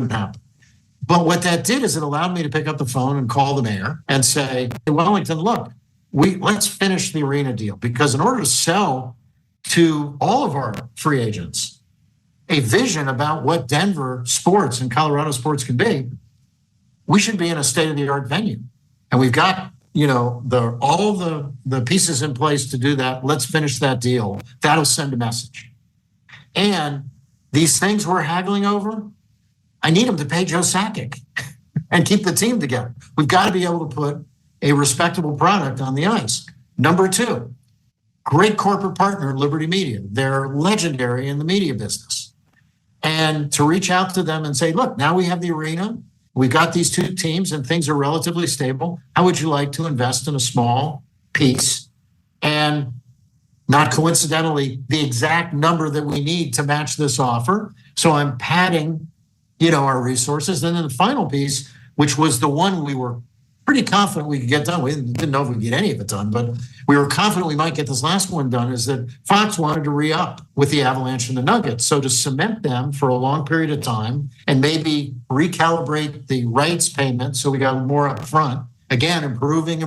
wouldn't happen. But what that did is it allowed me to pick up the phone and call the mayor and say, hey, Wellington, look, let's finish the arena deal, because in order to sell to all of our free agents a vision about what Denver sports and Colorado sports can be, we should be in a state-of-the-art venue. And we've got, all the pieces in place to do that. Let's finish that deal. That'll send a message. And these things we're haggling over, I need them to pay Joe Sakic and keep the team together. We've got to be able to put a respectable product on the ice. Number two, great corporate partner, Liberty Media. They're legendary in the media business. And to reach out to them and say, look, now we have the arena. We've got these two teams and things are relatively stable. How would you like to invest in a small piece? And not coincidentally, the exact number that we need to match this offer. So I'm padding, our resources. And then the final piece, which was the one we were pretty confident we could get done. We didn't know if we'd get any of it done, but we were confident we might get this last one done, is that Fox wanted to re-up with the Avalanche and the Nuggets. So to cement them for a long period of time and maybe recalibrate the rights payment so we got more up front, again, improving,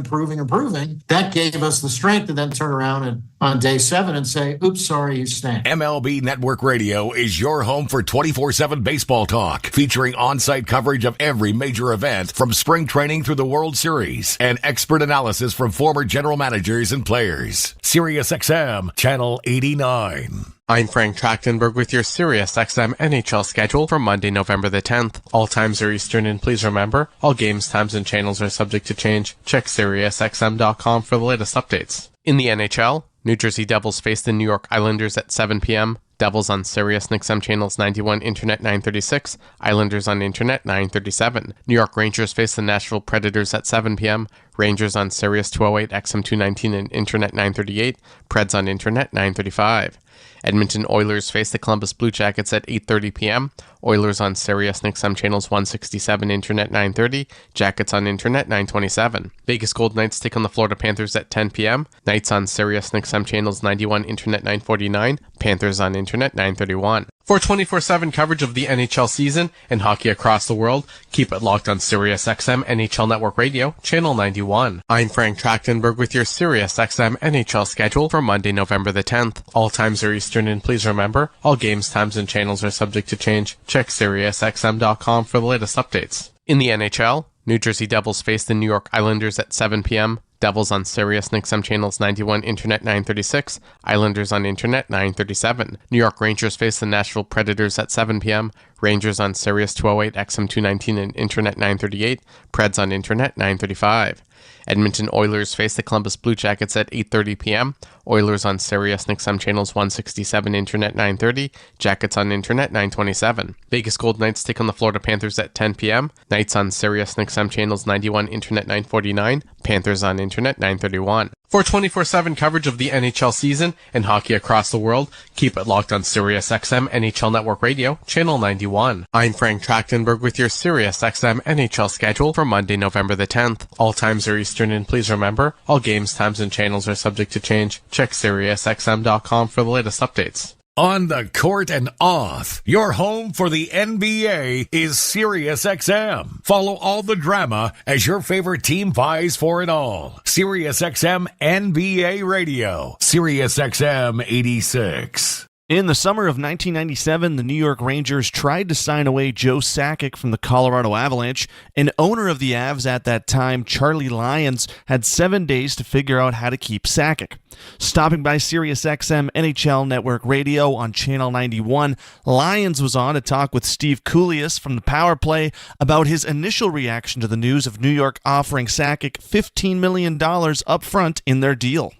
that gave us the strength to then turn around and on day 7 and say, oops, sorry, you stank. MLB Network Radio is your home for 24/7 baseball talk, featuring on-site coverage of every major event from spring training through the World Series and expert analysis from former general managers and players. SiriusXM Channel 89. I'm Frank Trachtenberg with your SiriusXM NHL schedule for Monday, November the 10th. All times are Eastern, and please remember, all games, times, and channels are subject to change. Check SiriusXM.com for the latest updates. In the NHL, New Jersey Devils face the New York Islanders at 7 p.m. Devils on Sirius XM channels 91, Internet 936. Islanders on Internet 937. New York Rangers face the Nashville Predators at 7 p.m. Rangers on Sirius 208, XM 219, and Internet 938. Preds on Internet 935. Edmonton Oilers face the Columbus Blue Jackets at 8:30 p.m. Oilers on Sirius XM channels 167, Internet 930, Jackets on Internet 927. Vegas Golden Knights take on the Florida Panthers at 10 p.m. Knights on Sirius XM channels 91, Internet 949, Panthers on Internet 931. For 24/7 coverage of the NHL season and hockey across the world, keep it locked on SiriusXM NHL Network Radio, Channel 91. I'm Frank Trachtenberg with your SiriusXM NHL schedule for Monday, November the 10th. All times are Eastern, and please remember, all games, times, and channels are subject to change. Check SiriusXM.com for the latest updates. In the NHL, New Jersey Devils face the New York Islanders at 7 p.m. Devils on Sirius XM channels 91, Internet 936, Islanders on Internet 937. New York Rangers face the Nashville Predators at 7 p.m. Rangers on Sirius 208, XM 219, and Internet 938. Preds on Internet 935. Edmonton Oilers face the Columbus Blue Jackets at 8:30 p.m. Oilers on Sirius XM channels 167, Internet 930, Jackets on Internet 927. Vegas Golden Knights take on the Florida Panthers at 10 p.m. Knights on Sirius XM channels 91, Internet 949, Panthers on Internet 931. For 24/7 coverage of the NHL season and hockey across the world, keep it locked on SiriusXM NHL Network Radio, Channel 91. I'm Frank Trachtenberg with your SiriusXM NHL schedule for Monday, November the 10th. All times are Eastern, and please remember, all games, times, and channels are subject to change. Check SiriusXM.com for the latest updates. On the court and off, your home for the NBA is SiriusXM. Follow all the drama as your favorite team vies for it all. SiriusXM NBA Radio, SiriusXM 86. In the summer of 1997, the New York Rangers tried to sign away Joe Sakic from the Colorado Avalanche, and owner of the Avs at that time, Charlie Lyons, had 7 days to figure out how to keep Sakic. Stopping by SiriusXM NHL Network Radio on Channel 91, Lyons was on to talk with Steve Kouleas from the Power Play about his initial reaction to the news of New York offering Sakic $15 million up front in their deal.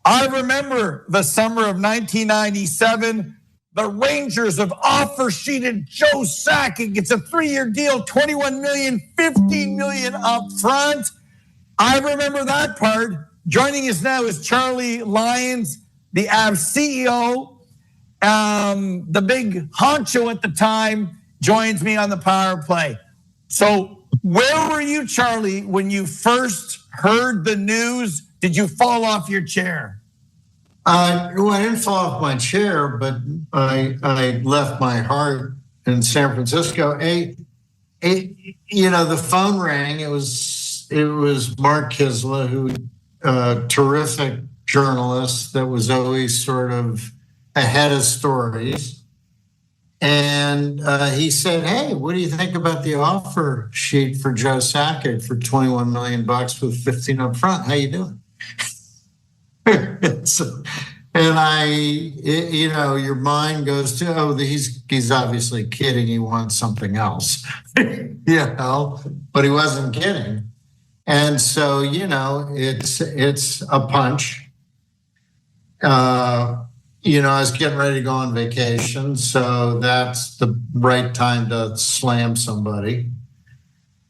I remember the summer of 1997. The Rangers have offer sheeted Joe Sakic. It's a 3-year deal, $21 million, $15 million up front. I remember that part. Joining us now is Charlie Lyons, the Avs CEO. The big honcho at the time joins me on the Power Play. So where were you, Charlie, when you first heard the news? Did you fall off your chair? Well, I didn't fall off my chair, but I left my heart in San Francisco, the phone rang. It was Mark Kisla, who terrific journalist that was always sort of ahead of stories. And he said, "Hey, what do you think about the offer sheet for Joe Sakic for $21 million with 15 up front? How you doing?" Your mind goes to, oh, he's obviously kidding. He wants something else, but he wasn't kidding. And so, it's a punch. I was getting ready to go on vacation, so that's the right time to slam somebody.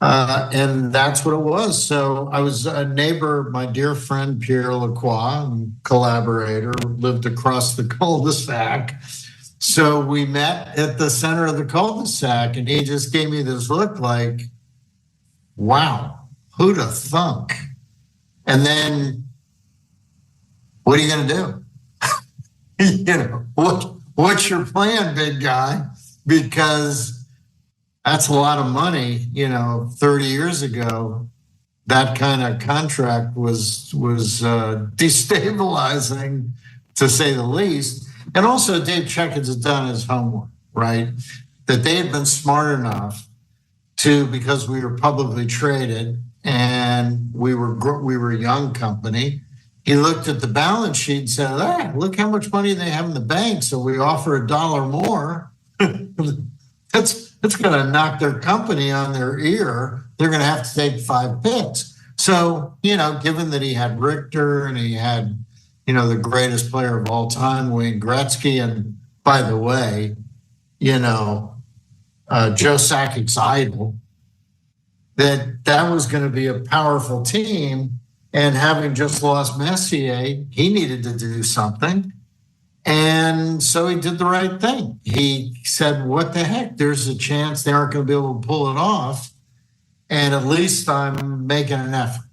And that's what it was. So I was a neighbor, my dear friend Pierre Lacroix, collaborator, lived across the cul-de-sac. So we met at the center of the cul-de-sac, and he just gave me this look like, wow, who'd have thunk? And then, what are you going to do? What's your plan, big guy? Because that's a lot of money. 30 years ago, that kind of contract was destabilizing, to say the least. And also, Dave Checkins has done his homework, right? That they had been smart enough to, because we were publicly traded and we were a young company. He looked at the balance sheet and said, look how much money they have in the bank. So we offer $1 more. That's going to knock their company on their ear. They're going to have to take 5 picks. So, given that he had Richter and he had, the greatest player of all time, Wayne Gretzky, and by the way, Joe Sakic's idol, that was going to be a powerful team. And having just lost Messier, he needed to do something. And so he did the right thing. He said, what the heck? There's a chance they aren't going to be able to pull it off. And at least I'm making an effort.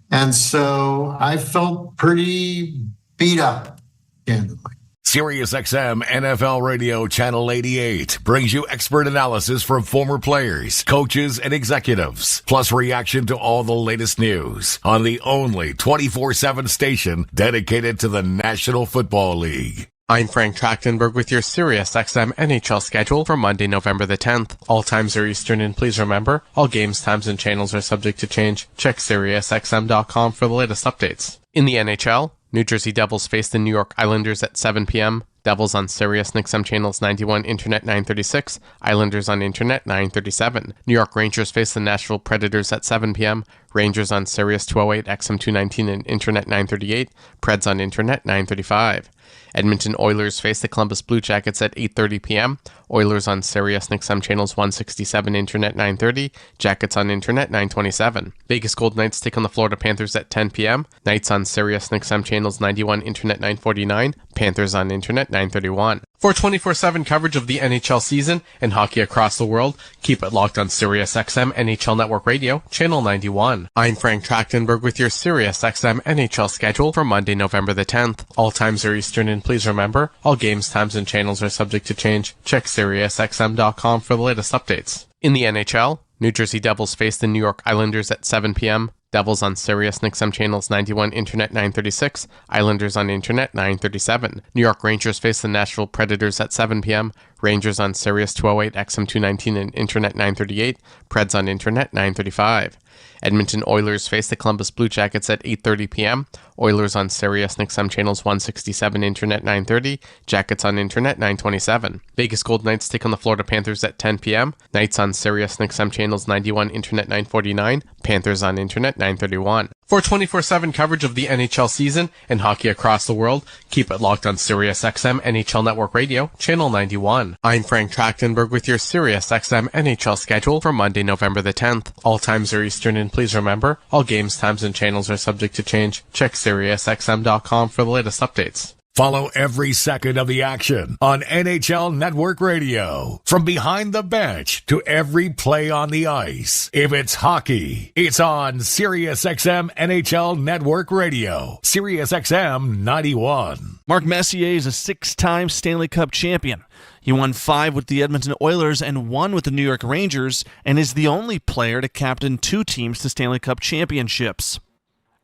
And so I felt pretty beat up, candidly. SiriusXM NFL Radio Channel 88 brings you expert analysis from former players, coaches, and executives, plus reaction to all the latest news on the only 24/7 station dedicated to the National Football League. I'm Frank Trachtenberg with your SiriusXM NHL schedule for Monday, November the 10th. All times are Eastern, and please remember, all games, times, and channels are subject to change. Check SiriusXM.com for the latest updates. In the NHL, New Jersey Devils face the New York Islanders at 7 p.m. Devils on Sirius XM channels 91, Internet 936. Islanders on Internet 937. New York Rangers face the Nashville Predators at 7 p.m. Rangers on Sirius 208, XM 219, and Internet 938. Preds on Internet 935. Edmonton Oilers face the Columbus Blue Jackets at 8:30 p.m. Oilers on Sirius XM channels 167, Internet 930, Jackets on Internet 927. Vegas Golden Knights take on the Florida Panthers at 10 p.m. Knights on Sirius XM channels 91, Internet 949, Panthers on Internet 931. For 24/7 coverage of the NHL season and hockey across the world, keep it locked on SiriusXM NHL Network Radio, Channel 91. I'm Frank Trachtenberg with your SiriusXM NHL schedule for Monday, November the 10th. All times are Eastern, and please remember, all games, times, and channels are subject to change. Check SiriusXM.com for the latest updates. In the NHL, New Jersey Devils face the New York Islanders at 7 p.m. Devils on Sirius XM channels 91, Internet 936. Islanders on Internet 937. New York Rangers face the Nashville Predators at 7 p.m. Rangers on Sirius 208, XM 219, and Internet 938. Preds on Internet 935. Edmonton Oilers face the Columbus Blue Jackets at 8:30 p.m. Oilers on Sirius XM channels 167, Internet 930, Jackets on Internet 927. Vegas Golden Knights take on the Florida Panthers at 10 p.m. Knights on Sirius XM channels 91, Internet 949, Panthers on Internet 931. For 24/7 coverage of the NHL season and hockey across the world, keep it locked on SiriusXM NHL Network Radio, Channel 91. I'm Frank Trachtenberg with your SiriusXM NHL schedule for Monday, November the 10th. All times are Eastern, and please remember, all games, times, and channels are subject to change. Check SiriusXM.com for the latest updates. Follow every second of the action on NHL Network Radio. From behind the bench to every play on the ice. If it's hockey, it's on SiriusXM NHL Network Radio. SiriusXM 91. Mark Messier is a 6-time Stanley Cup champion. He won 5 with the Edmonton Oilers and 1 with the New York Rangers, and is the only player to captain 2 teams to Stanley Cup championships.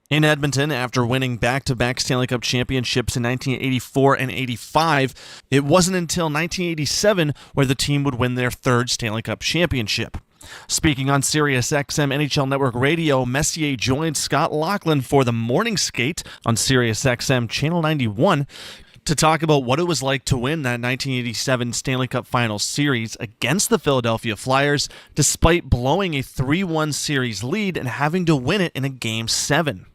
In Edmonton, after winning back-to-back Stanley Cup championships in 1984 and 85, it wasn't until 1987 where the team would win their 3rd Stanley Cup championship. Speaking on Sirius XM NHL Network Radio, Messier joined Scott Laughlin for the morning skate on Sirius XM Channel 91 to talk about what it was like to win that 1987 Stanley Cup Finals series against the Philadelphia Flyers, despite blowing a 3-1 series lead and having to win it in a Game 7.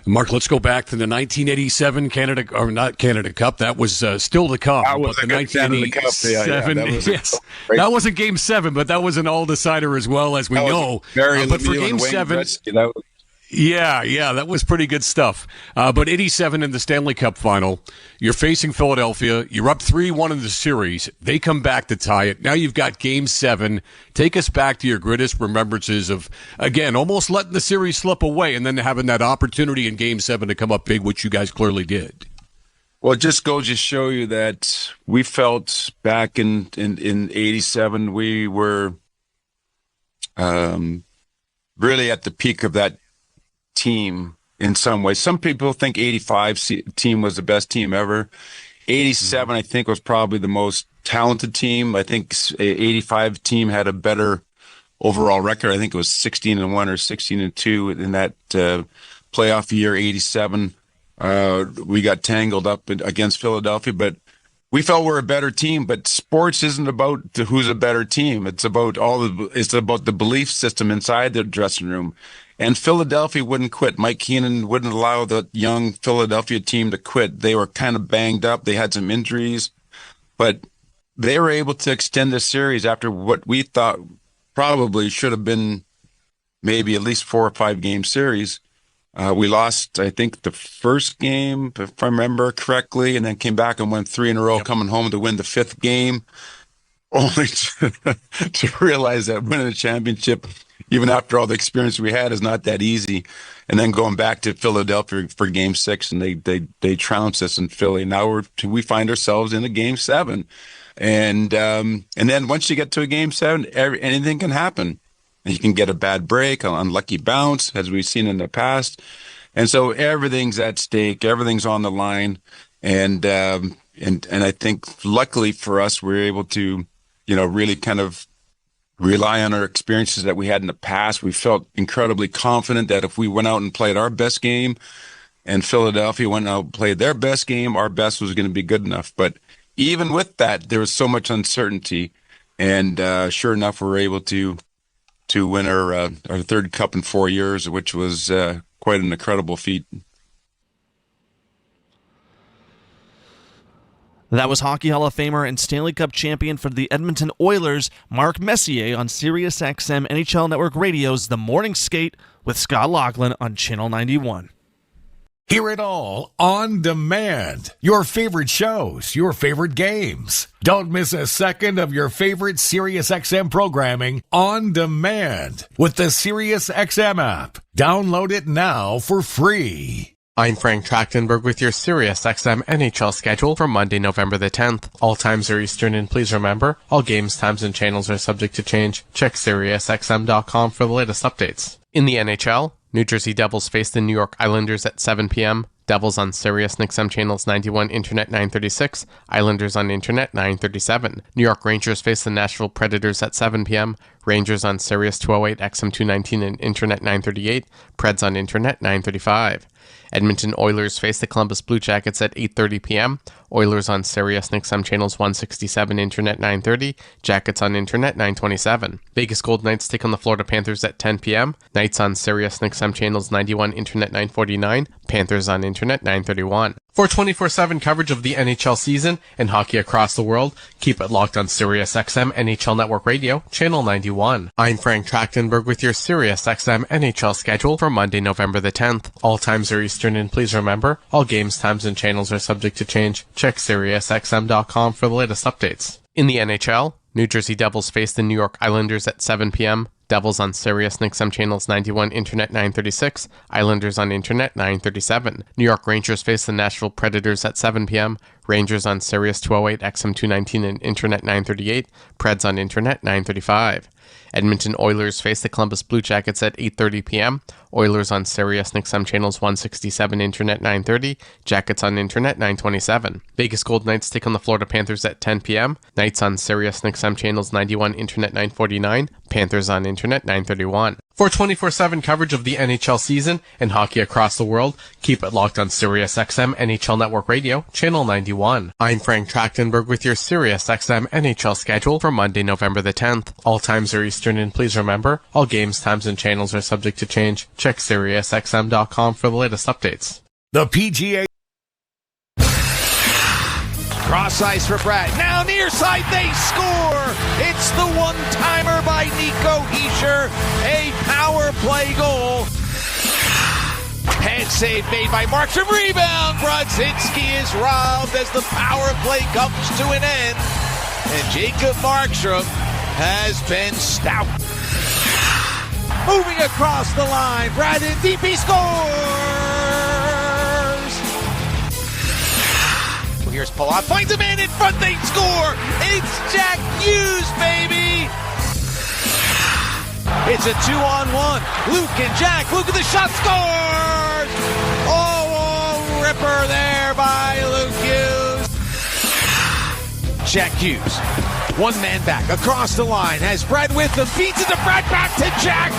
Mark, let's go back to the 1987 Canada, or not Canada Cup. That was still to come. That was but a the good Canada Cup. That wasn't Game 7, but that was an all-decider as well, as we know. But for Game 7... Yeah, that was pretty good stuff. But 87 in the Stanley Cup final, you're facing Philadelphia. You're up 3-1 in the series. They come back to tie it. Now you've got Game 7. Take us back to your greatest remembrances of, again, almost letting the series slip away and then having that opportunity in Game 7 to come up big, which you guys clearly did. Well, it just goes to show you that we felt back in 87, we were really at the peak of that team in some ways. Some people think 85 team was the best team ever. 87, I think, was probably the most talented team. I think 85 team had a better overall record. I think it was 16-1 or 16-2 in that playoff year. 87, we got tangled up against Philadelphia, but we felt we're a better team. But sports isn't about who's a better team. It's about the belief system inside the dressing room. And Philadelphia wouldn't quit. Mike Keenan wouldn't allow the young Philadelphia team to quit. They were kind of banged up. They had some injuries, but they were able to extend the series after what we thought probably should have been maybe at least 4 or 5 game series. We lost, I think, the first game, if I remember correctly, and then came back and won 3 in a row, coming home to win the 5th game, only to realize that winning a championship, even after all the experience we had, is not that easy. And then going back to Philadelphia for Game 6, and they trounced us in Philly. Now we find ourselves in a Game 7, and then once you get to a Game 7, anything can happen. You can get a bad break, an unlucky bounce, as we've seen in the past, and so everything's at stake, everything's on the line, and I think luckily for us, we're able to, really kind of rely on our experiences that we had in the past. We felt incredibly confident that if we went out and played our best game and Philadelphia went out and played their best game, our best was going to be good enough. But even with that, there was so much uncertainty. And sure enough, we were able to win our 3rd cup in 4 years, which was quite an incredible feat. That was Hockey Hall of Famer and Stanley Cup champion for the Edmonton Oilers, Mark Messier, on Sirius XM NHL Network Radio's The Morning Skate with Scott Laughlin on Channel 91. Hear it all on demand. Your favorite shows, your favorite games. Don't miss a second of your favorite SiriusXM programming on demand with the SiriusXM app. Download it now for free. I'm Frank Trachtenberg with your SiriusXM NHL schedule for Monday, November the 10th. All times are Eastern, and please remember, all games, times, and channels are subject to change. Check SiriusXM.com for the latest updates. In the NHL, New Jersey Devils face the New York Islanders at 7 p.m. Devils on Sirius XM channels 91, Internet 936. Islanders on Internet 937. New York Rangers face the Nashville Predators at 7 p.m. Rangers on Sirius 208, XM 219, and Internet 938. Preds on Internet 935. Edmonton Oilers face the Columbus Blue Jackets at 8:30 p.m. Oilers on Sirius XM channels 167, Internet 930, Jackets on Internet 927. Vegas Golden Knights take on the Florida Panthers at 10 p.m. Knights on Sirius XM channels 91, Internet 949, Panthers on Internet 931. For 24/7 coverage of the NHL season and hockey across the world, keep it locked on Sirius XM NHL Network Radio, Channel 91. I'm Frank Trachtenberg with your Sirius XM NHL schedule for Monday, November the 10th. All times are Eastern, and please remember, all games, times, and channels are subject to change. Check SiriusXM.com for the latest updates. In the NHL, New Jersey Devils face the New York Islanders at 7 p.m. Devils on Sirius XM channels 91, Internet 936. Islanders on Internet 937. New York Rangers face the Nashville Predators at 7 p.m. Rangers on Sirius 208, XM 219 and Internet 938. Preds on Internet 935. Edmonton Oilers face the Columbus Blue Jackets at 8:30 p.m. Oilers on Sirius XM channels 167, Internet 930. Jackets on Internet 927. Vegas Golden Knights take on the Florida Panthers at 10 p.m. Knights on Sirius XM channels 91, Internet 949. Panthers on Internet 931. For 24/7 coverage of the NHL season and hockey across the world, keep it locked on Sirius XM NHL Network Radio, Channel 91. I'm Frank Trachtenberg with your Sirius XM NHL schedule for Monday, November the 10th. All times are Eastern, and please remember, all games, times, and channels are subject to change. Check SiriusXM.com for the latest updates. The PGA. Cross ice for Brad. Now near side, they score. It's the one-timer by Nico Hischier. A power play goal. Head save made by Markstrom. Rebound. Brodzinski is robbed as the power play comes to an end. And Jacob Markstrom has been stout. Moving across the line. Brad in deep. He scores. Here's Palat, finds a man in front, they score! It's Jack Hughes, baby! It's a 2-on-1. Luke and Jack. Luke at the shot, scores! Oh, ripper there by Luke Hughes. Jack Hughes, one man back, across the line, has Brad with them, feeds it to Brad, back to Jack!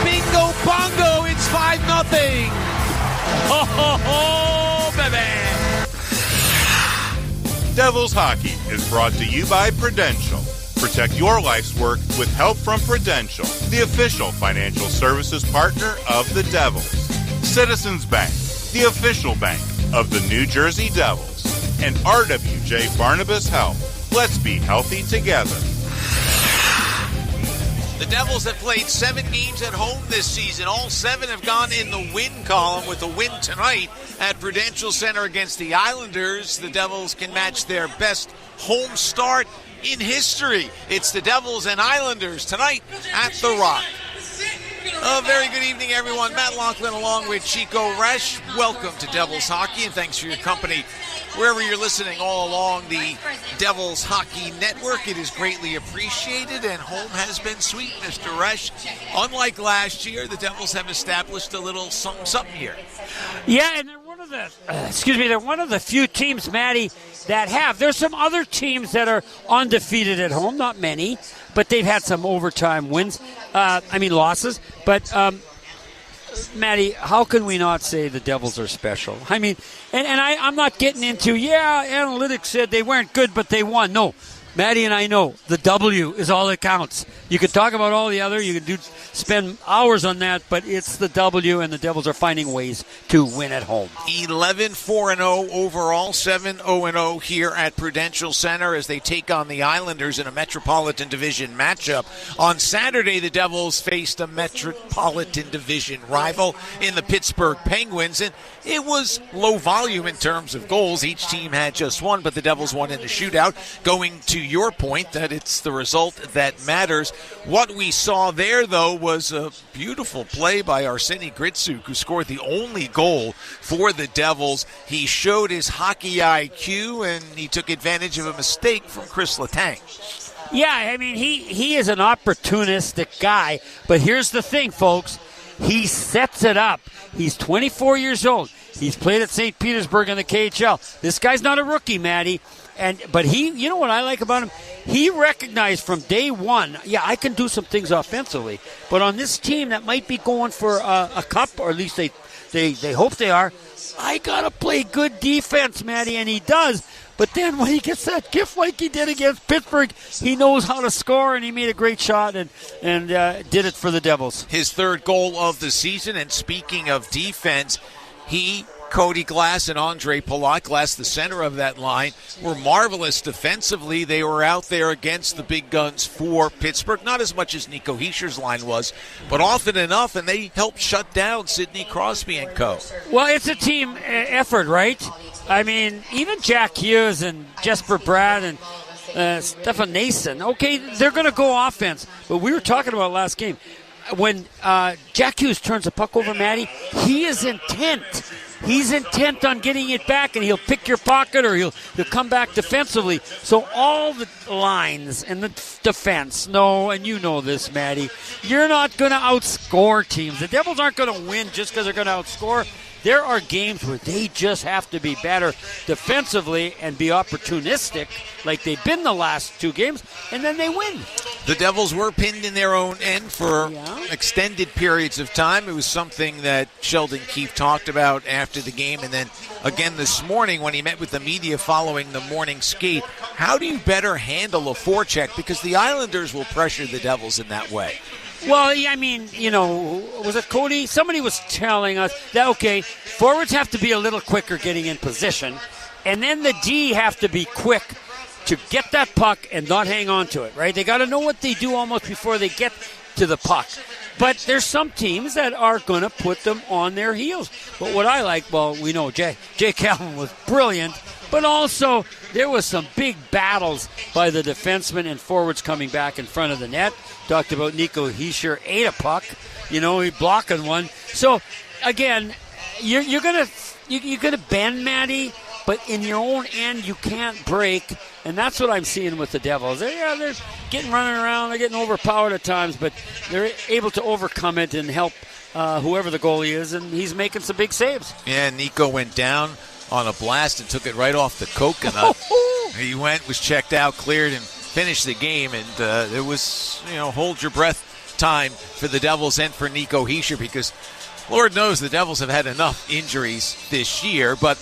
Bingo bongo, it's 5-0! Ho ho ho, baby! Devils Hockey is brought to you by Prudential. Protect your life's work with help from Prudential, the official financial services partner of the Devils. Citizens Bank, the official bank of the New Jersey Devils. And RWJ Barnabas Health. Let's be healthy together. The Devils have played 7 games at home this season. All 7 have gone in the win column, with a win tonight at Prudential Center against the Islanders. The Devils can match their best home start in history. It's the Devils and Islanders tonight at The Rock. A very good evening, everyone. Matt Laughlin along with Chico Resch. Welcome to Devils Hockey, and thanks for your company wherever you're listening all along the Devils Hockey Network. It is greatly appreciated, and home has been sweet, Mr. Resch. Unlike last year, the Devils have established a little something here. Yeah, and they're one of the they're one of the few teams, Matty, that have. There's some other teams that are undefeated at home, not many, but they've had some overtime wins. Losses. But Matty, how can we not say the Devils are special? I mean, I'm not getting into, analytics said they weren't good, but they won. No, Matty and I know the W is all that counts. You could talk about all the other, you could spend hours on that, but it's the W, and the Devils are finding ways to win at home. 11-4-0 overall, 7-0-0 here at Prudential Center as they take on the Islanders in a Metropolitan Division matchup. On Saturday, the Devils faced a Metropolitan Division rival in the Pittsburgh Penguins, and it was low volume in terms of goals. Each team had just one, but the Devils won in the shootout. Going to your point that it's the result that matters. What we saw there, though, was a beautiful play by Arseny Gritsuk, who scored the only goal for the Devils. He showed his hockey IQ, and he took advantage of a mistake from Chris Letang. Yeah, I mean, he is an opportunistic guy, but here's the thing, folks. He sets it up. He's 24 years old. He's played at St. Petersburg in the KHL. This guy's not a rookie, Matty. But he, you know what I like about him? He recognized from day one, I can do some things offensively. But on this team that might be going for a cup, or at least they hope they are, I got to play good defense, Matty, and he does. But then when he gets that gift like he did against Pittsburgh, he knows how to score, and he made a great shot and did it for the Devils. His third goal of the season, and speaking of defense, Cody Glass and Andre Palat, Glass the center of that line, were marvelous defensively. They were out there against the big guns for Pittsburgh, not as much as Nico Hischier's line was, but often enough, and they helped shut down Sidney Crosby and co. Well, it's a team effort, right? I mean, even Jack Hughes and Jesper Bratt and Stefan Nason. Okay, they're going to go offense. But we were talking about last game. When Jack Hughes turns the puck over, Matty, he is intent. He's intent on getting it back, and he'll pick your pocket or he'll come back defensively. So all the lines and the defense know, and you know this, Matty, you're not going to outscore teams. The Devils aren't going to win just because they're going to outscore. There are games where they just have to be better defensively and be opportunistic like they've been the last two games, and then they win. The Devils were pinned in their own end for extended periods of time. It was something that Sheldon Keefe talked about after the game, and then again this morning when he met with the media following the morning skate. How do you better handle a forecheck? Because the Islanders will pressure the Devils in that way. Well, I mean, was it Cody? Somebody was telling us that, okay, forwards have to be a little quicker getting in position, and then the D have to be quick to get that puck and not hang on to it, right? They got to know what they do almost before they get to the puck. But there's some teams that are going to put them on their heels. But what I like, well, we know Jay Calvin was brilliant, but also there was some big battles by the defensemen and forwards coming back in front of the net. Talked about Nico Hischier ate a puck, he blocking one. So again, you're gonna bend, Matty, but in your own end you can't break, and that's what I'm seeing with the Devils. They're getting running around, they're getting overpowered at times, but they're able to overcome it and help whoever the goalie is, and he's making some big saves. Yeah, Nico went down on a blast and took it right off the coconut. He was checked out, cleared, and finished the game, and it was, hold your breath time for the Devils and for Nico Hischier, because Lord knows the Devils have had enough injuries this year, but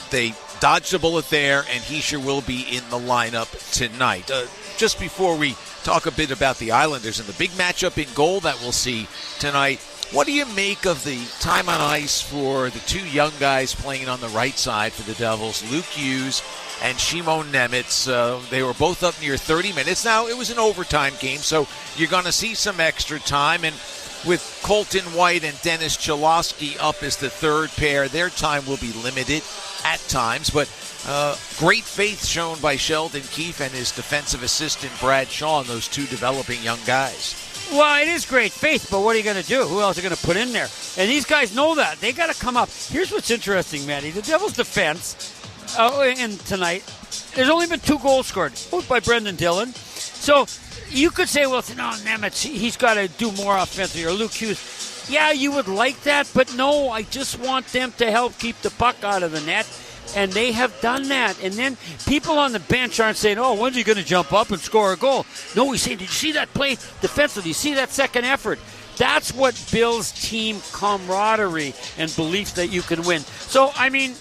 they dodged a bullet there, and Hischier will be in the lineup tonight. Just before we talk a bit about the Islanders and the big matchup in goal that we'll see tonight, what do you make of the time on ice for the two young guys playing on the right side for the Devils, Luke Hughes and Shimon Nemitz? They were both up near 30 minutes. Now, it was an overtime game, so you're going to see some extra time. And with Colton White and Dennis Cholowski up as the third pair, their time will be limited at times. But great faith shown by Sheldon Keefe and his defensive assistant, Brad Shaw, and those two developing young guys. Well, it is great faith, but what are you going to do? Who else are going to put in there? And these guys know that. They got to come up. Here's what's interesting, Matty. The Devils' defense in tonight, there's only been 2 goals scored, both by Brendan Dillon. So you could say, well, no, Nemitz, he's got to do more offensively, or Luke Hughes. Yeah, you would like that, but no, I just want them to help keep the puck out of the net. And they have done that. And then people on the bench aren't saying, oh, when's he going to jump up and score a goal? No, he's saying, did you see that play defensively? You see that second effort? That's what builds team camaraderie and belief that you can win. So, I mean,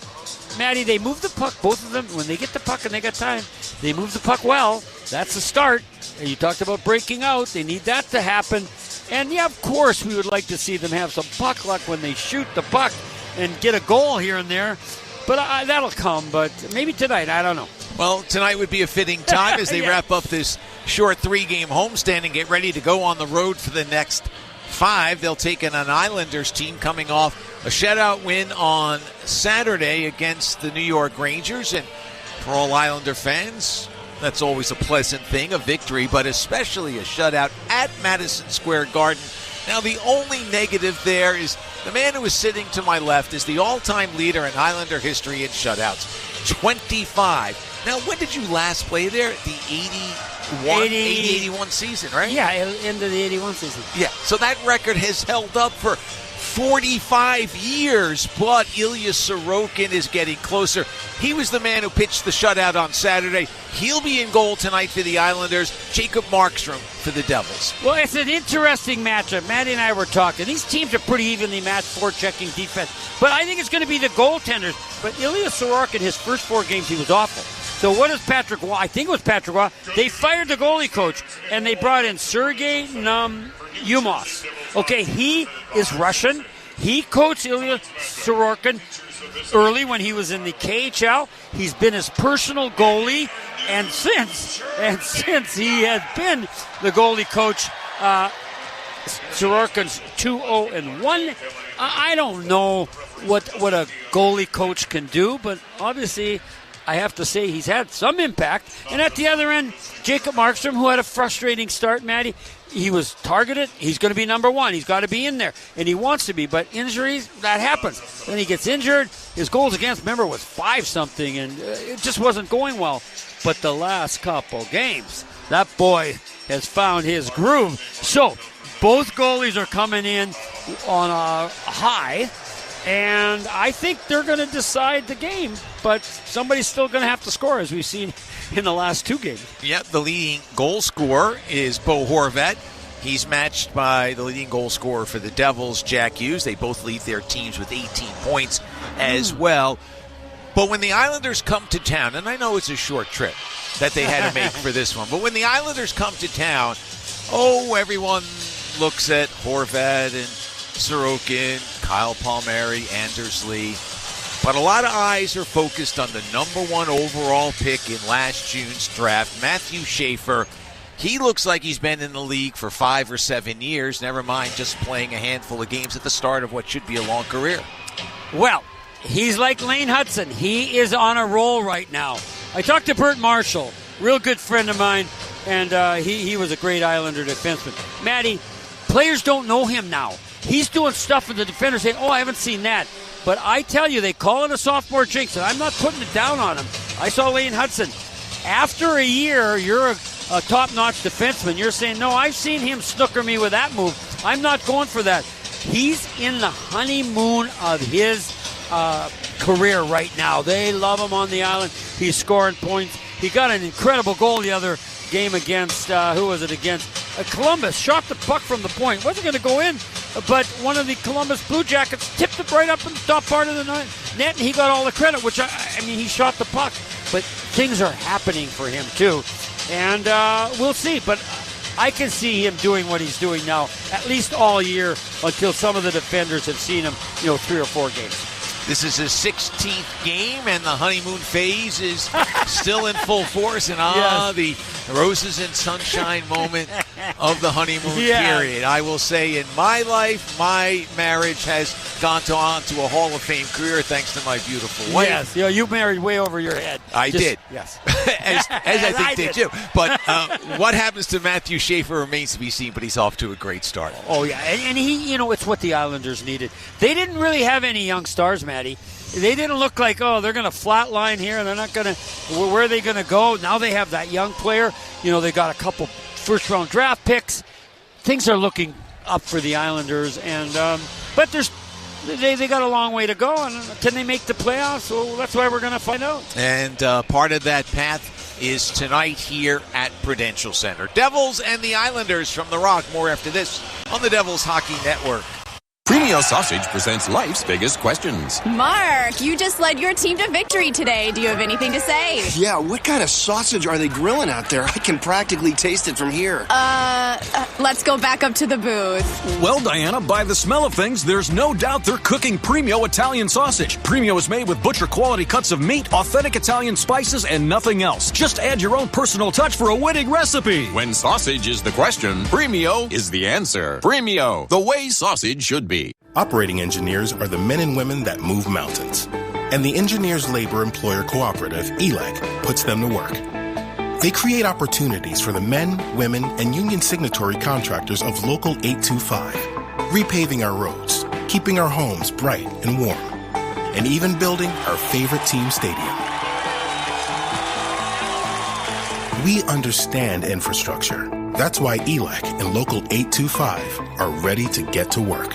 Matty, they move the puck, both of them. When they get the puck and they got time, they move the puck well. That's the start. And you talked about breaking out. They need that to happen. And, yeah, of course, we would like to see them have some puck luck when they shoot the puck and get a goal here and there. But that'll come, but maybe tonight, I don't know. Well, tonight would be a fitting time as they wrap up this short 3-game homestand and get ready to go on the road for the next 5. They'll take an Islanders team coming off a shutout win on Saturday against the New York Rangers. And for all Islander fans, that's always a pleasant thing, a victory, but especially a shutout at Madison Square Garden. Now, the only negative there is the man who is sitting to my left is the all-time leader in Islander history in shutouts, 25. Now, when did you last play there? The 80-81 season, right? Yeah, end of the 81 season. Yeah, so that record has held up for 45 years, but Ilya Sorokin is getting closer. He was the man who pitched the shutout on Saturday. He'll be in goal tonight for the Islanders. Jacob Markstrom for the Devils. Well, it's an interesting matchup. Matty and I were talking. These teams are pretty evenly matched, forechecking defense. But I think it's going to be the goaltenders. But Ilya Sorokin, his first 4 games, he was awful. So what does Patrick Waugh? I think it was Patrick Waugh. They fired the goalie coach, and they brought in Sergei Yumov. Okay, he is Russian. He coached Ilya Sorokin early when he was in the KHL. He's been his personal goalie, and since he has been the goalie coach, Sorokin's 2-0-1. I don't know what a goalie coach can do, but obviously I have to say he's had some impact. And at the other end, Jacob Markstrom, who had a frustrating start, Matty, he was targeted. He's going to be number one. He's got to be in there, and he wants to be. But injuries, that happens. Then he gets injured. His goals against, remember, was 5-something, and it just wasn't going well. But the last couple games, that boy has found his groove. So both goalies are coming in on a high, and I think they're going to decide the game. But somebody's still going to have to score, as we've seen in the last two games. Yep, the leading goal scorer is Bo Horvat. He's matched by the leading goal scorer for the Devils, Jack Hughes. They both lead their teams with 18 points as well. But when the Islanders come to town, and I know it's a short trip that they had to make for this one, but when the Islanders come to town, everyone looks at Horvat and Sorokin, Kyle Palmieri, Anders Lee. But a lot of eyes are focused on the #1 overall pick in last June's draft, Matthew Schaefer. He looks like he's been in the league for 5 or 7 years, never mind just playing a handful of games at the start of what should be a long career. Well, he's like Lane Hudson. He is on a roll right now. I talked to Bert Marshall, real good friend of mine, and he was a great Islander defenseman. Matty, players don't know him now. He's doing stuff with the defenders saying, I haven't seen that. But I tell you, they call it a sophomore jinx, and I'm not putting it down on him. I saw Lane Hudson. After a year, you're a top-notch defenseman. You're saying, no, I've seen him snooker me with that move. I'm not going for that. He's in the honeymoon of his career right now. They love him on the island. He's scoring points. He got an incredible goal the other game against, against Columbus. Shot the puck from the point. Wasn't going to go in, but one of the Columbus Blue Jackets tipped it right up in the top part of the net, and he got all the credit, which, he shot the puck. But things are happening for him, too. And we'll see. But I can see him doing what he's doing now, at least all year, until some of the defenders have seen him, 3 or 4 games. This is his 16th game, and the honeymoon phase is still in full force. And the roses and sunshine moment of the honeymoon period. I will say, in my life, my marriage has gone on to a Hall of Fame career thanks to my beautiful wife. Yes, you married way over your head. I did. Yes. as I think they do. But what happens to Matthew Schaefer remains to be seen, but he's off to a great start. Oh, yeah. And he, it's what the Islanders needed. They didn't really have any young stars, Matty. They didn't look like, they're going to flatline here, and they're not going to, where are they going to go? Now they have that young player. They got a couple first-round draft picks. Things are looking up for the Islanders, and but they got a long way to go, and can they make the playoffs? Well, that's why we're going to find out. And part of that path is tonight here at Prudential Center. Devils and the Islanders from the Rock. More after this on the Devils Hockey Network. Premio Sausage presents life's biggest questions. Mark, you just led your team to victory today. Do you have anything to say? Yeah, what kind of sausage are they grilling out there? I can practically taste it from here. Let's go back up to the booth. Well, Diana, by the smell of things, there's no doubt they're cooking Premio Italian sausage. Premio is made with butcher-quality cuts of meat, authentic Italian spices, and nothing else. Just add your own personal touch for a winning recipe. When sausage is the question, Premio is the answer. Premio, the way sausage should be. Operating engineers are the men and women that move mountains. And the Engineers Labor Employer Cooperative, ELEC, puts them to work. They create opportunities for the men, women, and union signatory contractors of Local 825, repaving our roads, keeping our homes bright and warm, and even building our favorite team stadium. We understand infrastructure. That's why ELEC and Local 825 are ready to get to work.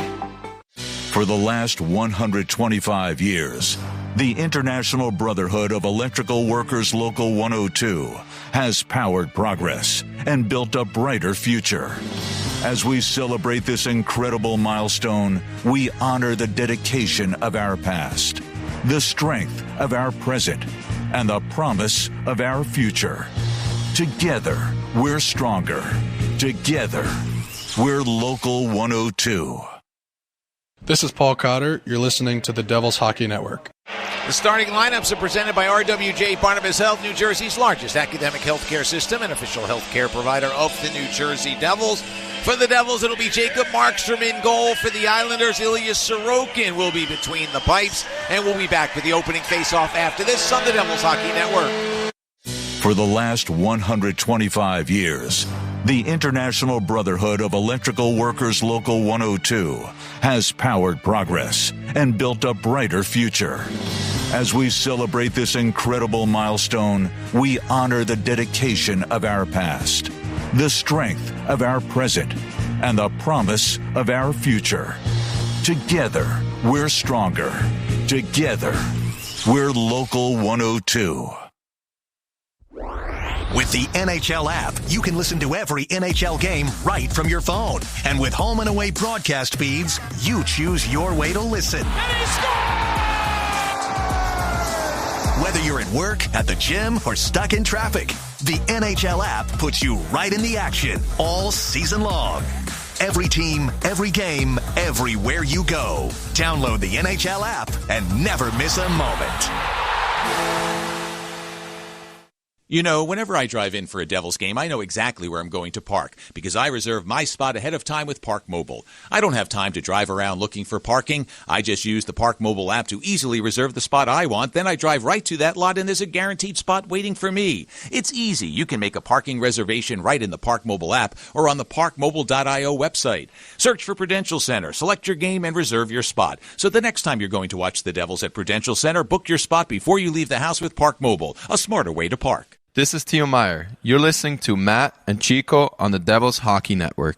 For the last 125 years, the International Brotherhood of Electrical Workers Local 102 has powered progress and built a brighter future. As we celebrate this incredible milestone, we honor the dedication of our past, the strength of our present, and the promise of our future. Together, we're stronger. Together, we're Local 102. This is Paul Cotter. You're listening to the Devils Hockey Network. The starting lineups are presented by RWJ Barnabas Health, New Jersey's largest academic healthcare system and official healthcare provider of the New Jersey Devils. For the Devils, it'll be Jacob Markstrom in goal. For the Islanders, Ilya Sorokin will be between the pipes. And we'll be back with the opening face-off after this on the Devils Hockey Network. For the last 125 years, the International Brotherhood of Electrical Workers Local 102 has powered progress and built a brighter future. As we celebrate this incredible milestone, we honor the dedication of our past, the strength of our present, and the promise of our future. Together, we're stronger. Together, we're Local 102. With the NHL app, you can listen to every NHL game right from your phone. And with home and away broadcast feeds, you choose your way to listen. Whether you're at work, at the gym, or stuck in traffic, the NHL app puts you right in the action all season long. Every team, every game, everywhere you go. Download the NHL app and never miss a moment. You know, whenever I drive in for a Devils game, I know exactly where I'm going to park because I reserve my spot ahead of time with Park Mobile. I don't have time to drive around looking for parking. I just use the Park Mobile app to easily reserve the spot I want. Then I drive right to that lot and there's a guaranteed spot waiting for me. It's easy. You can make a parking reservation right in the Park Mobile app or on the parkmobile.io website. Search for Prudential Center, select your game, and reserve your spot. So the next time you're going to watch the Devils at Prudential Center, book your spot before you leave the house with Park Mobile, a smarter way to park. This is Theo Meyer. You're listening to Matt and Chico on the Devils Hockey Network.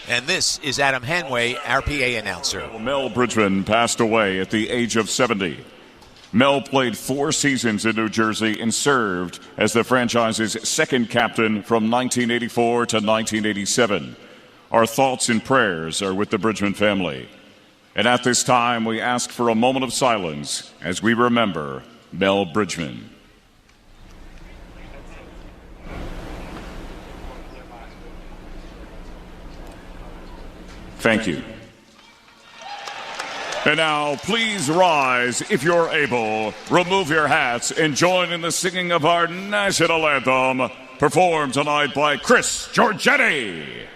And this is Adam Henway, our PA announcer. Mel Bridgman passed away at the age of 70. Mel played 4 seasons in New Jersey and served as the franchise's second captain from 1984 to 1987. Our thoughts and prayers are with the Bridgman family. And at this time, we ask for a moment of silence as we remember Mel Bridgman. Thank you. And now, please rise if you're able. Remove your hats and join in the singing of our national anthem, performed tonight by Chris Giorgetti.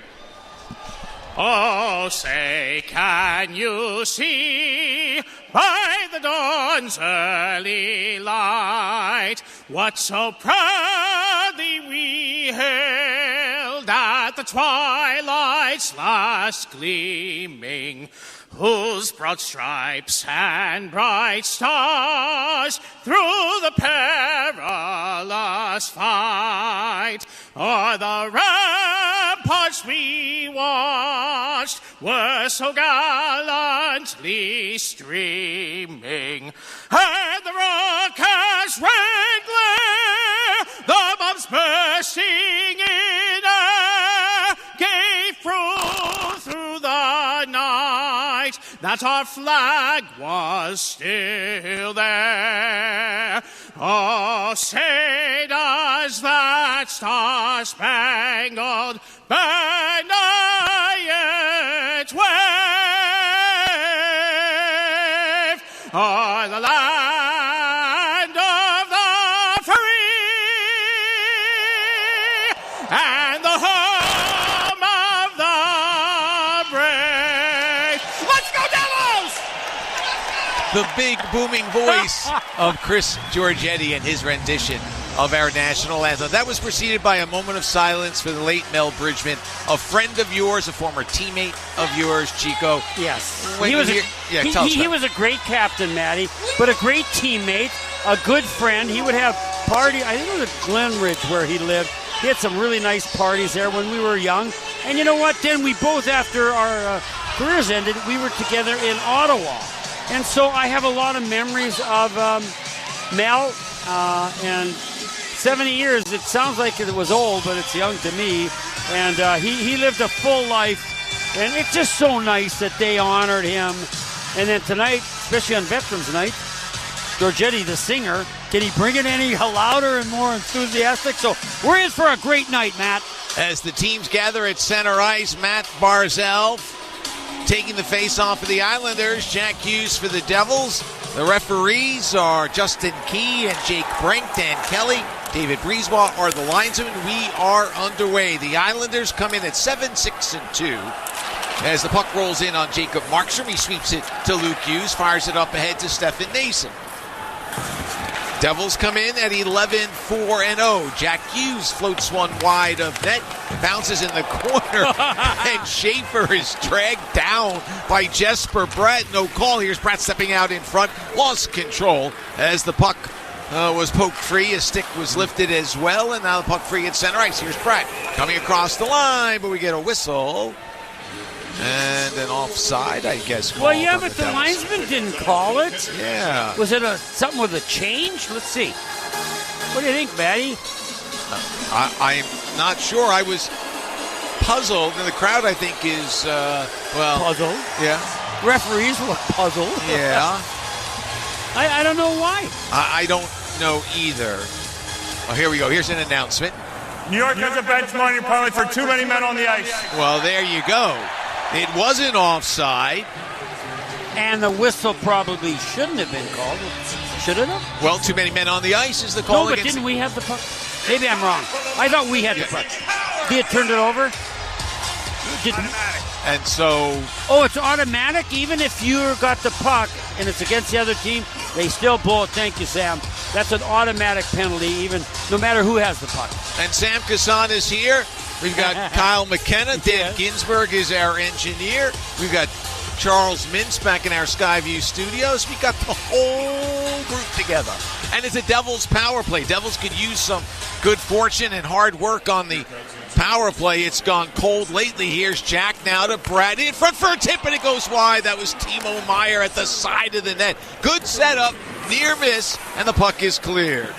Oh, say, can you see by the dawn's early light what so proudly we hailed at the twilight's last gleaming, whose broad stripes and bright stars through the perilous fight o'er the ramparts we watched were so gallantly streaming, and the rockets red glare, the bombs bursting in air, gave proof through the night that our flag was still there. Oh, say does that star-spangled banner yet wave o'er the land of the free and the home of the brave. Let's go Devils! The big booming voice of Chris Giorgetti and his rendition of our national anthem. That was preceded by a moment of silence for the late Mel Bridgman, a friend of yours, a former teammate of yours, Chico. Yes. He was a great captain, Matty, but a great teammate, a good friend. He would have party. I think it was at Glenridge where he lived. He had some really nice parties there when we were young. And you know what? Then we both, after our careers ended, we were together in Ottawa. And so I have a lot of memories of Mel and 70 years. It sounds like it was old, but it's young to me. And he lived a full life. And it's just so nice that they honored him. And then tonight, especially on Veterans Night, Giorgetti, the singer, can he bring it any louder and more enthusiastic? So we're in for a great night, Matt. As the teams gather at center ice, Matt Barzal taking the face-off for the Islanders, Jack Hughes for the Devils. The referees are Justin Key and Jake Brink. Dan Kelly David Brisebois are the linesmen. We are underway. The Islanders come in at 7-6-2. As the puck rolls in on Jacob Markstrom, he sweeps it to Luke Hughes, fires it up ahead to Stefan Nason. Devils come in at 11-4-0. Jack Hughes floats one wide of net, bounces in the corner, and Schaefer is dragged down by Jesper Bratt. No call. Here's Bratt stepping out in front, lost control as the puck was poked free. His stick was lifted as well, and now the puck free at center ice. Here's Bratt coming across the line, but we get a whistle. And an offside, I guess. Well, yeah, but the linesman didn't call it. Yeah. Was it something with a change? Let's see. What do you think, Matty? I'm not sure. I was puzzled, and the crowd, I think, is, puzzled? Yeah. Referees look puzzled. Yeah. I don't know why. I don't know either. Oh, here we go. Here's an announcement. New York has a bench money penalty for too many men on the ice. Well, there you go. It wasn't offside. And the whistle probably shouldn't have been called. Should it have? Well, too many men on the ice is the call. No, but didn't we have the puck? Maybe I'm wrong. I thought we had the puck. He had turned it over? And so... Oh, it's automatic? Even if you got the puck and it's against the other team, they still blow it. Thank you, Sam. That's an automatic penalty, even no matter who has the puck. And Sam Kassan is here. We've got Kyle McKenna. Dan Ginsberg is our engineer. We've got Charles Mintz back in our Skyview studios. We got the whole group together. And it's a Devils power play. Devils could use some good fortune and hard work on the power play. It's gone cold lately. Here's Jack now to Brad in front for a tip, and it goes wide. That was Timo Meier at the side of the net. Good setup, near miss, and the puck is cleared.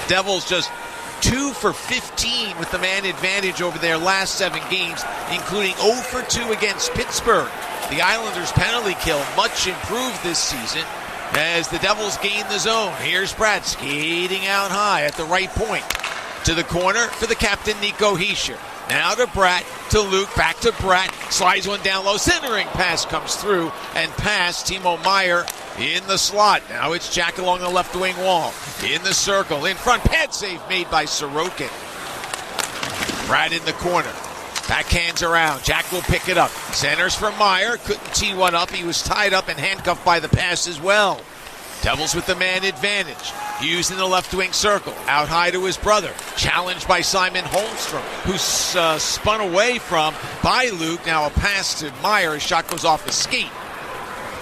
Devils just 2 for 15 with the man advantage over their last 7 games, including 0 for 2 against Pittsburgh. The Islanders' penalty kill much improved this season as the Devils gain the zone. Here's Brad skating out high at the right point. To the corner for the captain, Nico Hischier. Now to Bratt, to Luke, back to Bratt. Slides one down low. Centering pass comes through and past Timo Meier in the slot. Now it's Jack along the left wing wall. In the circle, in front. Pad save made by Sorokin. Bratt in the corner. Backhands around. Jack will pick it up. Centers for Meier. Couldn't tee one up. He was tied up and handcuffed by the pass as well. Devils with the man advantage. Hughes in the left wing circle. Out high to his brother. Challenged by Simon Holmstrom, who's spun away from by Luke. Now a pass to Meier. His shot goes off the skate.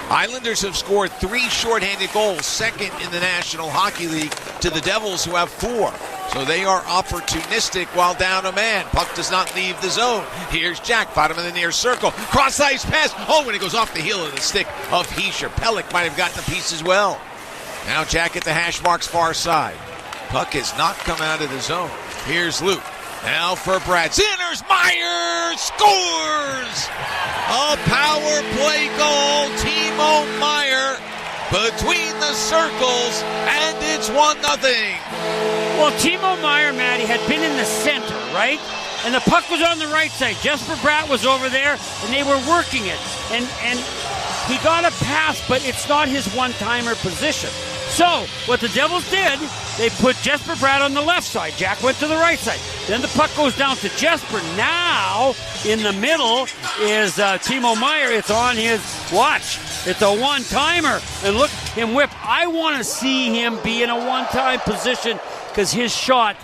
Islanders have scored 3 shorthanded goals, second in the National Hockey League to the Devils, who have 4. So they are opportunistic while down a man. Puck does not leave the zone. Here's Jack, bottom of the near circle. Cross-ice pass. Oh, and it goes off the heel of the stick of Hischier. Pelech might have gotten a piece as well. Now Jack at the hash mark's far side. Puck has not come out of the zone. Here's Luke. Now for Brad. Centers. Meier scores! A power play goal. Timo Meier between the circles, and it's 1-0. Well, Timo Meier, Matty, had been in the center, right? And the puck was on the right side. Jesper Bratt was over there, and they were working it. And he got a pass, but it's not his one-timer position. So, what the Devils did, they put Jesper Bratt on the left side. Jack went to the right side. Then the puck goes down to Jesper. Now, in the middle is Timo Meier. It's on his watch. It's a one-timer. And look him whip. I want to see him be in a one-time position because his shot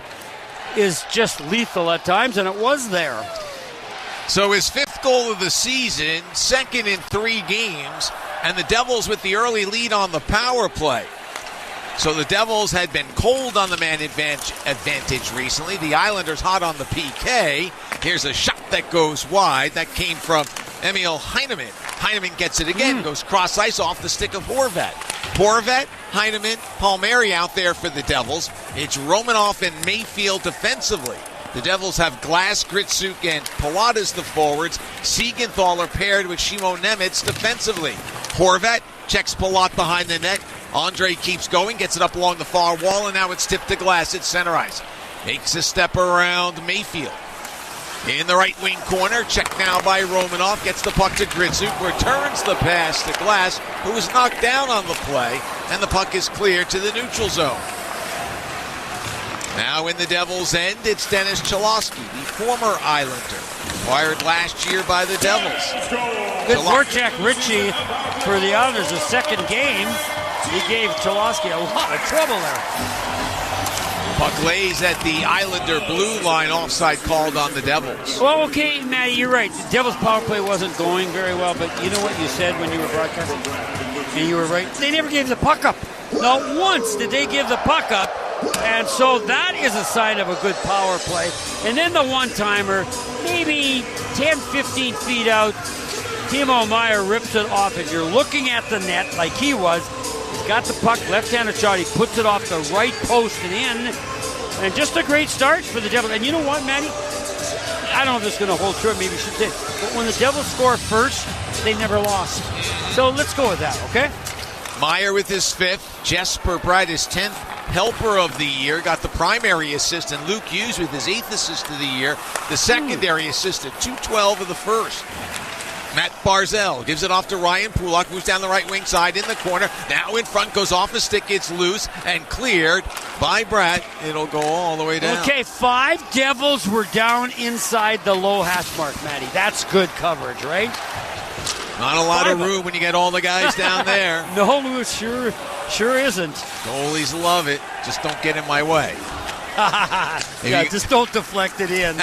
is just lethal at times, and it was there. So his 5th goal of the season, second in 3 games, and the Devils with the early lead on the power play. So the Devils had been cold on the man advantage recently. The Islanders hot on the PK. Here's a shot that goes wide. That came from Emil Heineman. Heineman gets it again, goes cross-ice off the stick of Horvat. Horvat, Heineman, Palmieri out there for the Devils. It's Romanoff and Mayfield defensively. The Devils have Glass, Gritsuk, and Palat as the forwards. Siegenthaler paired with Shimo Nemitz defensively. Horvat checks Palat behind the net. Andre keeps going, gets it up along the far wall, and now it's tipped to Glass at center ice. Makes a step around Mayfield. In the right wing corner, checked now by Romanoff, gets the puck to Gritsuk, returns the pass to Glass, who was knocked down on the play, and the puck is cleared to the neutral zone. Now in the Devils' end, it's Dennis Cholowski, the former Islander, acquired last year by the Devils. Good forecheck, Ritchie, for the Islanders. The second game, he gave Cholowski a lot of trouble there. Puck lays at the Islander blue line, offside called on the Devils. Well, okay, Matty, you're right. The Devils' power play wasn't going very well, but you know what you said when you were broadcasting? And you were right. They never gave the puck up. Not once did they give the puck up. And so that is a sign of a good power play. And then the one-timer, maybe 10, 15 feet out, Timo Meier rips it off. If you're looking at the net like he was, he's got the puck, left-handed shot. He puts it off the right post and in. And just a great start for the Devils. And you know what, Matty? I don't know if this is going to hold true. Maybe you should say. But when the Devils score first, they never lost. So let's go with that, okay? Meier with his 5th. Jesper Bratt his 10th. Helper of the year, got the primary assist, and Luke Hughes with his 8th assist of the year, the secondary assist at 2:12 of the first. Matt Barzal gives it off to Ryan Pulock, moves down the right wing side in the corner. Now in front, goes off a stick, it's loose and cleared by Bratt. It'll go all the way down. Okay, 5 Devils were down inside the low hash mark, Matty. That's good coverage, right? Not a lot of room when you get all the guys down there. No, Lewis, sure isn't. Goalies love it. Just don't get in my way. Yeah, just don't deflect it in,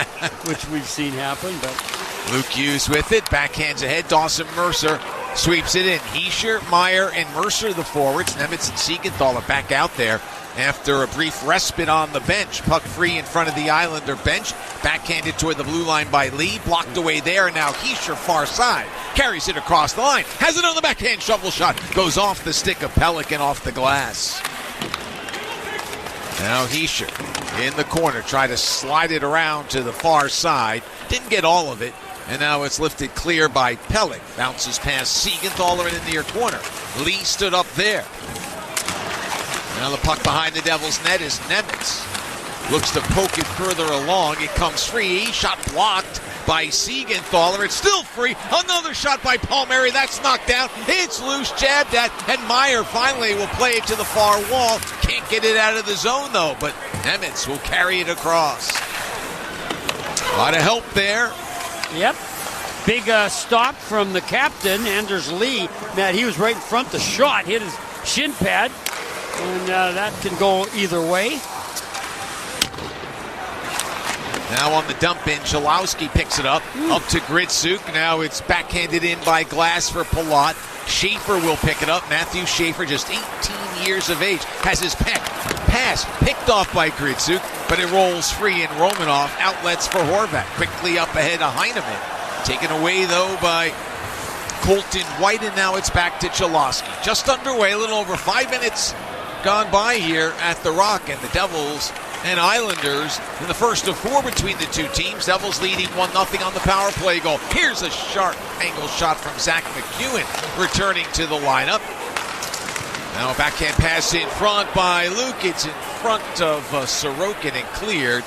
which we've seen happen. But Luke Hughes with it, backhands ahead. Dawson Mercer sweeps it in. Heischer, Meier, and Mercer the forwards. Nemitz and Siegenthaler back out there after a brief respite on the bench. Puck free in front of the Islander bench. Backhanded toward the blue line by Lee. Blocked away there. Now Heischer far side. Carries it across the line. Has it on the backhand shovel shot. Goes off the stick of Pelican off the glass. Now Heischer in the corner. Try to slide it around to the far side. Didn't get all of it. And now it's lifted clear by Pellick. Bounces past Siegenthaler in the near corner. Lee stood up there. Now the puck behind the Devils' net is Nemitz. Looks to poke it further along. It comes free. Shot blocked by Siegenthaler. It's still free. Another shot by Palmieri. That's knocked down. It's loose, jabbed at, and Meier finally will play it to the far wall. Can't get it out of the zone, though, but Nemitz will carry it across. A lot of help there. Yep. Big stop from the captain, Anders Lee. Matt, he was right in front. The shot hit his shin pad, and that can go either way. Now on the dump in, Cholowski picks it up to Gritsuk. Now it's backhanded in by Glass for Palat. Schaefer will pick it up. Matthew Schaefer, just 18 years of age, has his pass picked off by Gritsuk, but it rolls free and Romanoff outlets for Horvat. Quickly up ahead of Heineman. Taken away, though, by Colton White, and now it's back to Cholowski. Just underway, a little over 5 minutes gone by here at the Rock, and the Devils and Islanders in the first of 4 between the two teams. Devils leading 1-0 on the power play goal. Here's a sharp angle shot from Zach McEwen returning to the lineup. Now a backhand pass in front by Luke. It's in front of Sorokin and cleared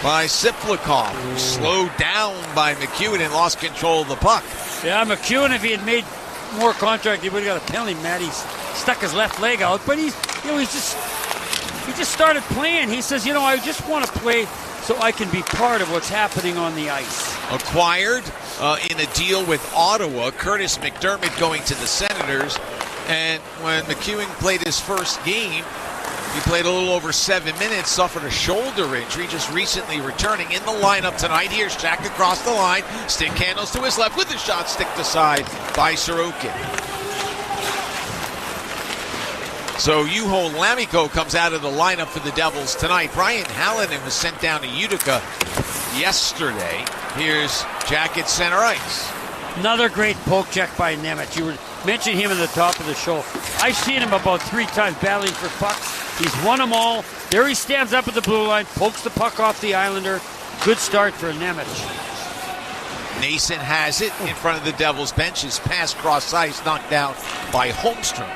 by Siplikov, who slowed down by McEwen and lost control of the puck. Yeah, McEwen, if he had made more contact, he would have got a penalty. Matt, he's stuck his left leg out, but he just started playing. He says, I just want to play so I can be part of what's happening on the ice. Acquired in a deal with Ottawa, Curtis McDermott going to the Senators, and when McEwen played his first game, he played a little over 7 minutes, suffered a shoulder injury, just recently returning in the lineup tonight. Here's Jack across the line. Stick handles to his left with the shot sticked aside by Sorokin. So Juho Lammikko comes out of the lineup for the Devils tonight. Brian Hallinan was sent down to Utica yesterday. Here's Jack at center ice. Another great poke check by Nemitz. You were mentioning him at the top of the show. I've seen him about 3 times battling for pucks. He's won them all. There he stands up at the blue line, pokes the puck off the Islander. Good start for Nemitz. Nason has it in front of the Devils bench. His pass cross ice knocked down by Holmstrom.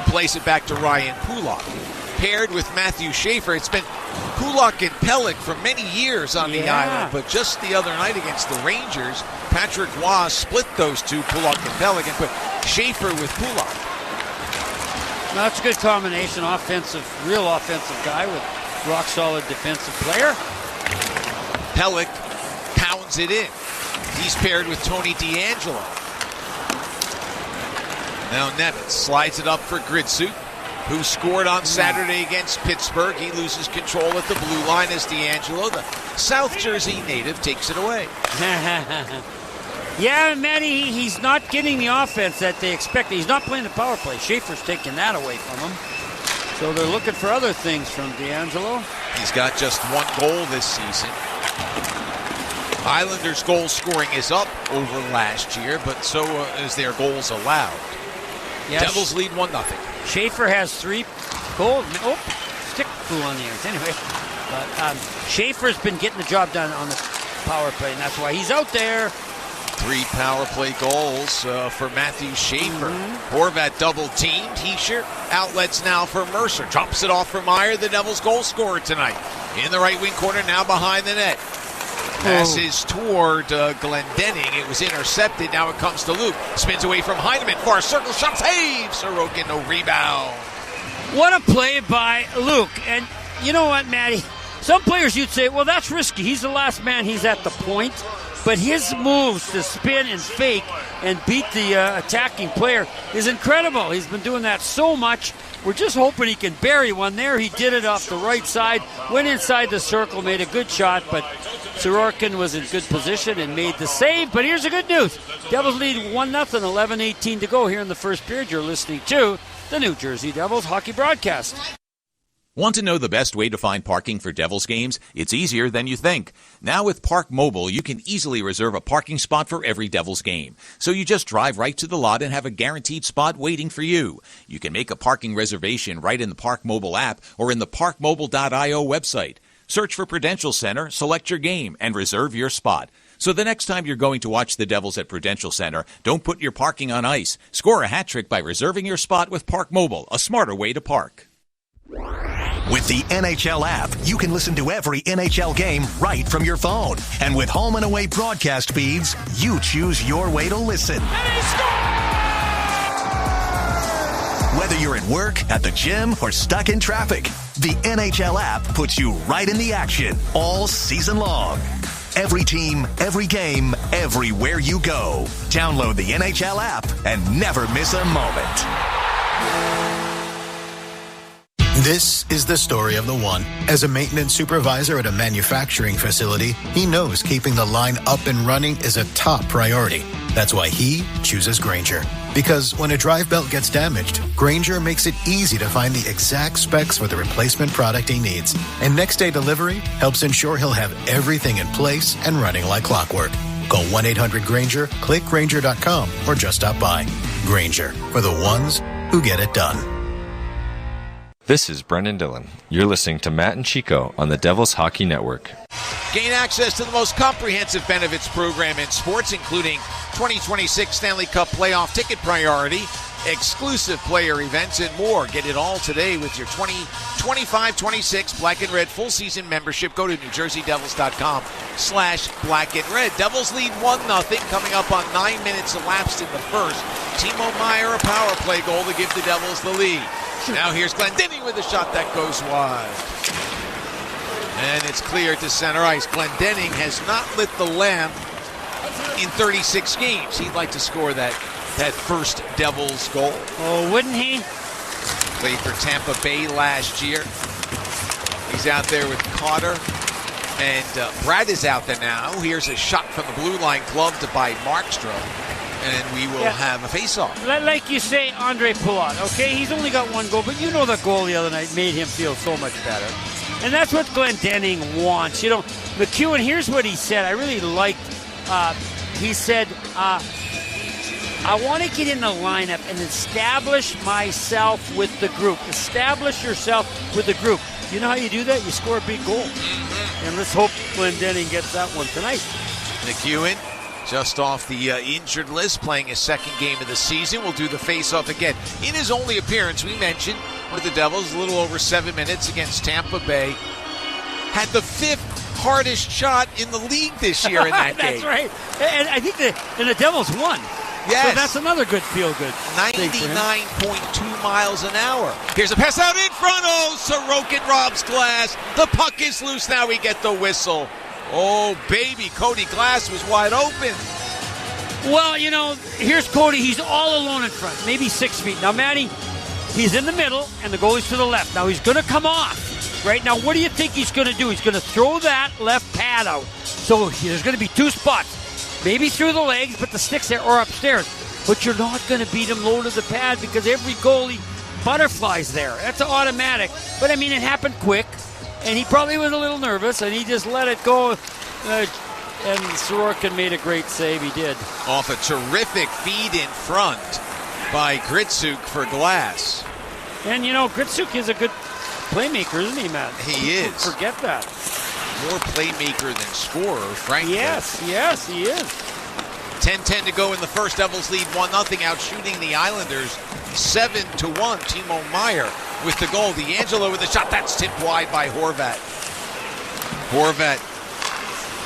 Plays it back to Ryan Pulock. Paired with Matthew Schaefer. It's been Pulock and Pellick for many years on the island, but just the other night against the Rangers, Patrick Roy split those two, Pulock and Pellick, and put Schaefer with Pulock. That's a good combination. Real offensive guy with rock-solid defensive player. Pellick pounds it in. He's paired with Tony DeAngelo. Now Nevitz slides it up for Gritsuit, who scored on Saturday against Pittsburgh. He loses control at the blue line as DeAngelo, the South Jersey native, takes it away. Yeah, Matty, he's not getting the offense that they expected. He's not playing the power play. Schaefer's taking that away from him. So they're looking for other things from DeAngelo. He's got just one goal this season. Islanders' goal scoring is up over last year, but so is their goals allowed. Yes. Devils lead 1-0. Schaefer has 3 goals. Oh, stick flew on the ice. Anyway, but Schaefer's been getting the job done on the power play, and that's why he's out there. 3 power play goals for Matthew Schaefer. Horvat double-teamed. Heischer outlets now for Mercer. Drops it off for Meyer, the Devils' goal scorer tonight. In the right wing corner, now behind the net. Passes toward Glendening. It was intercepted. Now it comes to Luke. Spins away from Heineman. Far circle shot. Save! Sorokin, no rebound. What a play by Luke. And you know what, Matty? Some players you'd say, well, that's risky. He's the last man. He's at the point. But his moves to spin and fake and beat the attacking player is incredible. He's been doing that so much. We're just hoping he can bury one there. He did it off the right side, went inside the circle, made a good shot, but Sorokin was in good position and made the save. But here's the good news. Devils lead 1-0, 11:18 to go here in the first period. You're listening to the New Jersey Devils hockey broadcast. Want to know the best way to find parking for Devils games? It's easier than you think. Now with Park Mobile, you can easily reserve a parking spot for every Devils game. So you just drive right to the lot and have a guaranteed spot waiting for you. You can make a parking reservation right in the Park Mobile app or in the parkmobile.io website. Search for Prudential Center, select your game, and reserve your spot. So the next time you're going to watch the Devils at Prudential Center, don't put your parking on ice. Score a hat trick by reserving your spot with Park Mobile, a smarter way to park. With the NHL app, you can listen to every NHL game right from your phone. And with home and away broadcast feeds, you choose your way to listen. Whether you're at work, at the gym, or stuck in traffic, the NHL app puts you right in the action all season long. Every team, every game, everywhere you go. Download the NHL app and never miss a moment. This is the story of the one. As a maintenance supervisor at a manufacturing facility, he knows keeping the line up and running is a top priority. That's why he chooses Grainger. Because when a drive belt gets damaged, Grainger makes it easy to find the exact specs for the replacement product he needs. And next day delivery helps ensure he'll have everything in place and running like clockwork. Call 1-800-GRAINGER, click Grainger.com, or just stop by. Grainger, for the ones who get it done. This is Brendan Dillon. You're listening to Matt and Chico on the Devils Hockey Network. Gain access to the most comprehensive benefits program in sports, including 2026 Stanley Cup playoff ticket priority, exclusive player events, and more. Get it all today with your 2025-26 Black and Red full season membership. Go to NewJerseyDevils.com/Black and Red. Devils lead 1-0 coming up on 9 minutes elapsed in the first. Timo Meyer, a power play goal to give the Devils the lead. Now here's Glendening with a shot that goes wide. And it's cleared to center ice. Glendening has not lit the lamp in 36 games. He'd like to score that first Devils goal. Oh, wouldn't he? Played for Tampa Bay last year. He's out there with Carter. And Brad is out there now. Here's a shot from the blue line, gloved by Markstrom. And we will have a face-off. Like you say, Andre Palat, okay? He's only got one goal, but you know that goal the other night made him feel so much better. And that's what Glendening wants. You know, McEwen, here's what he said. I really liked, he said, I want to get in the lineup and establish myself with the group. Establish yourself with the group. You know how you do that? You score a big goal. And let's hope Glendening gets that one tonight. McEwen, just off the injured list, playing his second game of the season. We'll do the face-off again. In his only appearance, we mentioned, with the Devils, a little over 7 minutes against Tampa Bay, had the 5th hardest shot in the league this year in that game. That's right. And I think the Devils won. Yes. So that's another good feel-good. 99.2 miles an hour. Here's a pass out in front. Oh, Sorokin robs Glass. The puck is loose. Now we get the whistle. Oh, baby. Cody Glass was wide open. Well, here's Cody. He's all alone in front, maybe 6 feet. Now, Matty, he's in the middle, and the goalie's to the left. Now, he's going to come off. Right now, what do you think he's going to do? He's going to throw that left pad out. So there's going to be two spots. Maybe through the legs, but the stick's there, or upstairs. But you're not going to beat him low to the pad because every goalie butterflies there. That's automatic. But, it happened quick, and he probably was a little nervous, and he just let it go. And Sorokin made a great save. He did. Off a terrific feed in front by Gritsuk for Glass. And, Gritsuk is a good playmaker, isn't he, Matt? He is. Don't forget that. More playmaker than scorer, frankly. Yes, he is. 10-10 to go in the first. Devils lead 1-0, out shooting the Islanders 7-1. Timo Meier with the goal. D'Angelo with the shot. That's tipped wide by Horvat. Horvat,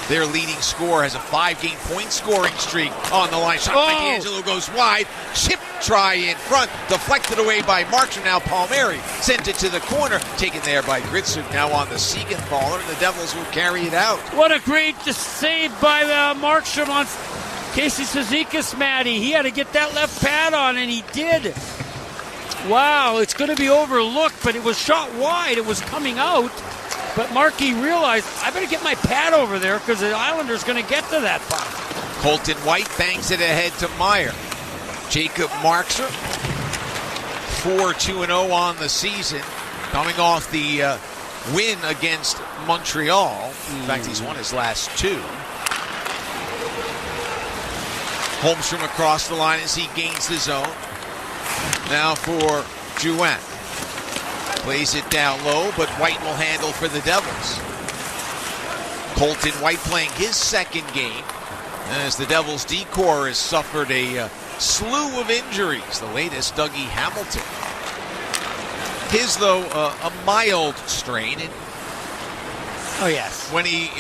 their leading scorer, has a 5-game point scoring streak on the line. Shot by D'Angelo goes wide. Chip try in front. Deflected away by Markstrom. Now Palmieri sent it to the corner. Taken there by Gritsuk. Now on the Siegenthaler, and the Devils will carry it out. What a great save by Markstrom on Casey Cizikas, Matty. He had to get that left pad on, and he did. Wow, it's going to be overlooked, but it was shot wide. It was coming out. But Markey realized, I better get my pad over there because the Islanders going to get to that puck. Colton White bangs it ahead to Meier. Jacob Markstrom, 4-2-0 on the season, coming off the win against Montreal. In fact, he's won his last two. Holmstrom across the line as he gains the zone. Now for Drouin. Plays it down low, but White will handle for the Devils. Colton White playing his second game as the Devils D-corps has suffered a slew of injuries. The latest, Dougie Hamilton. His, though, a mild strain. Oh, yes. When he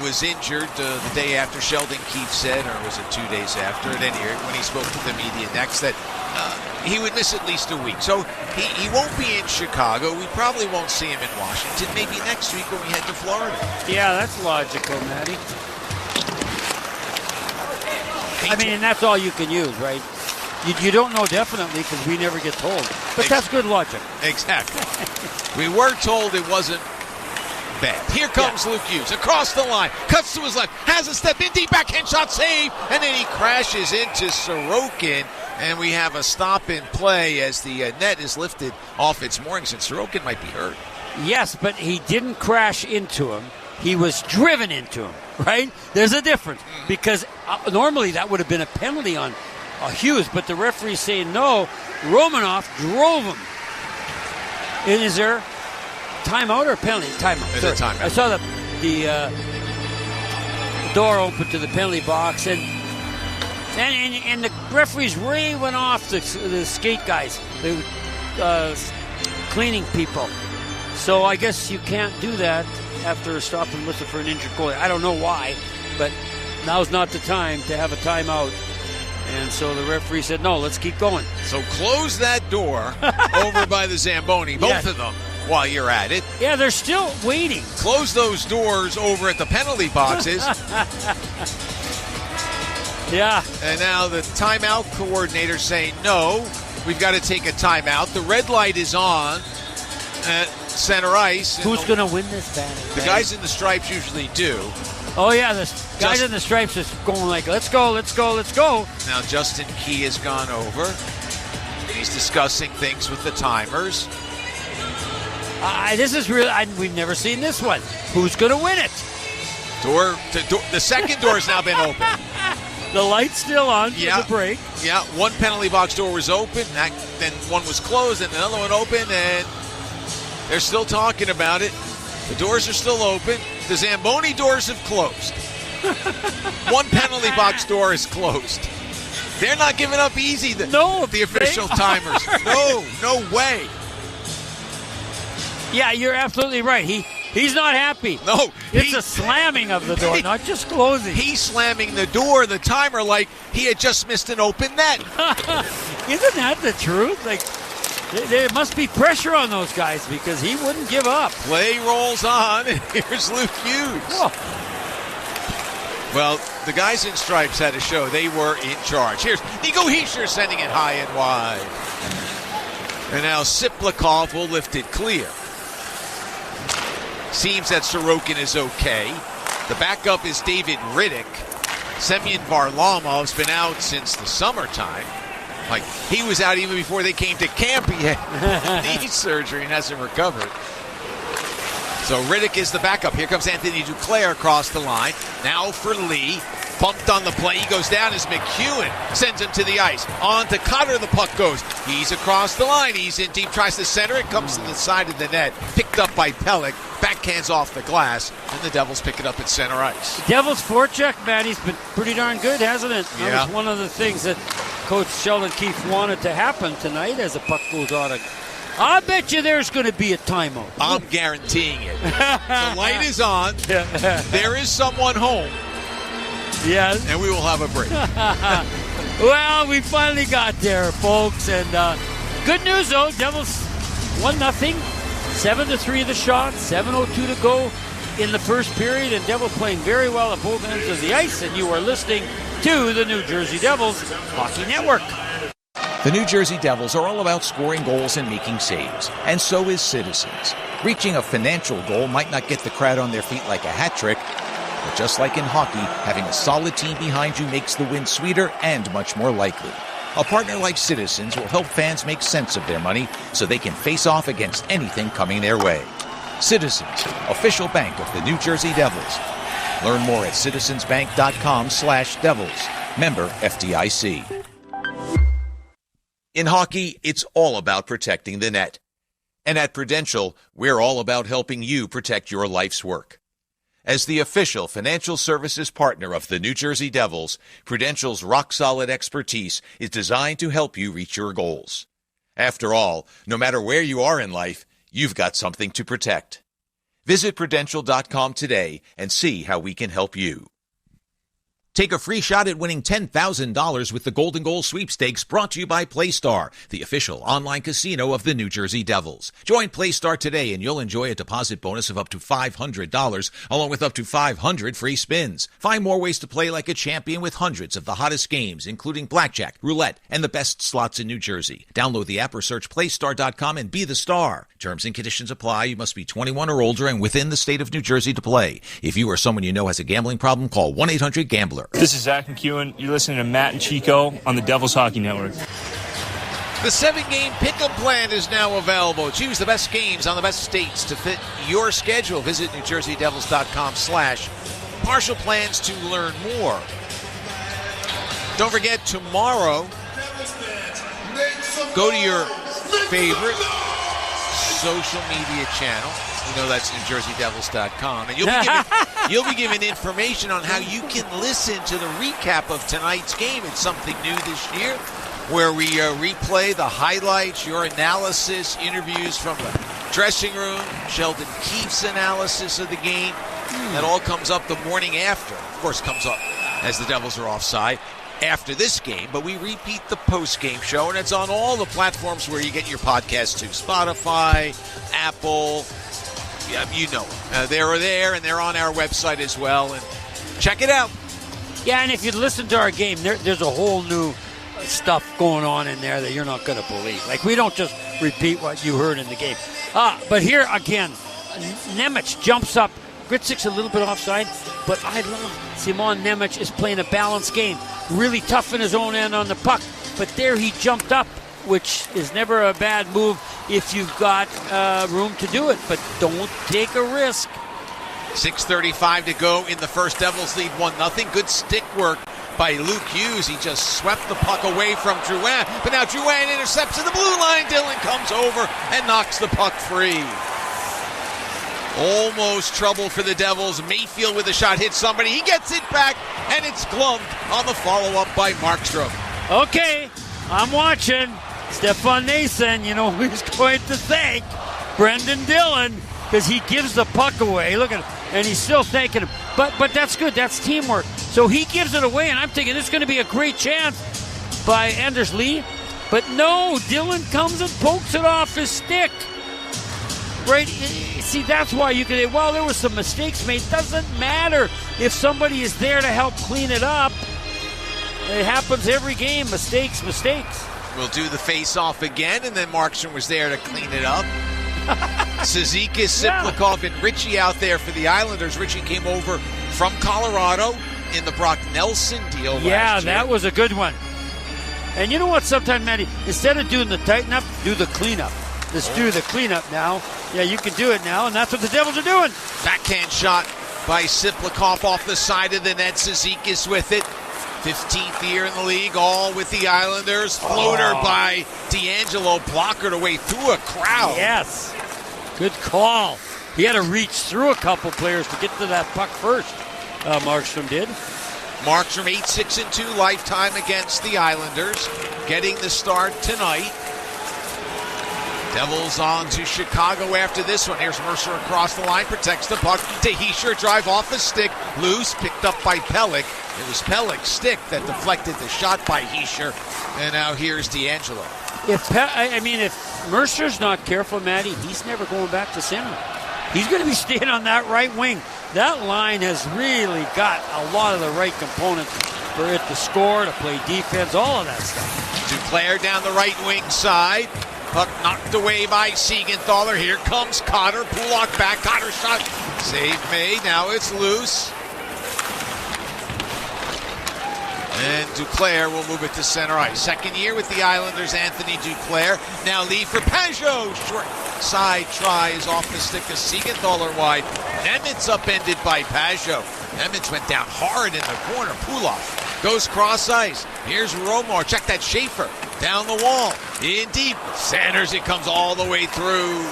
was injured the day after, Sheldon Keefe said, or was it 2 days after, at any rate, when he spoke to the media next, that he would miss at least a week. So he won't be in Chicago. We probably won't see him in Washington. Maybe next week when we head to Florida. Yeah, that's logical, Matty. And that's all you can use, right? You don't know definitely because we never get told. But that's good logic. Exactly. We were told it wasn't bad. Here comes Luke Hughes across the line, cuts to his left, has a step in deep, backhand shot, save, and then he crashes into Sorokin, and we have a stop in play as the net is lifted off its moorings, and Sorokin might be hurt. Yes, but he didn't crash into him. He was driven into him, right? There's a difference because normally that would have been a penalty on Hughes, but the referee's saying no. Romanoff drove him. And is there timeout or penalty? Timeout. It's a timeout. I saw the door open to the penalty box, and the referees really went off the skate guys, the cleaning people. So I guess you can't do that after a stop and whistle for an injured goalie. I don't know why, but now's not the time to have a timeout. And so the referee said, no, let's keep going. So close that door over by the Zamboni, both of them, while you're at it. Yeah, they're still waiting. Close those doors over at the penalty boxes. Yeah. And now the timeout coordinator saying, no, we've got to take a timeout. The red light is on at center ice. Who's going to win this battle? The guys in the stripes usually do. Oh, yeah, the guys in the stripes is going like, let's go, let's go, let's go. Now Justin Key has gone over. He's discussing things with the timers. This is real. We've never seen this one. Who's going to win it? The second door has now been open. The light's still on for the break. Yeah, one penalty box door was open, then one was closed, and another one open, and they're still talking about it. The doors are still open. The Zamboni doors have closed. One penalty box door is closed. They're not giving up easy, the official timers. No way. Yeah, you're absolutely right. He's not happy. No. It's a slamming of the door, not just closing. He's slamming the door, the timer, like he had just missed an open net. Isn't that the truth? Like, there must be pressure on those guys because he wouldn't give up. Play rolls on, and here's Luke Hughes. Oh. Well, the guys in stripes had a show. They were in charge. Here's Nico Hischier sending it high and wide. And now Siplikov will lift it clear. Seems that Sorokin is okay. The backup is David Riddick. Semyon Varlamov's been out since the summertime. Like, he was out even before they came to camp. He had knee surgery and hasn't recovered. So Riddick is the backup. Here comes Anthony Duclair across the line. Now for Lee. Bumped on the play. He goes down as McEwen sends him to the ice. On to Cotter, the puck goes. He's across the line. He's in deep, tries to center it. Comes to the side of the net. Picked up by Pelech. Backhands off the glass. And the Devils pick it up at center ice. Devils forecheck, man. He's been pretty darn good, hasn't it? Yeah. That was one of the things that Coach Sheldon Keefe wanted to happen tonight as the puck goes on. I bet you there's going to be a timeout. I'm guaranteeing it. The light is on. There is someone home. Yes. And we will have a break. Well, we finally got there, folks. And good news, though. Devils 1-0. 7-3 the shot. 7:02 to go in the first period. And Devils playing very well at both ends of the ice. And you are listening to the New Jersey Devils Hockey Network. The New Jersey Devils are all about scoring goals and making saves, and so is Citizens. Reaching a financial goal might not get the crowd on their feet like a hat trick, but just like in hockey, having a solid team behind you makes the win sweeter and much more likely. A partner like Citizens will help fans make sense of their money so they can face off against anything coming their way. Citizens, official bank of the New Jersey Devils. Learn more at citizensbank.com/Devils. Member FDIC. In hockey, it's all about protecting the net. And at Prudential, we're all about helping you protect your life's work. As the official financial services partner of the New Jersey Devils, Prudential's rock-solid expertise is designed to help you reach your goals. After all, no matter where you are in life, you've got something to protect. Visit Prudential.com today and see how we can help you. Take a free shot at winning $10,000 with the Golden Goal Sweepstakes, brought to you by PlayStar, the official online casino of the New Jersey Devils. Join PlayStar today and you'll enjoy a deposit bonus of up to $500, along with up to 500 free spins. Find more ways to play like a champion with hundreds of the hottest games, including blackjack, roulette, and the best slots in New Jersey. Download the app or search PlayStar.com and be the star. Terms and conditions apply. You must be 21 or older and within the state of New Jersey to play. If you or someone you know has a gambling problem, call 1-800-GAMBLER. This is Zach McEwen. You're listening to Matt and Chico on the Devils Hockey Network. The 7-game pick-up plan is now available. Choose the best games on the best states to fit your schedule. Visit NewJerseyDevils.com/partial plans to learn more. Don't forget, tomorrow, go to your favorite social media channel. You know that's NewJerseyDevils.com. And you'll be given information on how you can listen to the recap of tonight's game. It's something new this year, where we replay the highlights, your analysis, interviews from the dressing room, Sheldon Keefe's analysis of the game. That all comes up the morning after. Of course, comes up as the Devils are offside after this game, but we repeat the post-game show, and it's on all the platforms where you get your podcasts too. Spotify, Apple, yeah, you know, they're there, and they're on our website as well, and check it out. Yeah, and if you listen to our game, there's a whole new stuff going on in there that you're not going to believe. Like, we don't just repeat what you heard in the game. But here, again, Nemec jumps up. Gritzik's a little bit offside, but I love Simon Nemec is playing a balanced game. Really tough in his own end on the puck. But there he jumped up, which is never a bad move if you've got room to do it. But don't take a risk. 6:35 to go in the first. Devils lead 1-0. Good stick work by Luke Hughes. He just swept the puck away from Drouin. But now Drouin intercepts in the blue line. Dylan comes over and knocks the puck free. Almost trouble for the Devils. Mayfield with a shot hits somebody. He gets it back, and it's gloved on the follow-up by Markstrom. Okay, I'm watching. Stefan Nason, you know who's going to thank? Brendan Dillon. because he gives the puck away. Look at him, and he's still thanking him. But that's good. That's teamwork. So he gives it away, and I'm thinking this is going to be a great chance by Anders Lee. But no, Dylan comes and pokes it off his stick. Right? See, that's why you can say, well, there were some mistakes made. Doesn't matter if somebody is there to help clean it up. It happens every game. Mistakes. We'll do the face-off again, and then Markstrom was there to clean it up. Cizikas, Siplikov, and Ritchie out there for the Islanders. Ritchie came over from Colorado in the Brock Nelson deal last year. That was a good one. And you know what, sometimes, Matty, instead of doing the tighten-up, do the cleanup. Let's do the cleanup now. Yeah, you can do it now, and that's what the Devils are doing. Backhand shot by Siplikov off the side of the net. Cizikas with it. 15th year in the league, all with the Islanders. Floater by D'Angelo, blockered away through a crowd. Yes. Good call. He had to reach through a couple players to get to that puck first. Markstrom did. Markstrom 8-6-2 lifetime against the Islanders. Getting the start tonight. Devils on to Chicago after this one. Here's Mercer across the line, protects the puck. Tahisha drive off the stick, loose, picked up by Pelech. It was Pelech's stick that deflected the shot by Hischier. And now here's D'Angelo. If Mercer's not careful, Matty, he's never going back to center. He's going to be staying on that right wing. That line has really got a lot of the right components for it to score, to play defense, all of that stuff. Duclair down the right wing side. Puck knocked away by Siegenthaler. Here comes Cotter. Pulock back. Cotter shot. Save made. Now it's loose. And Duclair will move it to center ice. Second year with the Islanders, Anthony Duclair. Now lead for Pajot. Short side try is off the stick of Siegenthaler wide. Nemitz upended by Pajot. Nemitz went down hard in the corner. Pulock goes cross ice. Here's Romar. Check that Schaefer. Down the wall. In deep. Sanders, it comes all the way through.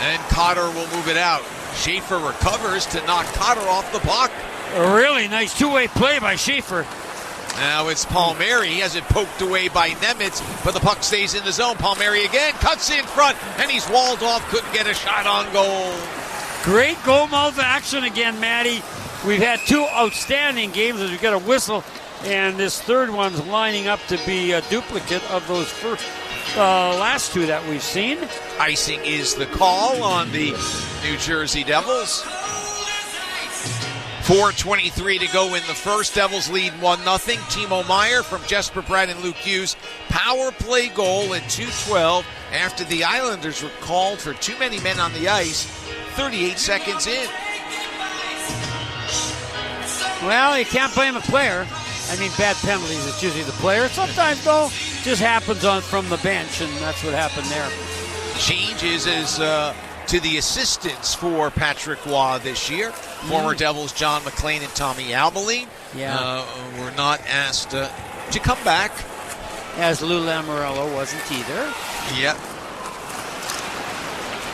And Cotter will move it out. Schaefer recovers to knock Cotter off the puck. A really nice two-way play by Schaefer. Now it's Palmieri. He has it poked away by Nemitz, but the puck stays in the zone. Palmieri again cuts in front, and he's walled off. Couldn't get a shot on goal. Great goal-mouth action again, Matty. We've had two outstanding games as we get a whistle, and this third one's lining up to be a duplicate of those last two that we've seen. Icing is the call on the New Jersey Devils. 4:23 to go in the first. Devils lead 1-0. Timo Meier from Jesper Bratt and Luke Hughes. Power play goal at 2:12 after the Islanders were called for too many men on the ice 38 seconds in. Well, you can't blame a player. Bad penalties, it's usually the player. Sometimes, though, just happens from the bench, and that's what happened there. Changes as to the assistants for Patrick Waugh this year. Former Devils John McLean and Tommy Albaline were not asked to come back. As Lou Lamoriello wasn't either. Yep.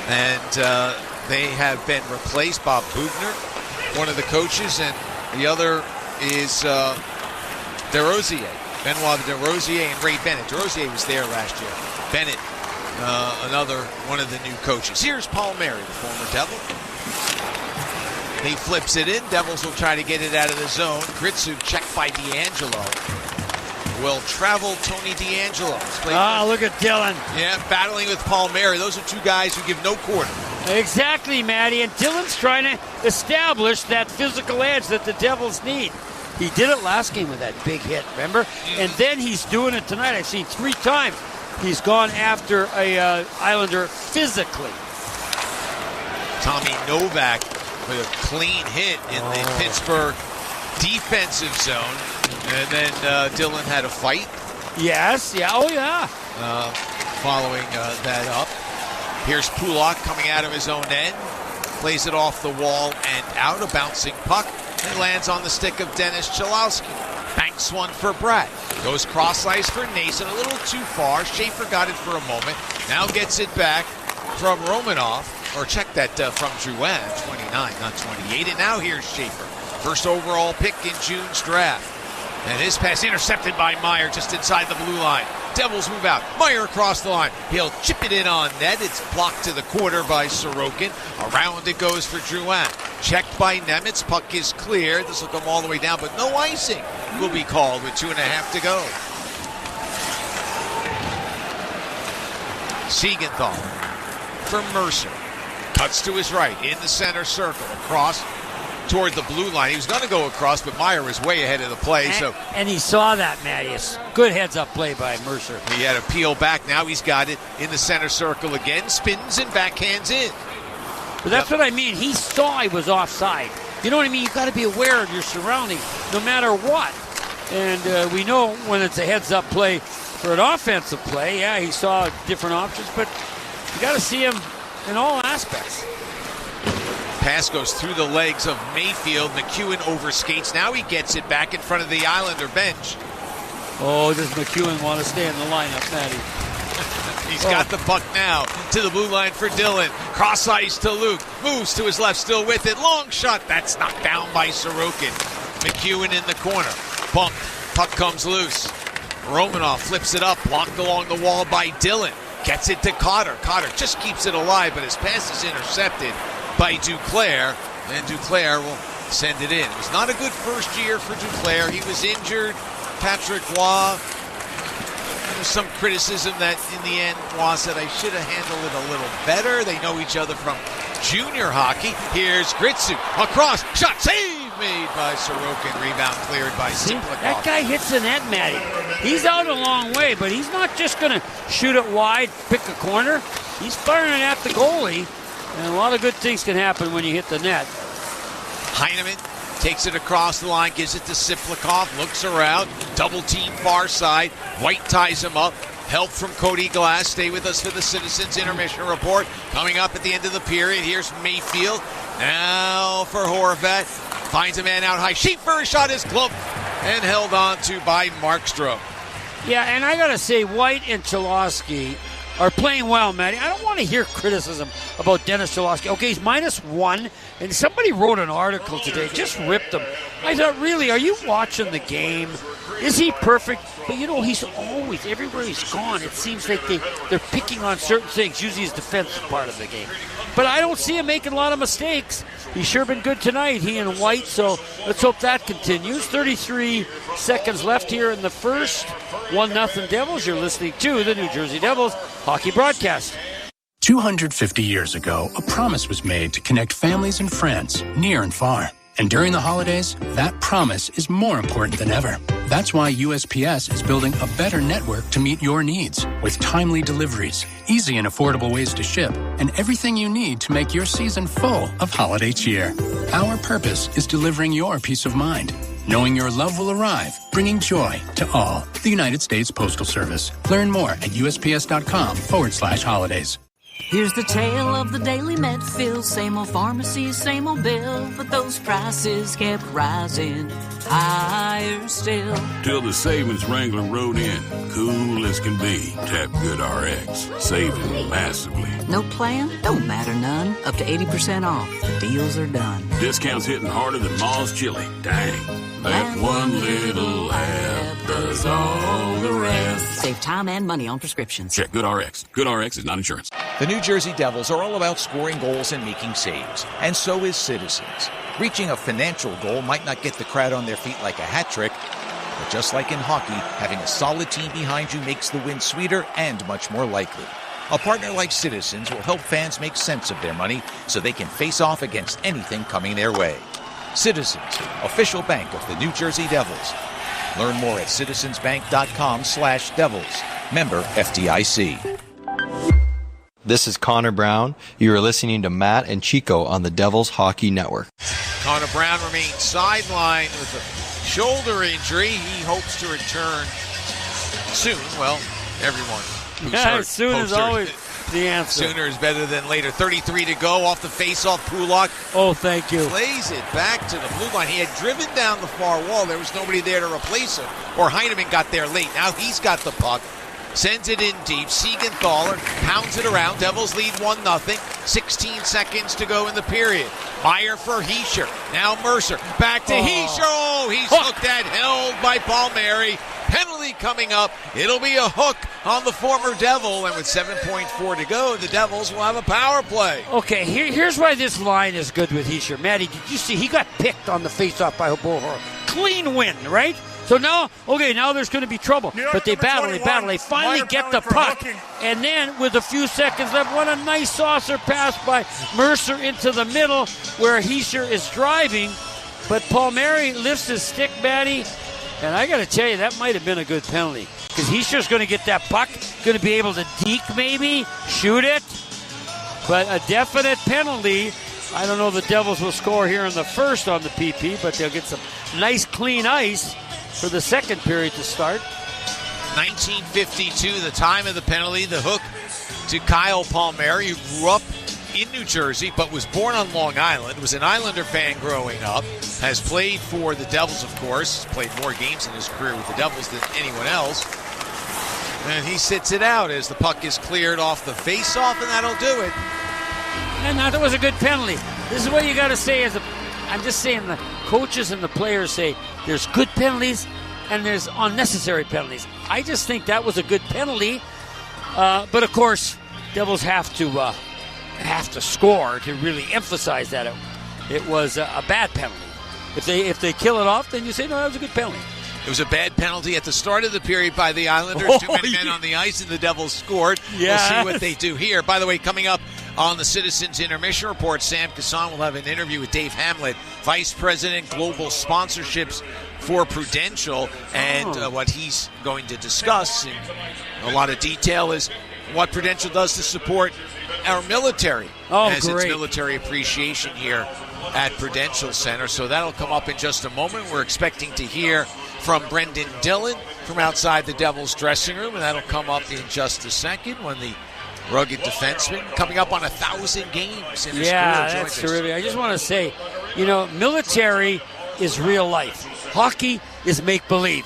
And they have been replaced. Bob Bugner, one of the coaches, and the other is DeRosier. Benoit DeRosier and Ray Bennett. DeRosier was there last year. Bennett, another one of the new coaches. Here's Palmieri, the former Devil. He flips it in. Devils will try to get it out of the zone. Gritsu checked by D'Angelo. Will travel Tony D'Angelo. Look at Dylan. Yeah, battling with Palmieri. Those are two guys who give no quarter. Exactly, Matty. And Dylan's trying to establish that physical edge that the Devils need. He did it last game with that big hit, remember? And then he's doing it tonight. I've seen 3 times. He's gone after a Islander physically. Tommy Novak with a clean hit in the Pittsburgh defensive zone. And then Dylan had a fight. Yes, yeah, oh yeah. Following that up. Here's Pulock coming out of his own end. Plays it off the wall and out. A bouncing puck. And lands on the stick of Dennis Chalowski. Banks one for Bratt. Goes cross ice for Nason. A little too far. Schaefer got it for a moment. Now gets it back from Romanoff. Or check that from Drouin. 29, not 28. And now here's Schaefer. First overall pick in June's draft. And his pass intercepted by Meier just inside the blue line. Devils move out. Meyer across the line. He'll chip it in on net. It's blocked to the corner by Sorokin. Around it goes for Drouin. Checked by Nemitz. Puck is clear. This will come all the way down, but no icing will be called with 2.5 to go. Siegenthaler for Mercer. Cuts to his right in the center circle. Across toward the blue line. He was going to go across, but Meyer was way ahead of the play. And he saw that, Mattias. Good heads-up play by Mercer. He had to peel back. Now he's got it in the center circle again. Spins and backhands in. But that's what I mean. He saw he was offside. You know what I mean? You've got to be aware of your surroundings no matter what. And we know when it's a heads-up play for an offensive play, yeah, he saw different options, but you got to see him in all aspects. Pass goes through the legs of Mayfield. McEwen overskates. Now he gets it back in front of the Islander bench. Oh, does McEwen want to stay in the lineup, Matty? He's got the puck now to the blue line for Dillon. Cross ice to Luke. Moves to his left, still with it. Long shot. That's knocked down by Sorokin. McEwen in the corner. Bumped. Puck comes loose. Romanov flips it up. Blocked along the wall by Dillon. Gets it to Cotter. Cotter just keeps it alive, but his pass is intercepted by Duclair, and Duclair will send it in. It was not a good first year for Duclair. He was injured. Patrick Waugh, there was some criticism that in the end Waugh said, I should have handled it a little better. They know each other from junior hockey. Here's Gritsu. Across. Shot. Save made by Sorokin. Rebound cleared by Simplikov. That guy hits the net, Matty. He's out a long way, but he's not just going to shoot it wide, pick a corner. He's firing it at the goalie. And a lot of good things can happen when you hit the net. Heineman takes it across the line, gives it to Simplikov, looks around, double team far side. White ties him up. Help from Cody Glass. Stay with us for the Citizens Intermission Report. Coming up at the end of the period, here's Mayfield. Now for Horvat. Finds a man out high. Schieffer shot is gloved and held on to by Markstrom. Yeah, and I got to say, White and Cholowski are playing well, Matty. I don't want to hear criticism about Dennis Cholowski. Okay, he's -1, and somebody wrote an article today, just ripped him. I thought, really, are you watching the game? Is he perfect? But, you know, he's always, everywhere he's gone, it seems like they're picking on certain things, usually his defensive part of the game. But I don't see him making a lot of mistakes. He's sure been good tonight, he and White, so let's hope that continues. 33 seconds left here in the first. 1-0 Devils. You're listening to the New Jersey Devils hockey broadcast. 250 years ago, a promise was made to connect families and friends near and far. And during the holidays, that promise is more important than ever. That's why USPS is building a better network to meet your needs with timely deliveries, easy and affordable ways to ship, and everything you need to make your season full of holiday cheer. Our purpose is delivering your peace of mind, knowing your love will arrive, bringing joy to all. The United States Postal Service. Learn more at USPS.com/holidays. Here's the tale of the daily Medfield. Same old pharmacy, same old bill, but those prices kept rising higher still. Till the savings wrangler rode in, cool as can be. Tap Good RX, saving massively. No plan? Don't matter none. Up to 80% off. The deals are done. Discounts hitting harder than Ma's chili. Dang. That one little app does all the rest. Save time and money on prescriptions. Check Good RX. Good RX is not insurance. The New Jersey Devils are all about scoring goals and making saves, and so is Citizens. Reaching a financial goal might not get the crowd on their feet like a hat trick, but just like in hockey, having a solid team behind you makes the win sweeter and much more likely. A partner like Citizens will help fans make sense of their money so they can face off against anything coming their way. Citizens, official bank of the New Jersey Devils. Learn more at citizensbank.com/devils. Member FDIC. This is Connor Brown. You are listening to Matt and Chico on the Devils Hockey Network. Connor Brown remains sidelined with a shoulder injury. He hopes to return soon. Well, everyone who's hurt soon is always the answer. Sooner is better than later. 33 to go off the face-off. Pulak. Oh, thank you. Plays it back to the blue line. He had driven down the far wall. There was nobody there to replace him. Or Heineman got there late. Now he's got the puck. Sends it in deep. Siegenthaler pounds it around. Devils lead 1-0. 16 seconds to go in the period. Meyer for Hischier. Now Mercer. Back to Hischier. Oh, he's hooked at, held by Palmieri. penalty coming up. It'll be a hook on the former Devil, and with 7.4 to go, the Devils will have a power play. Okay, here's why this line is good with Hischier. Maddie, did you see he got picked on the faceoff by Bohor? Clean win, right? So now there's going to be trouble. But they battle. They finally get the puck. And then with a few seconds left, what a nice saucer pass by Mercer into the middle where Hischier is driving. But Palmieri lifts his stick, Maddie. And I got to tell you, that might have been a good penalty. Because Hischier's going to get that puck, going to be able to deke maybe, shoot it. But a definite penalty. I don't know if the Devils will score here in the first on the PP, but they'll get some nice clean ice for the second period to start. 1952, the time of the penalty. The hook to Kyle Palmieri, who grew up in New Jersey but was born on Long Island, was an Islander fan growing up, has played for the Devils, of course, played more games in his career with the Devils than anyone else. And he sits it out as the puck is cleared off the face-off, and that'll do it. And that was a good penalty. This is what you got to say I'm just saying the coaches and the players say there's good penalties and there's unnecessary penalties. I just think that was a good penalty. But, of course, Devils have to score to really emphasize that it was a bad penalty. If they kill it off, then you say, no, that was a good penalty. It was a bad penalty at the start of the period by the Islanders. Too many men on the ice, and the Devils scored. Yeah. We'll see what they do here. By the way, coming up on the Citizens Intermission Report, Sam Kassan will have an interview with Dave Hamlet, Vice President, Global Sponsorships for Prudential. And what he's going to discuss in a lot of detail is what Prudential does to support our military as its military appreciation here at Prudential Center. So that'll come up in just a moment. We're expecting to hear from Brendan Dillon from outside the Devils dressing room, and that'll come up in just a second when the rugged defenseman coming up on 1,000 games in his career. Yeah, that's terrific. I just want to say, military is real life. Hockey is make-believe.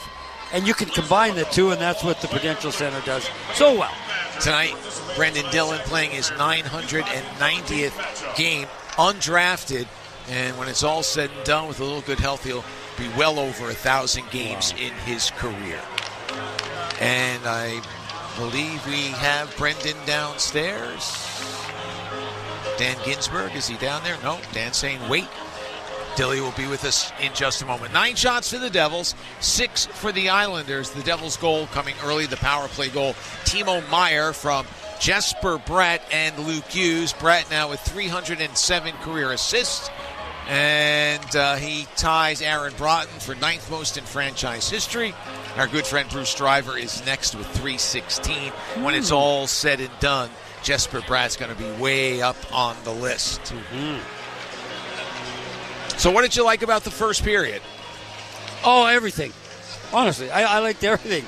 And you can combine the two, and that's what the Prudential Center does so well. Tonight, Brendan Dillon playing his 990th game, undrafted, and when it's all said and done with a little good health, he'll be well over 1,000 games in his career. And I believe we have Brendan downstairs. Dan Ginsberg, is he down there? No, Dan's saying wait. Dilly will be with us in just a moment. 9 shots for the Devils, 6 for the Islanders. The Devils' goal coming early, the power play goal. Timo Meier from Jesper Bratt and Luke Hughes. Bratt now with 307 career assists. And he ties Aaron Broughton for 9th most in franchise history. Our good friend Bruce Driver is next with 316. When it's all said and done, Jesper Bratt's going to be way up on the list. Mm-hmm. So what did you like about the first period? Oh, everything. Honestly, I liked everything.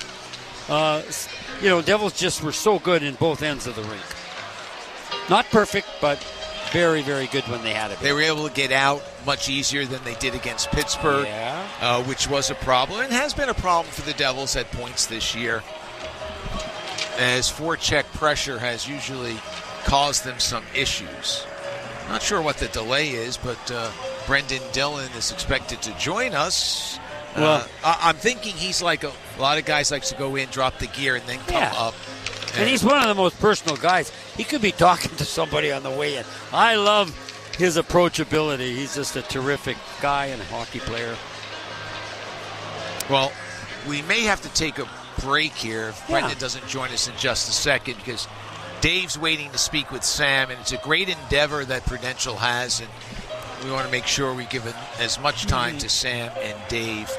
Devils just were so good in both ends of the rink. Not perfect, but very, very good when they had it. They were able to get out much easier than they did against Pittsburgh, which was a problem. And has been a problem for the Devils at points this year, as forecheck pressure has usually caused them some issues. Not sure what the delay is, but Brendan Dillon is expected to join us. I'm thinking he's like a lot of guys likes to go in, drop the gear, and then come up. And he's one of the most personal guys. He could be talking to somebody on the way in. I love his approachability. He's just a terrific guy and hockey player. Well, we may have to take a break here if Brendan doesn't join us in just a second, because Dave's waiting to speak with Sam, and it's a great endeavor that Prudential has, and we want to make sure we give as much time to Sam and Dave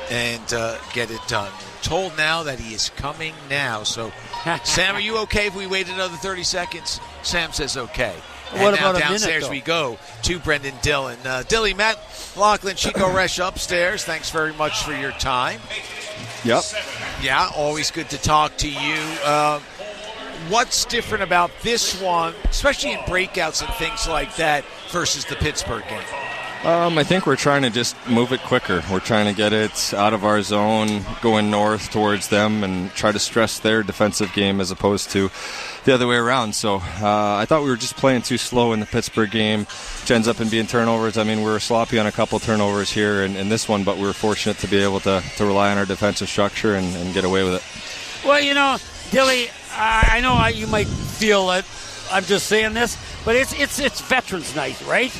and get it done. We're told now that he is coming now. So, Sam, are you okay if we wait another 30 seconds? Sam says okay. What and now about downstairs a minute, we go to Brendan Dillon. Dilly, Matt, Lachlan, Chico Resch upstairs. Thanks very much for your time. Yep. Yeah, always good to talk to you. What's different about this one, especially in breakouts and things like that, versus the Pittsburgh game? I think we're trying to just move it quicker. We're trying to get it out of our zone, going north towards them, and try to stress their defensive game as opposed to the other way around. So I thought we were just playing too slow in the Pittsburgh game, which ends up in being turnovers. I mean, we were sloppy on a couple turnovers here in this one, but we were fortunate to be able to rely on our defensive structure and get away with it. Well, you know, Dilly, I know you might feel that I'm just saying this, but it's Veterans Night, right?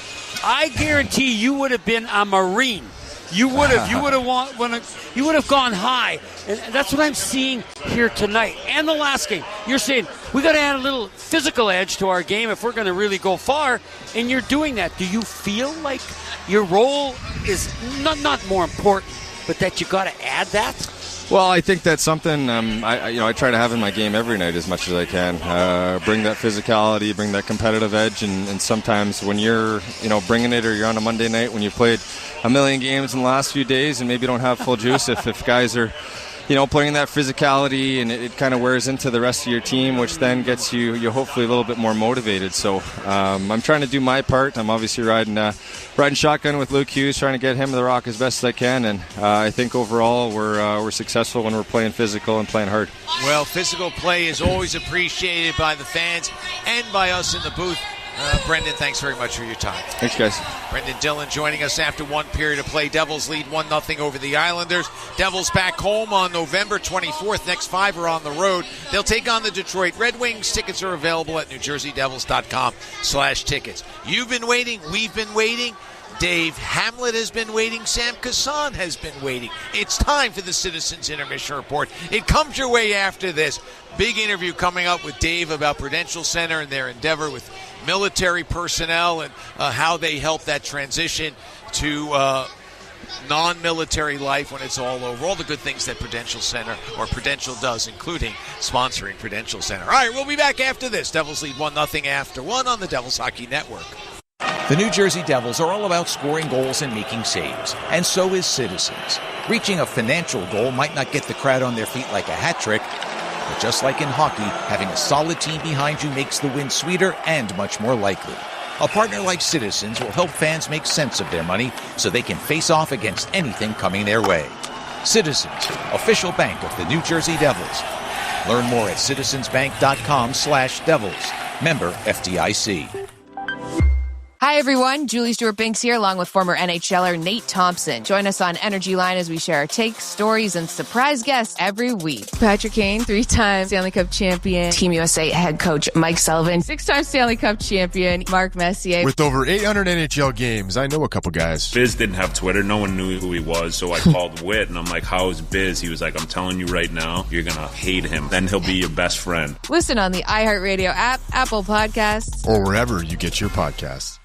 I guarantee you would have been a Marine. You would have gone high, and that's what I'm seeing here tonight and the last game. You're saying we got to add a little physical edge to our game if we're going to really go far, and you're doing that. Do you feel like your role is not more important, but that you got to add that? Well, I think that's something I try to have in my game every night as much as I can. Bring that physicality, bring that competitive edge, and sometimes when you're bringing it, or you're on a Monday night when you played a million games in the last few days and maybe don't have full juice, if guys are playing that physicality, and it kind of wears into the rest of your team, which then gets you hopefully a little bit more motivated. So I'm trying to do my part. I'm obviously riding shotgun with Luke Hughes, trying to get him to the rock as best as I can, and I think overall we're successful when we're playing physical and playing hard. Well, physical play is always appreciated by the fans and by us in the booth. Brendan, thanks very much for your time. Thanks, guys. Brendan Dillon joining us after one period of play. Devils lead 1-0 over the Islanders. Devils back home on November 24th. Next 5 are on the road. They'll take on the Detroit Red Wings. Tickets are available at NewJerseyDevils.com/tickets. You've been waiting. We've been waiting. Dave Hamlet has been waiting. Sam Kassan has been waiting. It's time for the Citizens Intermission Report. It comes your way after this. Big interview coming up with Dave about Prudential Center and their endeavor with military personnel and how they help that transition to non-military life when it's all over. All the good things that Prudential Center or Prudential does, including sponsoring Prudential Center. All right, we'll be back after this. Devils lead 1-0 after 1 on the Devils Hockey Network. The New Jersey Devils are all about scoring goals and making saves, and so is Citizens. Reaching a financial goal might not get the crowd on their feet like a hat trick, but just like in hockey, having a solid team behind you makes the win sweeter and much more likely. A partner like Citizens will help fans make sense of their money so they can face off against anything coming their way. Citizens, official bank of the New Jersey Devils. Learn more at citizensbank.com/devils. Member FDIC. Hi, everyone. Julie Stewart-Binks here, along with former NHLer Nate Thompson. Join us on Energy Line as we share our takes, stories, and surprise guests every week. Patrick Kane, 3-time Stanley Cup champion. Team USA head coach Mike Sullivan. 6-time Stanley Cup champion Mark Messier. With over 800 NHL games, I know a couple guys. Biz didn't have Twitter. No one knew who he was, so I called Whit, and I'm like, how's Biz? He was like, I'm telling you right now, you're going to hate him. Then he'll be your best friend. Listen on the iHeartRadio app, Apple Podcasts, or wherever you get your podcasts.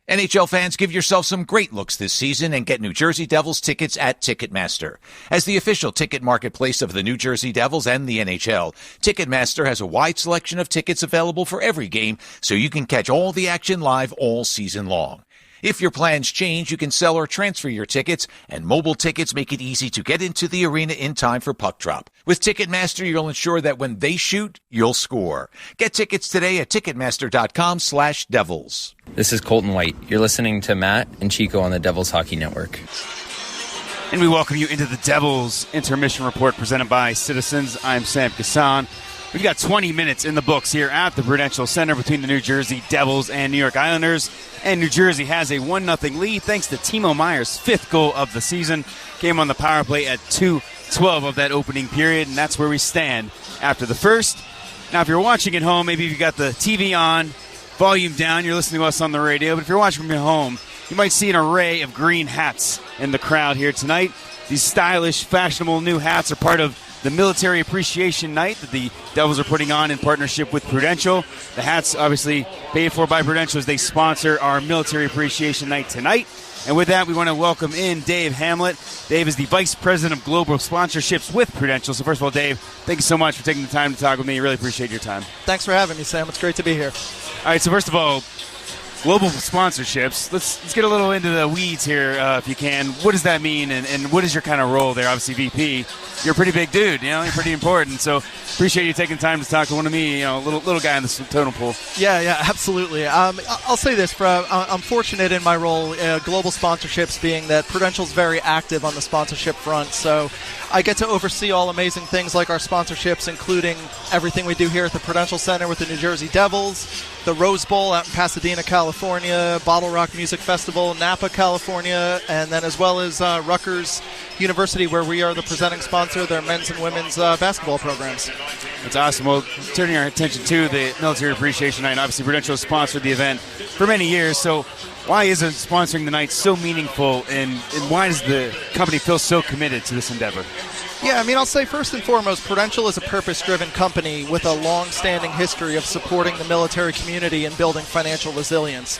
NHL fans, give yourself some great looks this season and get New Jersey Devils tickets at Ticketmaster. As the official ticket marketplace of the New Jersey Devils and the NHL, Ticketmaster has a wide selection of tickets available for every game, so you can catch all the action live all season long. If your plans change, you can sell or transfer your tickets, and mobile tickets make it easy to get into the arena in time for puck drop. With Ticketmaster, you'll ensure that when they shoot, you'll score. Get tickets today at Ticketmaster.com/Devils. This is Colton White. You're listening to Matt and Chico on the Devils Hockey Network. And we welcome you into the Devils Intermission Report presented by Citizens. I'm Sam Kassan. We've got 20 minutes in the books here at the Prudential Center between the New Jersey Devils and New York Islanders. And New Jersey has a 1-0 lead thanks to Timo Meier's 5th goal of the season. Came on the power play at 2:12 of that opening period, and that's where we stand after the first. Now, if you're watching at home, maybe you've got the TV on, volume down, you're listening to us on the radio. But if you're watching from your home, you might see an array of green hats in the crowd here tonight. These stylish, fashionable new hats are part of the Military Appreciation Night that the Devils are putting on in partnership with Prudential. The hats, obviously paid for by Prudential, as they sponsor our Military Appreciation Night tonight. And with that, we want to welcome in Dave Hamlet. Dave is the Vice President of Global Sponsorships with Prudential. So first of all, Dave, thank you so much for taking the time to talk with me. I really appreciate your time. Thanks for having me, Sam. It's great to be here. All right, so first of all, global sponsorships. Let's get a little into the weeds here, if you can. What does that mean, and what is your kind of role there? Obviously, VP. You're a pretty big dude, you're pretty important. So appreciate you taking time to talk to one of me, little guy in the totem pole. Yeah, absolutely. I'll say this, I'm fortunate in my role, global sponsorships being that Prudential's very active on the sponsorship front. So I get to oversee all amazing things like our sponsorships, including everything we do here at the Prudential Center with the New Jersey Devils, the Rose Bowl out in Pasadena, California, Bottle Rock Music Festival, Napa, California, and then as well as Rutgers University, where we are the presenting sponsor of their men's and women's basketball programs. That's awesome. Well, turning our attention to the Military Appreciation Night, obviously Prudential has sponsored the event for many years, so why is sponsoring the night so meaningful, and why does the company feel so committed to this endeavor? Yeah, I'll say first and foremost, Prudential is a purpose-driven company with a long-standing history of supporting the military community and building financial resilience.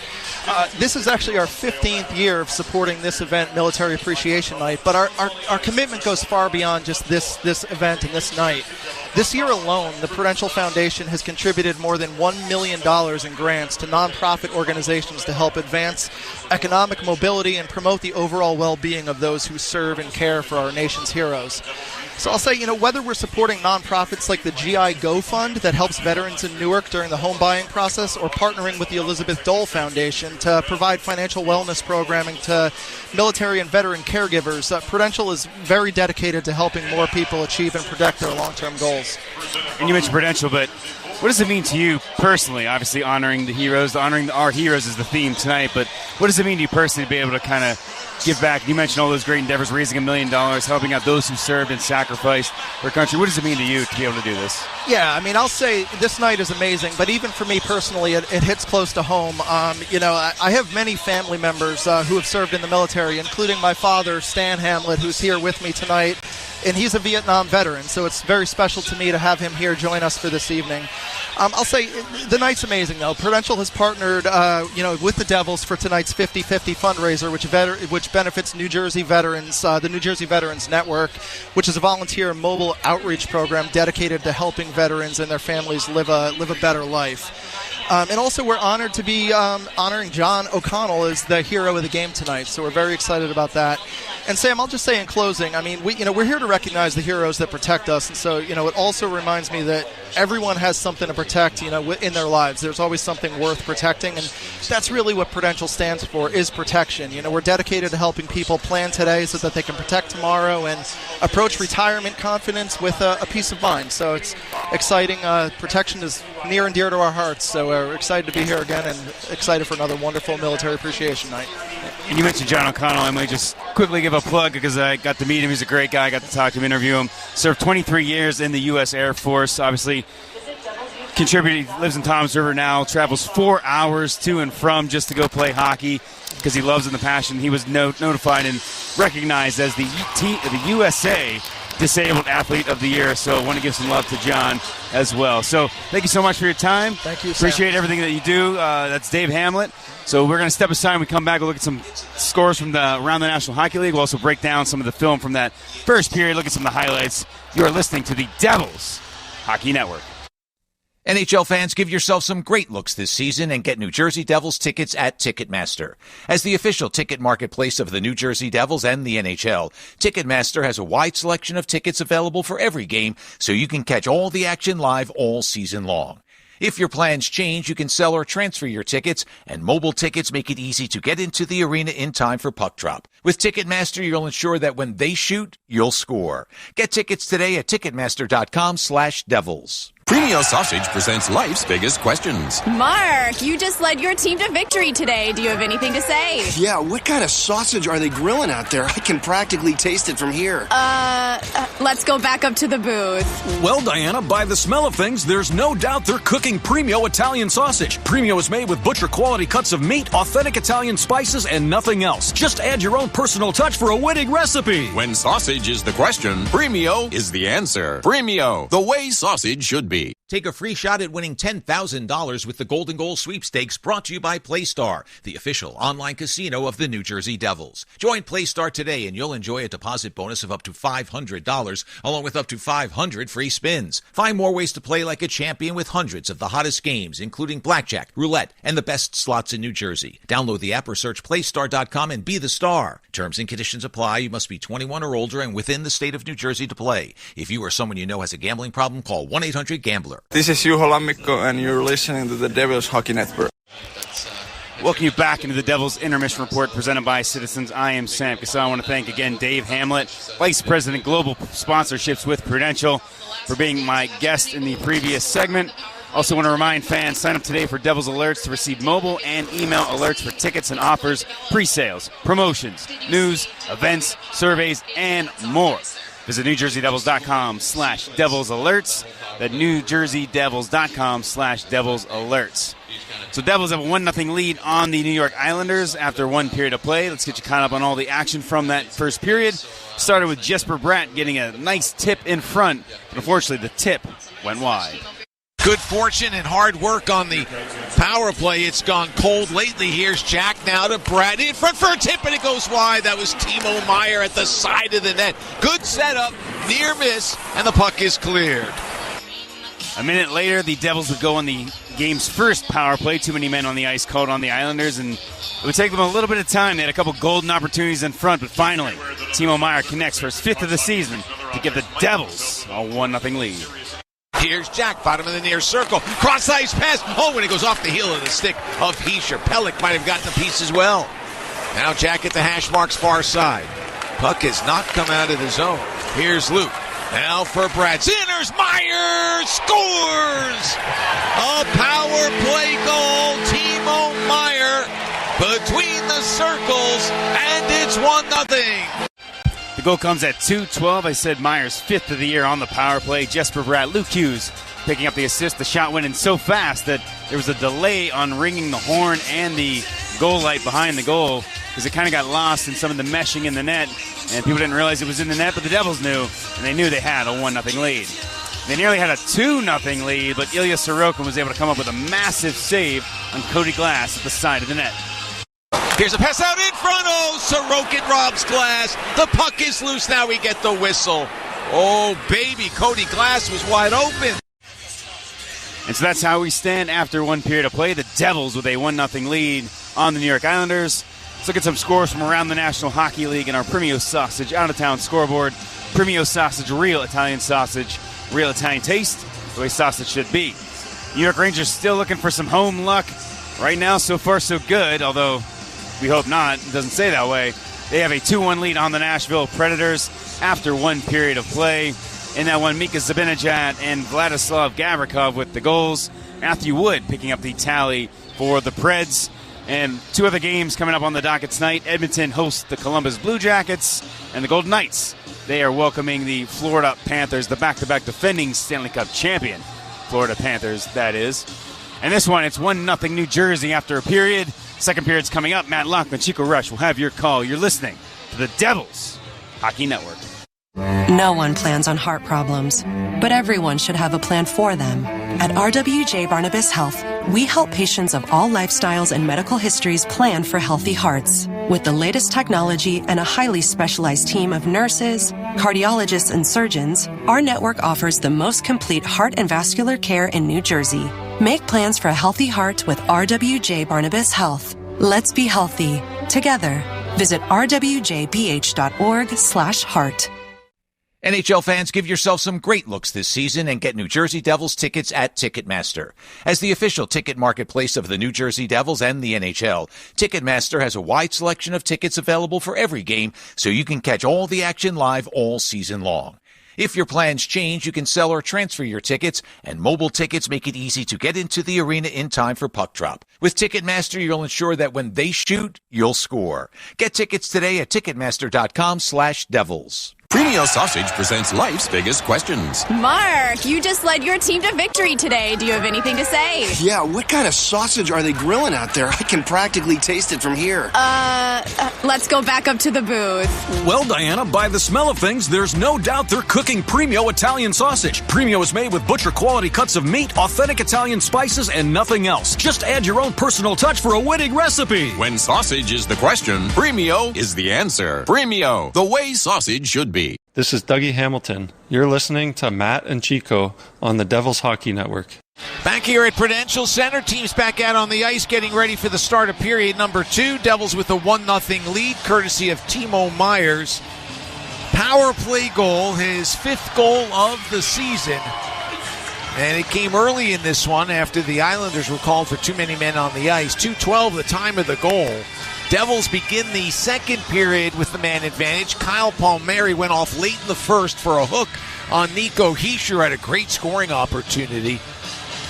This is actually our 15th year of supporting this event, Military Appreciation Night, but our commitment goes far beyond just this event and this night. This year alone, the Prudential Foundation has contributed more than $1 million in grants to nonprofit organizations to help advance economic mobility and promote the overall well-being of those who serve and care for our nation's heroes. So I'll say, whether we're supporting nonprofits like the GI Go Fund that helps veterans in Newark during the home buying process, or partnering with the Elizabeth Dole Foundation to provide financial wellness programming to military and veteran caregivers, Prudential is very dedicated to helping more people achieve and protect their long-term goals. And you mentioned Prudential, but what does it mean to you personally? Obviously, honoring the heroes, honoring our heroes is the theme tonight, but what does it mean to you personally to be able to kind of give back? You mentioned all those great endeavors, raising $1 million, helping out those who served and sacrificed for country. What does it mean to you to be able to do this? Yeah, I'll say this night is amazing, but even for me personally, it hits close to home. I have many family members who have served in the military, including my father, Stan Hamlet, who's here with me tonight, and he's a Vietnam veteran, so it's very special to me to have him here join us for this evening. I'll say the night's amazing, though. Prudential has partnered, with the Devils for tonight's 50-50 fundraiser, which benefits New Jersey veterans, the New Jersey Veterans Network, which is a volunteer mobile outreach program dedicated to helping veterans and their families live a better life. And also, we're honored to be honoring John O'Connell as the hero of the game tonight, so we're very excited about that. And Sam, I'll just say in closing, we're here to recognize the heroes that protect us, and so it also reminds me that everyone has something to protect, in their lives. There's always something worth protecting, and that's really what Prudential stands for, is protection. We're dedicated to helping people plan today so that they can protect tomorrow and approach retirement confidence with a peace of mind. So it's exciting. Protection is near and dear to our hearts, so we're excited to be here again and excited for another wonderful Military Appreciation Night. And you mentioned John O'Connell. I might just quickly give a plug because I got to meet him. He's a great guy. I got to talk to him, interview him. Served 23 years in the U.S. Air Force. Obviously, contributed. He lives in Toms River now. Travels 4 hours to and from just to go play hockey because he loves it and the passion. He was notified and recognized as the USA Disabled Athlete of the Year. So I want to give some love to John as well. So thank you so much for your time. Thank you, Sam. Appreciate everything that you do. That's Dave Hamlet. So we're going to step aside. When we come back, we'll look at some scores from around the National Hockey League. We'll also break down some of the film from that first period, look at some of the highlights. You are listening to the Devils Hockey Network. NHL fans, give yourself some great looks this season and get New Jersey Devils tickets at Ticketmaster. As the official ticket marketplace of the New Jersey Devils and the NHL, Ticketmaster has a wide selection of tickets available for every game, so you can catch all the action live all season long. If your plans change, you can sell or transfer your tickets, and mobile tickets make it easy to get into the arena in time for puck drop. With Ticketmaster, you'll ensure that when they shoot, you'll score. Get tickets today at Ticketmaster.com/Devils. Premio Sausage presents life's biggest questions. Mark, you just led your team to victory today. Do you have anything to say? Yeah, what kind of sausage are they grilling out there? I can practically taste it from here. Let's go back up to the booth. Well, Diana, by the smell of things, there's no doubt they're cooking Premio Italian sausage. Premio is made with butcher-quality cuts of meat, authentic Italian spices, and nothing else. Just add your own personal touch for a winning recipe. When sausage is the question, Premio is the answer. Premio, the way sausage should be. Take a free shot at winning $10,000 with the Golden Goal Sweepstakes, brought to you by PlayStar, the official online casino of the New Jersey Devils. Join PlayStar today and you'll enjoy a deposit bonus of up to $500, along with up to 500 free spins. Find more ways to play like a champion with hundreds of the hottest games, including blackjack, roulette, and the best slots in New Jersey. Download the app or search playstar.com and be the star. Terms and conditions apply. You must be 21 or older and within the state of New Jersey to play. If you or someone you know has a gambling problem, call 1-800-GAMBLER. This is Juho Lammikko, and you're listening to the Devils Hockey Network. Welcome you back into the Devils Intermission Report presented by Citizens. I am Sam Casal. I want to thank again Dave Hamlet, Vice President Global Sponsorships with Prudential, for being my guest in the previous segment. Also want to remind fans, sign up today for Devils Alerts to receive mobile and email alerts for tickets and offers, pre-sales, promotions, news, events, surveys, and more. Visit NewJerseyDevils.com/Devils Alerts. That NewJerseyDevils.com/Devils Alerts. So Devils have a 1-0 lead on the New York Islanders after one period of play. Let's get you caught up on all the action from that first period. Started with Jesper Bratt getting a nice tip in front, but unfortunately the tip went wide. Good fortune and hard work on the power play. It's gone cold lately. Here's Jack now to Brad in front for a tip, and it goes wide. That was Timo Meier at the side of the net. Good setup, near miss, and the puck is cleared. A minute later, the Devils would go on the game's first power play. Too many men on the ice called on the Islanders, and it would take them a little bit of time. They had a couple golden opportunities in front, but finally, Timo Meier connects for his 5th of the season to give the Devils a 1-0 lead. Here's Jack, bottom of the near circle. Cross-ice pass. Oh, when it goes off the heel of the stick of Hischier. Pelech might have gotten a piece as well. Now Jack at the hash mark's far side. Puck has not come out of the zone. Here's Luke. Now for Brad. Sinners. Meier scores! A power play goal. Timo Meier between the circles, and it's 1-0. The goal comes at 2:12. I said Meier's 5th of the year on the power play. Jesper Bratt, Luke Hughes picking up the assist. The shot went in so fast that there was a delay on ringing the horn and the goal light behind the goal because it kind of got lost in some of the meshing in the net, and people didn't realize it was in the net, but the Devils knew, and they knew they had a 1-0 lead. They nearly had a 2-0 lead, but Ilya Sorokin was able to come up with a massive save on Cody Glass at the side of the net. Here's a pass out in front. Oh, Sorokin robs Glass. The puck is loose. Now we get the whistle. Oh, baby. Cody Glass was wide open. And so that's how we stand after one period of play. The Devils with a 1-0 lead on the New York Islanders. Let's look at some scores from around the National Hockey League in our Premio Sausage out-of-town scoreboard. Premio Sausage, real Italian sausage, real Italian taste, the way sausage should be. New York Rangers still looking for some home luck. Right now, so far so good, although we hope not. It doesn't say that way. They have a 2-1 lead on the Nashville Predators after one period of play. In that one, Mika Zibanejad and Vladislav Gavrikov with the goals. Matthew Wood picking up the tally for the Preds. And two other games coming up on the docket tonight. Edmonton hosts the Columbus Blue Jackets, and the Golden Knights, they are welcoming the Florida Panthers, the back-to-back defending Stanley Cup champion. Florida Panthers, that is. And this one, it's 1-0 New Jersey after a period. Second period's coming up. Matt Lockman, Chico Rush will have your call. You're listening to the Devils Hockey Network. No one plans on heart problems, but everyone should have a plan for them. At RWJ Barnabas Health, we help patients of all lifestyles and medical histories plan for healthy hearts. With the latest technology and a highly specialized team of nurses, cardiologists, and surgeons, our network offers the most complete heart and vascular care in New Jersey. Make plans for a healthy heart with RWJ Barnabas Health. Let's be healthy together. Visit rwjbh.org/heart. NHL fans, give yourself some great looks this season and get New Jersey Devils tickets at Ticketmaster. As the official ticket marketplace of the New Jersey Devils and the NHL, Ticketmaster has a wide selection of tickets available for every game, so you can catch all the action live all season long. If your plans change, you can sell or transfer your tickets, and mobile tickets make it easy to get into the arena in time for puck drop. With Ticketmaster, you'll ensure that when they shoot, you'll score. Get tickets today at Ticketmaster.com/Devils. Premio Sausage presents life's biggest questions. Mark, you just led your team to victory today. Do you have anything to say? Yeah, what kind of sausage are they grilling out there? I can practically taste it from here. Let's go back up to the booth. Well, Diana, by the smell of things, there's no doubt they're cooking Premio Italian sausage. Premio is made with butcher-quality cuts of meat, authentic Italian spices, and nothing else. Just add your own personal touch for a winning recipe. When sausage is the question, Premio is the answer. Premio, the way sausage should be. This is Dougie Hamilton. You're listening to Matt and Chico on the Devils Hockey Network. Back here at Prudential Center, teams back out on the ice getting ready for the start of period number 2. Devils with a 1-0 lead, courtesy of Timo Myers. Power play goal, his 5th goal of the season. And it came early in this one after the Islanders were called for too many men on the ice. 2:12 the time of the goal. Devils begin the second period with the man advantage. Kyle Palmieri went off late in the first for a hook on Nico Hischier, had a great scoring opportunity.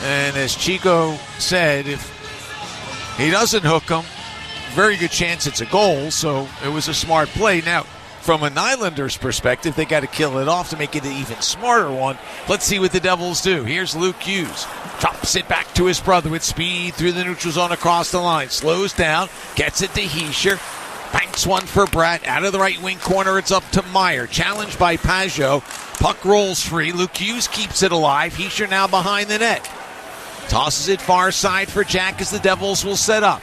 And as Chico said, if he doesn't hook him, very good chance it's a goal, so it was a smart play. Now, from an Islanders perspective, they got to kill it off to make it an even smarter one. Let's see what the Devils do. Here's Luke Hughes. Drops it back to his brother with speed through the neutral zone across the line. Slows down, gets it to Hischier. Banks one for Bratt. Out of the right wing corner, it's up to Meyer. Challenged by Pajot. Puck rolls free. Luke Hughes keeps it alive. Hischier now behind the net. Tosses it far side for Jack as the Devils will set up.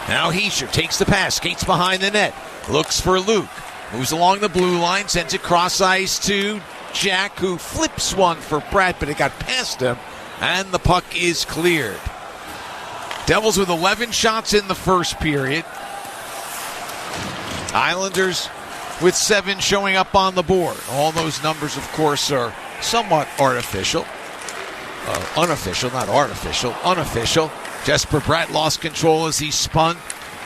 Now Hischier takes the pass, skates behind the net. Looks for Luke. Moves along the blue line, sends it cross ice to Jack, who flips one for Bratt, but it got past him, and the puck is cleared. Devils with 11 shots in the first period. Islanders with 7 showing up on the board. All those numbers, of course, are somewhat artificial. Unofficial, not artificial, unofficial. Jesper Bratt lost control as he spun.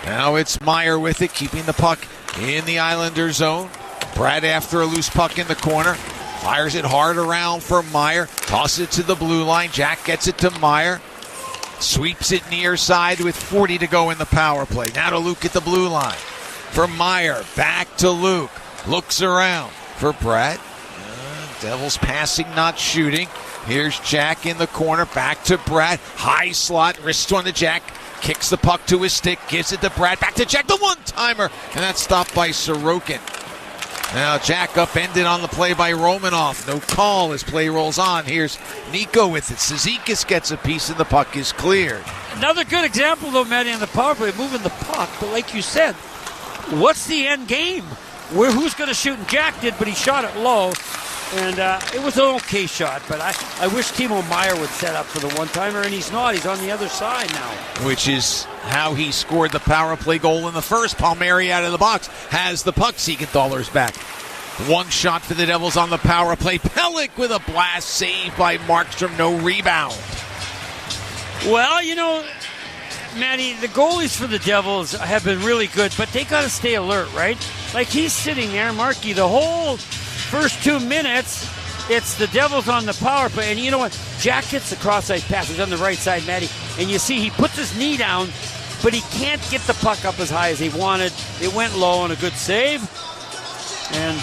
Now it's Meyer with it, keeping the puck in the Islander zone. Bratt after a loose puck in the corner. Fires it hard around for Meyer. Tosses it to the blue line. Jack gets it to Meyer. Sweeps it near side with 40 to go in the power play. Now to Luke at the blue line. For Meyer, back to Luke. Looks around for Bratt. Devils passing, not shooting. Here's Jack in the corner. Back to Bratt. High slot. Wrists one to Jack. Kicks the puck to his stick. Gives it to Bratt. Back to Jack. The one-timer. And that's stopped by Sorokin. Now Jack upended on the play by Romanoff. No call as play rolls on. Here's Nico with it. Cizikas gets a piece and the puck is cleared. Another good example, though, Matty, on the power play, moving the puck. But like you said, what's the end game? Who's going to shoot? And Jack did, but he shot it low. And it was an okay shot, but I wish Timo Meyer would set up for the one-timer, and he's not. He's on the other side now. Which is how he scored the power play goal in the first. Palmieri out of the box has the puck. Siegenthaler's back. One shot for the Devils on the power play. Pellick with a blast save by Markstrom. No rebound. Well, you know, Matty, the goalies for the Devils have been really good, but they got to stay alert, right? Like he's sitting there, Markey, the whole first 2 minutes, it's the Devils on the power play. And you know what? Jack gets the cross-ice pass. He's on the right side, Matty. And you see he puts his knee down, but he can't get the puck up as high as he wanted. It went low on a good save. And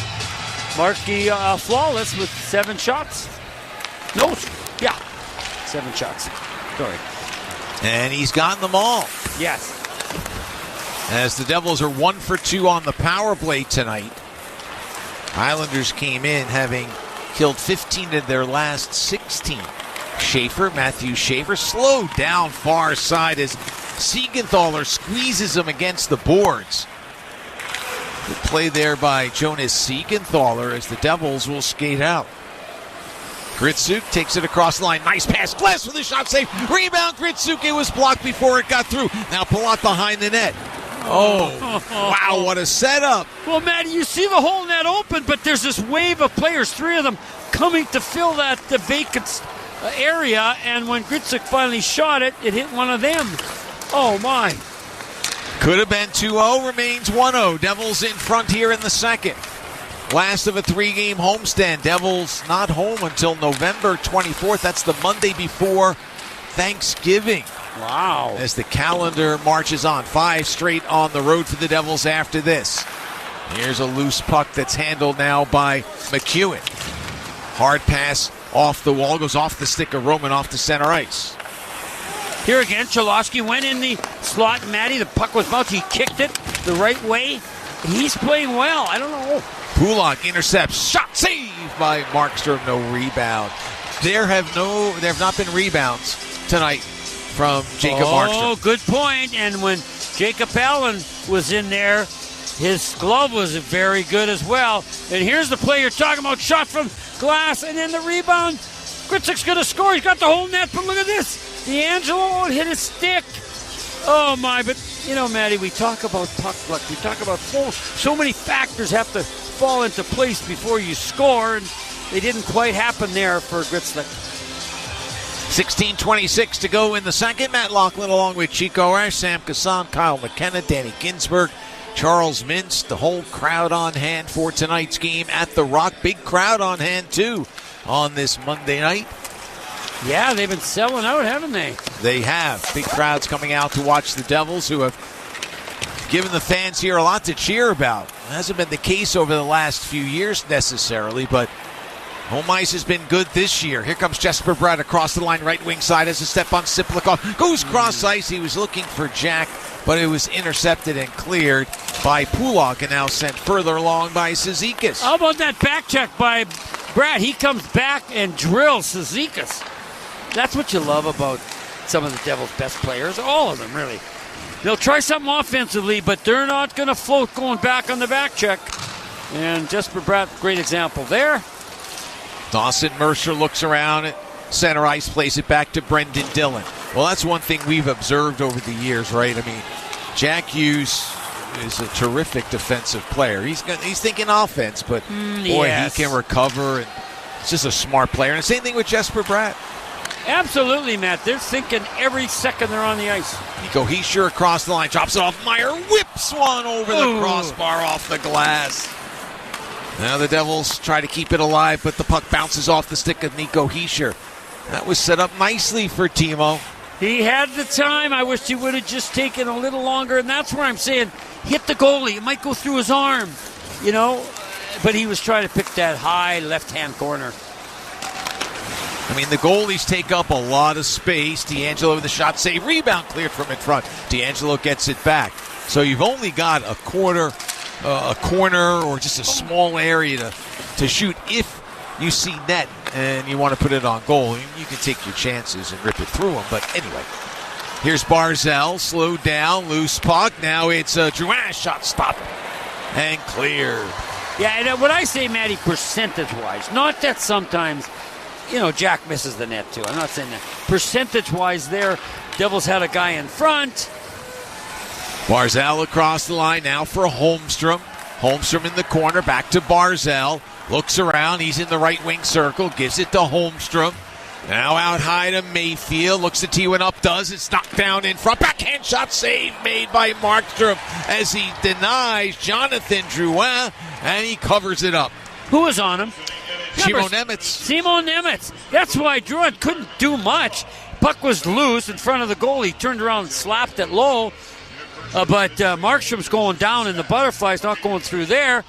Markey flawless with 7 shots. No, yeah, 7 shots. Sorry. And he's gotten them all. Yes. As the Devils are 1 for 2 on the power play tonight. Islanders came in having killed 15 of their last 16. Matthew Schaefer, slowed down far side as Siegenthaler squeezes him against the boards. Good play there by Jonas Siegenthaler as the Devils will skate out. Gritsuk takes it across the line. Nice pass. Glass with a shot save. Rebound. Gritsuk. It was blocked before it got through. Now Palat behind the net. Oh, wow, what a setup. Well, Matty, you see the whole net open, but there's this wave of players, 3 of them, coming to fill the vacant area, and when Gritsuk finally shot it, it hit one of them. Oh, my. Could have been 2-0, remains 1-0. Devils in front here in the second. Last of a 3-game homestand. Devils not home until November 24th. That's the Monday before Thanksgiving. Wow. As the calendar marches on. 5 straight on the road for the Devils after this. Here's a loose puck that's handled now by McEwen. Hard pass off the wall, goes off the stick of Romanoff to center ice. Here again, Cholowski went in the slot. Matty, the puck was bounced. He kicked it the right way. He's playing well. I don't know. Pulak intercepts. Shot save by Markstrom. No rebound. There have not been rebounds tonight from Jacob Markstrom. Oh, good point. And when Jacob Allen was in there, his glove was very good as well. And here's the play you're talking about. Shot from glass, and then the rebound. Gritzik's going to score. He's got the whole net, but look at this. D'Angelo hit his stick. Oh, my. But, you know, Matty, we talk about puck luck. We talk about so many factors have to fall into place before you score, and they didn't quite happen there for Gritsik. 16:26 to go in the second. Matt Loughlin along with Chico Ash, Sam Kassan, Kyle McKenna, Danny Ginsberg, Charles Mintz, the whole crowd on hand for tonight's game at the Rock. Big crowd on hand, too, on this Monday night. Yeah, they've been selling out, haven't they? They have. Big crowds coming out to watch the Devils, who have given the fans here a lot to cheer about. It hasn't been the case over the last few years necessarily, but home ice has been good this year. Here comes Jesper Bratt across the line, right wing side, as a step on Siplikov. Goes cross ice. He was looking for Jack, but it was intercepted and cleared by Pulak and now sent further along by Cizikas. How about that back check by Bratt? He comes back and drills Cizikas. That's what you love about some of the Devils' best players. All of them, really. They'll try something offensively, but they're not going to float going back on the back check. And Jesper Bratt, great example there. Dawson Mercer looks around at center ice, plays it back to Brendan Dillon. Well, that's one thing we've observed over the years, right? I mean, Jack Hughes is a terrific defensive player. He's thinking offense, but boy, yes, he can recover, and he's just a smart player. And the same thing with Jesper Bratt. Absolutely, Matt. They're thinking every second they're on the ice. Nico Hischier across the line, drops it off. Meyer whips one over the crossbar off the glass. Now the Devils try to keep it alive, but the puck bounces off the stick of Nico Hischier. That was set up nicely for Timo. He had the time. I wish he would have just taken a little longer, and that's where I'm saying hit the goalie. It might go through his arm, you know, but he was trying to pick that high left-hand corner. I mean, the goalies take up a lot of space. D'Angelo with the shot save. Rebound cleared from in front. D'Angelo gets it back. So you've only got a corner, or just a small area to shoot if you see net and you want to put it on goal. You can take your chances and rip it through them. But anyway, here's Barzal. Slowed down. Loose puck. Now it's a Drouin shot stopped and cleared. Yeah, and what I say, Matty, percentage-wise, not that sometimes, you know, Jack misses the net too. I'm not saying that. Percentage-wise there, Devils had a guy in front. Barzal across the line now for Holmstrom. Holmstrom in the corner, back to Barzal. Looks around, he's in the right wing circle, gives it to Holmstrom. Now out high to Mayfield, looks at T1 up, does, it's knocked down in front. Backhand shot save made by Markstrom as he denies Jonathan Drouin, and he covers it up. Who was on him? Simon Nemitz. Simon Nemitz. That's why Drouin couldn't do much. Puck was loose in front of the goal. He turned around and slapped it low. But Markstrom's going down and the butterfly's not going through there.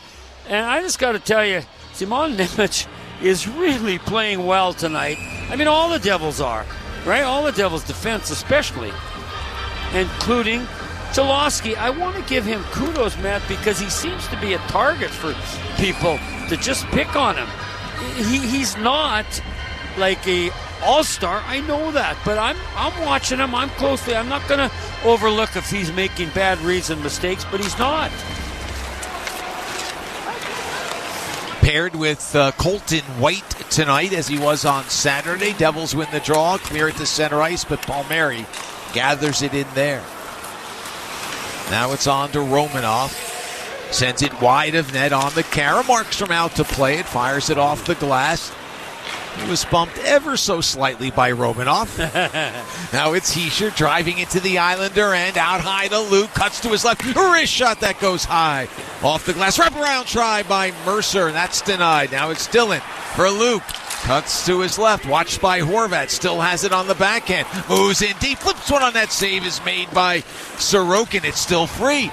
And I just got to tell you, Simon Nemitz is really playing well tonight. I mean, all the Devils are, right? All the Devils' defense especially, including Cholowski. I want to give him kudos, Matt, because he seems to be a target for people to just pick on him. He's not like a all-star, I know that, but I'm watching him. I'm closely. I'm not going to overlook if he's making bad reads and mistakes, but he's not. Paired with Colton White tonight, as he was on Saturday. Devils win the draw, clear it to center ice, but Palmieri gathers it in there. Now it's on to Romanoff. Sends it wide of net on the Kara. Markstrom out to play it. Fires it off the glass. He was bumped ever so slightly by Romanoff. Now it's Hischier driving into the Islander end. Out high to Luke. Cuts to his left. Wrist shot that goes high. Off the glass. Wraparound try by Mercer. And that's denied. Now it's Dillon for Luke. Cuts to his left, watched by Horvat, still has it on the backhand, moves in deep, flips one on that save is made by Sorokin. It's still free.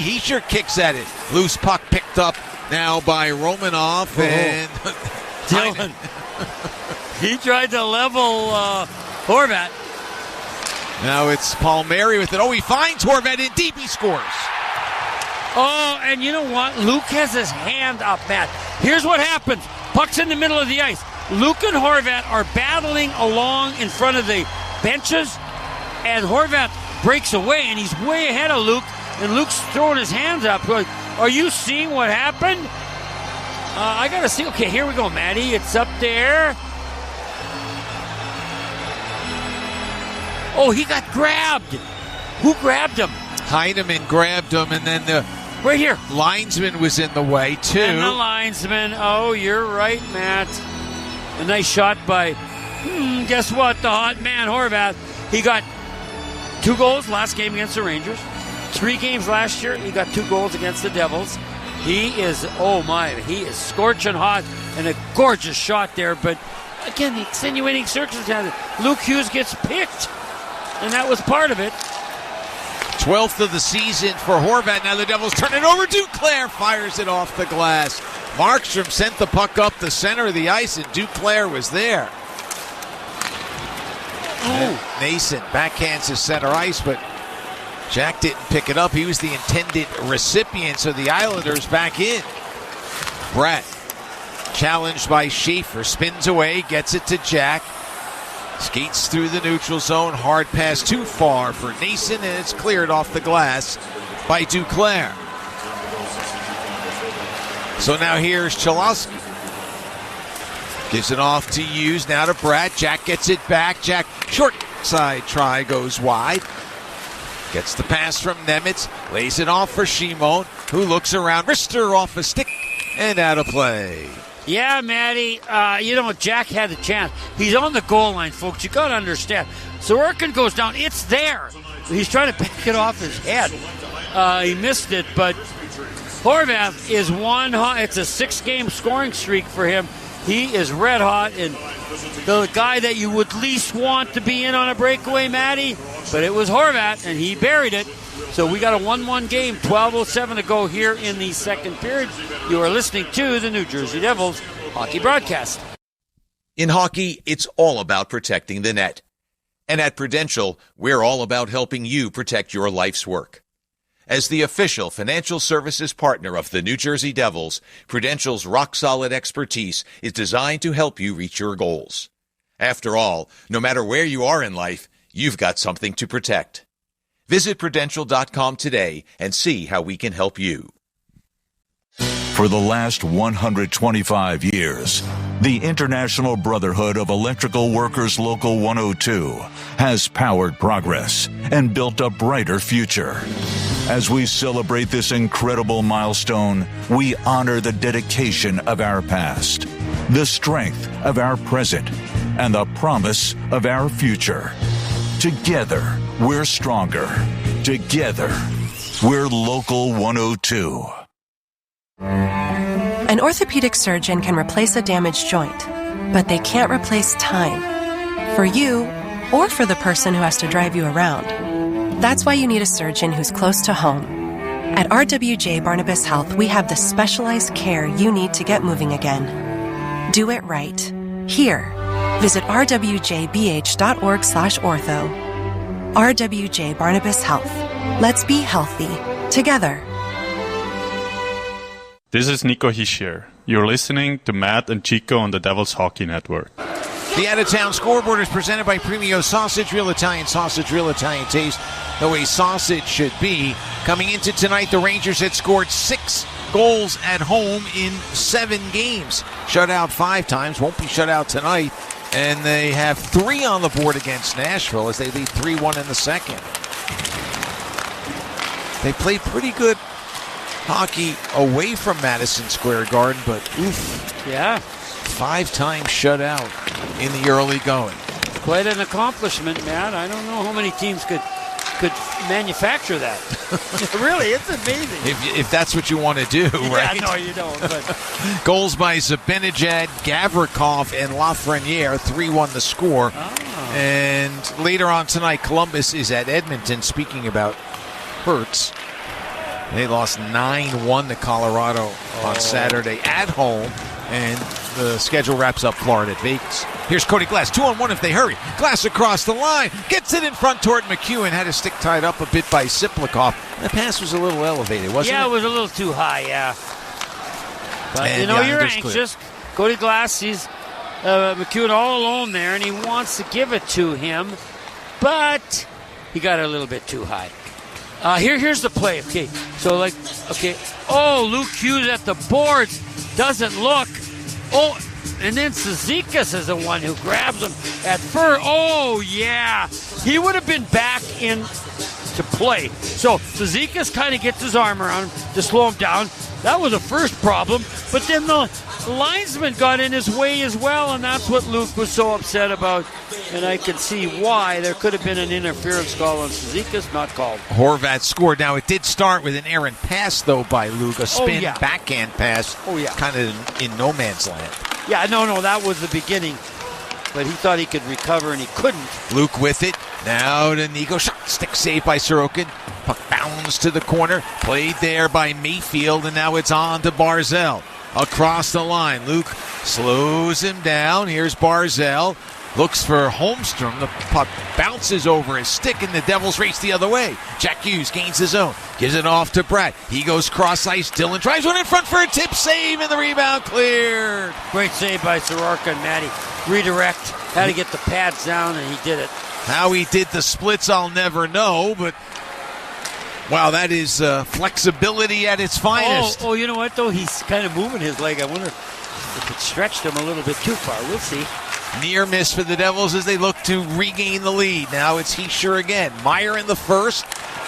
He sure kicks at it. Loose puck picked up now by Romanov and Dylan. He tried to level Horvat. Now it's Palmieri with it. Oh, he finds Horvat in deep. He scores. Oh, and you know what? Luke has his hand up, Matt. Here's what happens. Puck's in the middle of the ice. Luke and Horvat are battling along in front of the benches, and Horvat breaks away, and he's way ahead of Luke, and Luke's throwing his hands up. Like, are you seeing what happened? I got to see. Okay, here we go, Matty. It's up there. Oh, he got grabbed. Who grabbed him? Heineman grabbed him, and then the right here linesman was in the way, too. And the linesman. Oh, you're right, Matt. A nice shot by, guess what? The hot man, Horvat. He got 2 goals last game against the Rangers. 3 games last year. He got 2 goals against the Devils. He is, he is scorching hot, and a gorgeous shot there. But, again, the extenuating circumstances. Luke Hughes gets picked, and that was part of it. 12th of the season for Horvat. Now the Devils turn it over. Duclair fires it off the glass. Markstrom sent the puck up the center of the ice, and Duclair was there. Nason backhands to center ice, but Jack didn't pick it up. He was the intended recipient, so the Islanders back in. Brett, challenged by Schaefer, spins away, gets it to Jack. Skates through the neutral zone. Hard pass too far for Nason, and it's cleared off the glass by Duclair. So now here's Chalosky. Gives it off to Hughes, now to Brett. Jack gets it back. Jack, short side try, goes wide. Gets the pass from Nemitz. Lays it off for Shimon, who looks around. Wrister off a stick and out of play. Yeah, Matty, Jack had a chance. He's on the goal line, folks. You got to understand. Sorokin goes down. It's there. He's trying to pick it off his head. He missed it, but Horvat is it's a 6-game scoring streak for him. He is red hot, and the guy that you would least want to be in on a breakaway, Matty, but it was Horvat, and he buried it. So we got a 1-1 game, 12:07 to go here in the second period. You are listening to the New Jersey Devils hockey broadcast. In hockey, it's all about protecting the net. And at Prudential, we're all about helping you protect your life's work. As the official financial services partner of the New Jersey Devils, Prudential's rock-solid expertise is designed to help you reach your goals. After all, no matter where you are in life, you've got something to protect. Visit Prudential.com today and see how we can help you. For the last 125 years, the International Brotherhood of Electrical Workers Local 102 has powered progress and built a brighter future. As we celebrate this incredible milestone, we honor the dedication of our past, the strength of our present, and the promise of our future. Together, we're stronger. Together, we're Local 102. An orthopedic surgeon can replace a damaged joint, but they can't replace time. For you, or for the person who has to drive you around. That's why you need a surgeon who's close to home. At RWJ Barnabas Health, we have the specialized care you need to get moving again. Do it right. Here. Visit rwjbh.org/ortho. RWJ Barnabas Health. Let's be healthy. Together. This is Nico Hischier. You're listening to Matt and Chico on the Devils Hockey Network. The out-of-town scoreboard is presented by Premio Sausage, real Italian sausage, real Italian taste, the way sausage should be. Coming into tonight, the Rangers had scored 6 goals at home in 7 games. Shut out 5 times, won't be shut out tonight. And they have 3 on the board against Nashville as they lead 3-1 in the second. They played pretty good hockey away from Madison Square Garden, but oof. Yeah. 5 times shut out in the early going. Quite an accomplishment, Matt. I don't know how many teams could could manufacture that. Really, it's amazing. If that's what you want to do, right? Yeah, no, you don't. But Goals by Zibanejad, Gavrikov, and Lafreniere. 3-1 the score. And later on tonight, Columbus is at Edmonton. Speaking about Hurts, they lost 9-1 to Colorado on Saturday at home. And the schedule wraps up Florida at Vegas. Here's Cody Glass, 2-on-1 if they hurry. Glass across the line, gets it in front toward McEwen. Had his stick tied up a bit by Siplikov. The pass was a little elevated, wasn't it? Yeah, it was a little too high, yeah. But, And you're Yander's anxious. Cody Glass sees McEwen all alone there, and he wants to give it to him. But he got it a little bit too high. Here's the play. Okay, so Luke Hughes at the boards doesn't look. Oh, and then Cizikas is the one who grabs him at first. Oh, yeah. He would have been back in to play. So Cizikas kind of gets his arm around him to slow him down. That was a first problem. But then the linesman got in his way as well, and that's what Luke was so upset about. And I can see why. There could have been an interference call on Cizikas, not called. Horvat scored. Now, it did start with an errant pass, though, by Luke. A spin backhand pass. Kind of in no man's land. Yeah, no, that was the beginning. But he thought he could recover, and he couldn't. Luke with it. Now to Nico. Shot. Stick saved by Sorokin. Puck bounds to the corner. Played there by Mayfield, and now it's on to Barzal. Across the line. Luke slows him down. Here's Barzal. Looks for Holmstrom. The puck bounces over his stick, and the Devils race the other way. Jack Hughes gains his own. Gives it off to Brett. He goes cross-ice. Dylan drives one in front for a tip save, and the rebound cleared. Great save by Sorokin, Matty. Redirect. Had to get the pads down, and he did it. How he did the splits, I'll never know, but wow, that is flexibility at its finest. Oh, you know what, though? He's kind of moving his leg. I wonder if it stretched him a little bit too far. We'll see. Near miss for the Devils as they look to regain the lead. Now it's Heischer again. Meyer in the first.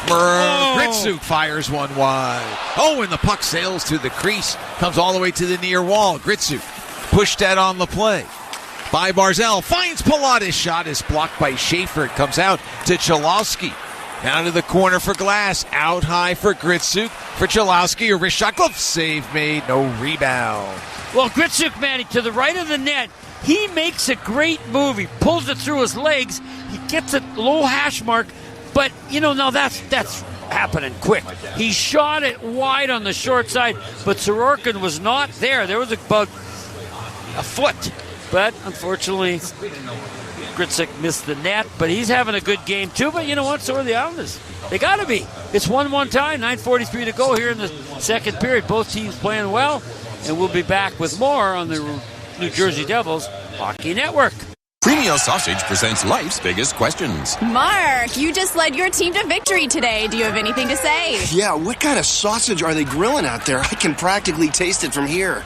Gritsuk fires one wide. Oh, and the puck sails to the crease. Comes all the way to the near wall. Gritsuk pushed that on the play. By Barzal. Finds Pilates. Shot is blocked by Schaefer. It comes out to Chalowski. Down to the corner for Glass. Out high for Gritsuk. For Chalowski. A wrist shot. Glove save made. No rebound. Well, Gritsuk, Manny, to the right of the net. He makes a great move. He pulls it through his legs. He gets it low hash mark. But, now that's happening quick. He shot it wide on the short side, but Sorokin was not there. There was about a foot. But, unfortunately, Gritsuk missed the net. But he's having a good game, too. But you know what? So are the Islanders. They got to be. It's 1-1 tie. 9:43 to go here in the second period. Both teams playing well. And we'll be back with more on the New Jersey Devils Hockey Network. Premio Sausage presents life's biggest questions. Mark, you just led your team to victory today. Do you have anything to say? Yeah, what kind of sausage are they grilling out there? I can practically taste it from here.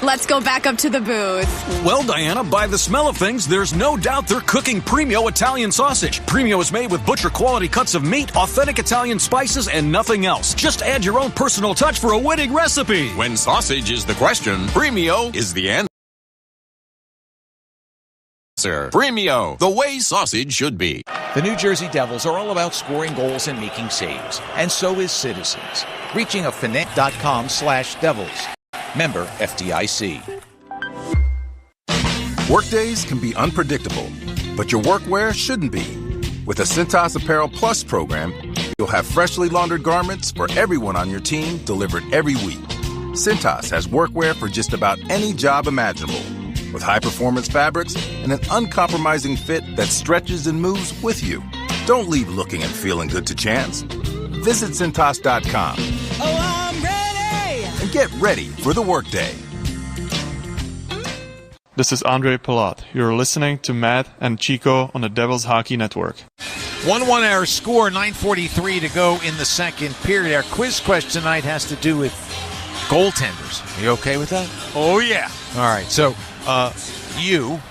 Let's go back up to the booth. Well, Diana, by the smell of things, there's no doubt they're cooking Premio Italian sausage. Premio is made with butcher-quality cuts of meat, authentic Italian spices, and nothing else. Just add your own personal touch for a winning recipe. When sausage is the question, Premio is the answer. Premio, the way sausage should be. The New Jersey Devils are all about scoring goals and making saves, and so is Citizens. Reaching a Finet.com/Devils. Member FDIC. Workdays can be unpredictable, but your workwear shouldn't be. With the Cintas Apparel Plus program, you'll have freshly laundered garments for everyone on your team delivered every week. Cintas has workwear for just about any job imaginable, with high-performance fabrics and an uncompromising fit that stretches and moves with you. Don't leave looking and feeling good to chance. Visit Cintas.com. Oh, I'm ready! And get ready for the workday. This is Andre Palat. You're listening to Matt and Chico on the Devils Hockey Network. 1-1 our score, 9:43 to go in the second period. Our quiz question tonight has to do with goaltenders. Are you okay with that? Oh, yeah. All right, so you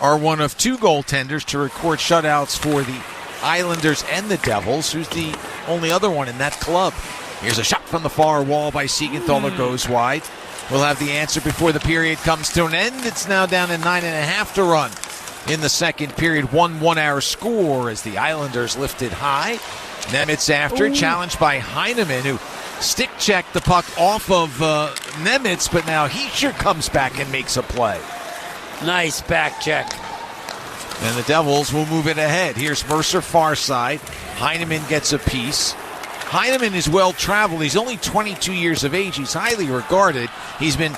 are one of two goaltenders to record shutouts for the Islanders and the Devils. Who's the only other one in that club? Here's a shot from the far wall by Siegenthaler. Goes wide. We'll have the answer before the period comes to an end. It's now down to 9.5 to run. in the second period. 1-1 our score as the Islanders lifted high. Nemitz after, challenged by Heineman, who stick-checked the puck off of Nemitz, but now he sure comes back and makes a play. Nice back check. And the Devils will move it ahead. Here's Mercer far side. Heineman gets a piece. Heineman is well-traveled. He's only 22 years of age. He's highly regarded. He's been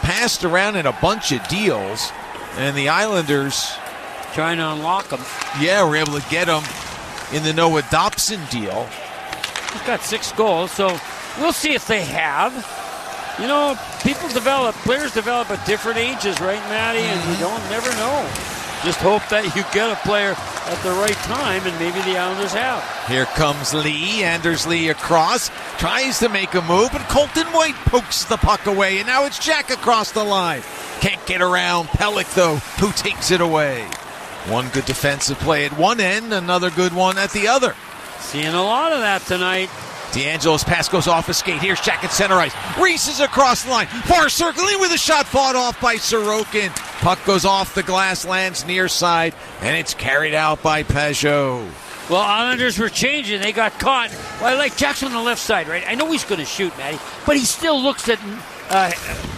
passed around in a bunch of deals, and the Islanders trying to unlock him. Yeah, we're able to get him in the Noah Dobson deal. He's got 6 goals, so we'll see if they have. You know, players develop at different ages, right, Matty? And you don't never know. Just hope that you get a player at the right time, and maybe the Islanders have. Here comes Lee. Anders Lee across. Tries to make a move, but Colton White pokes the puck away, and now it's Jack across the line. Can't get around Pellick, though, who takes it away. One good defensive play at one end, another good one at the other. Seeing a lot of that tonight. D'Angelo's pass goes off a skate. Here's Jack at center ice. Reese is across the line. Far circling with a shot fought off by Sorokin. Puck goes off the glass, lands near side, and it's carried out by Peugeot. Well, Islanders were changing. They got caught. Well, I like Jackson on the left side, right? I know he's going to shoot, Matty, but he still looks at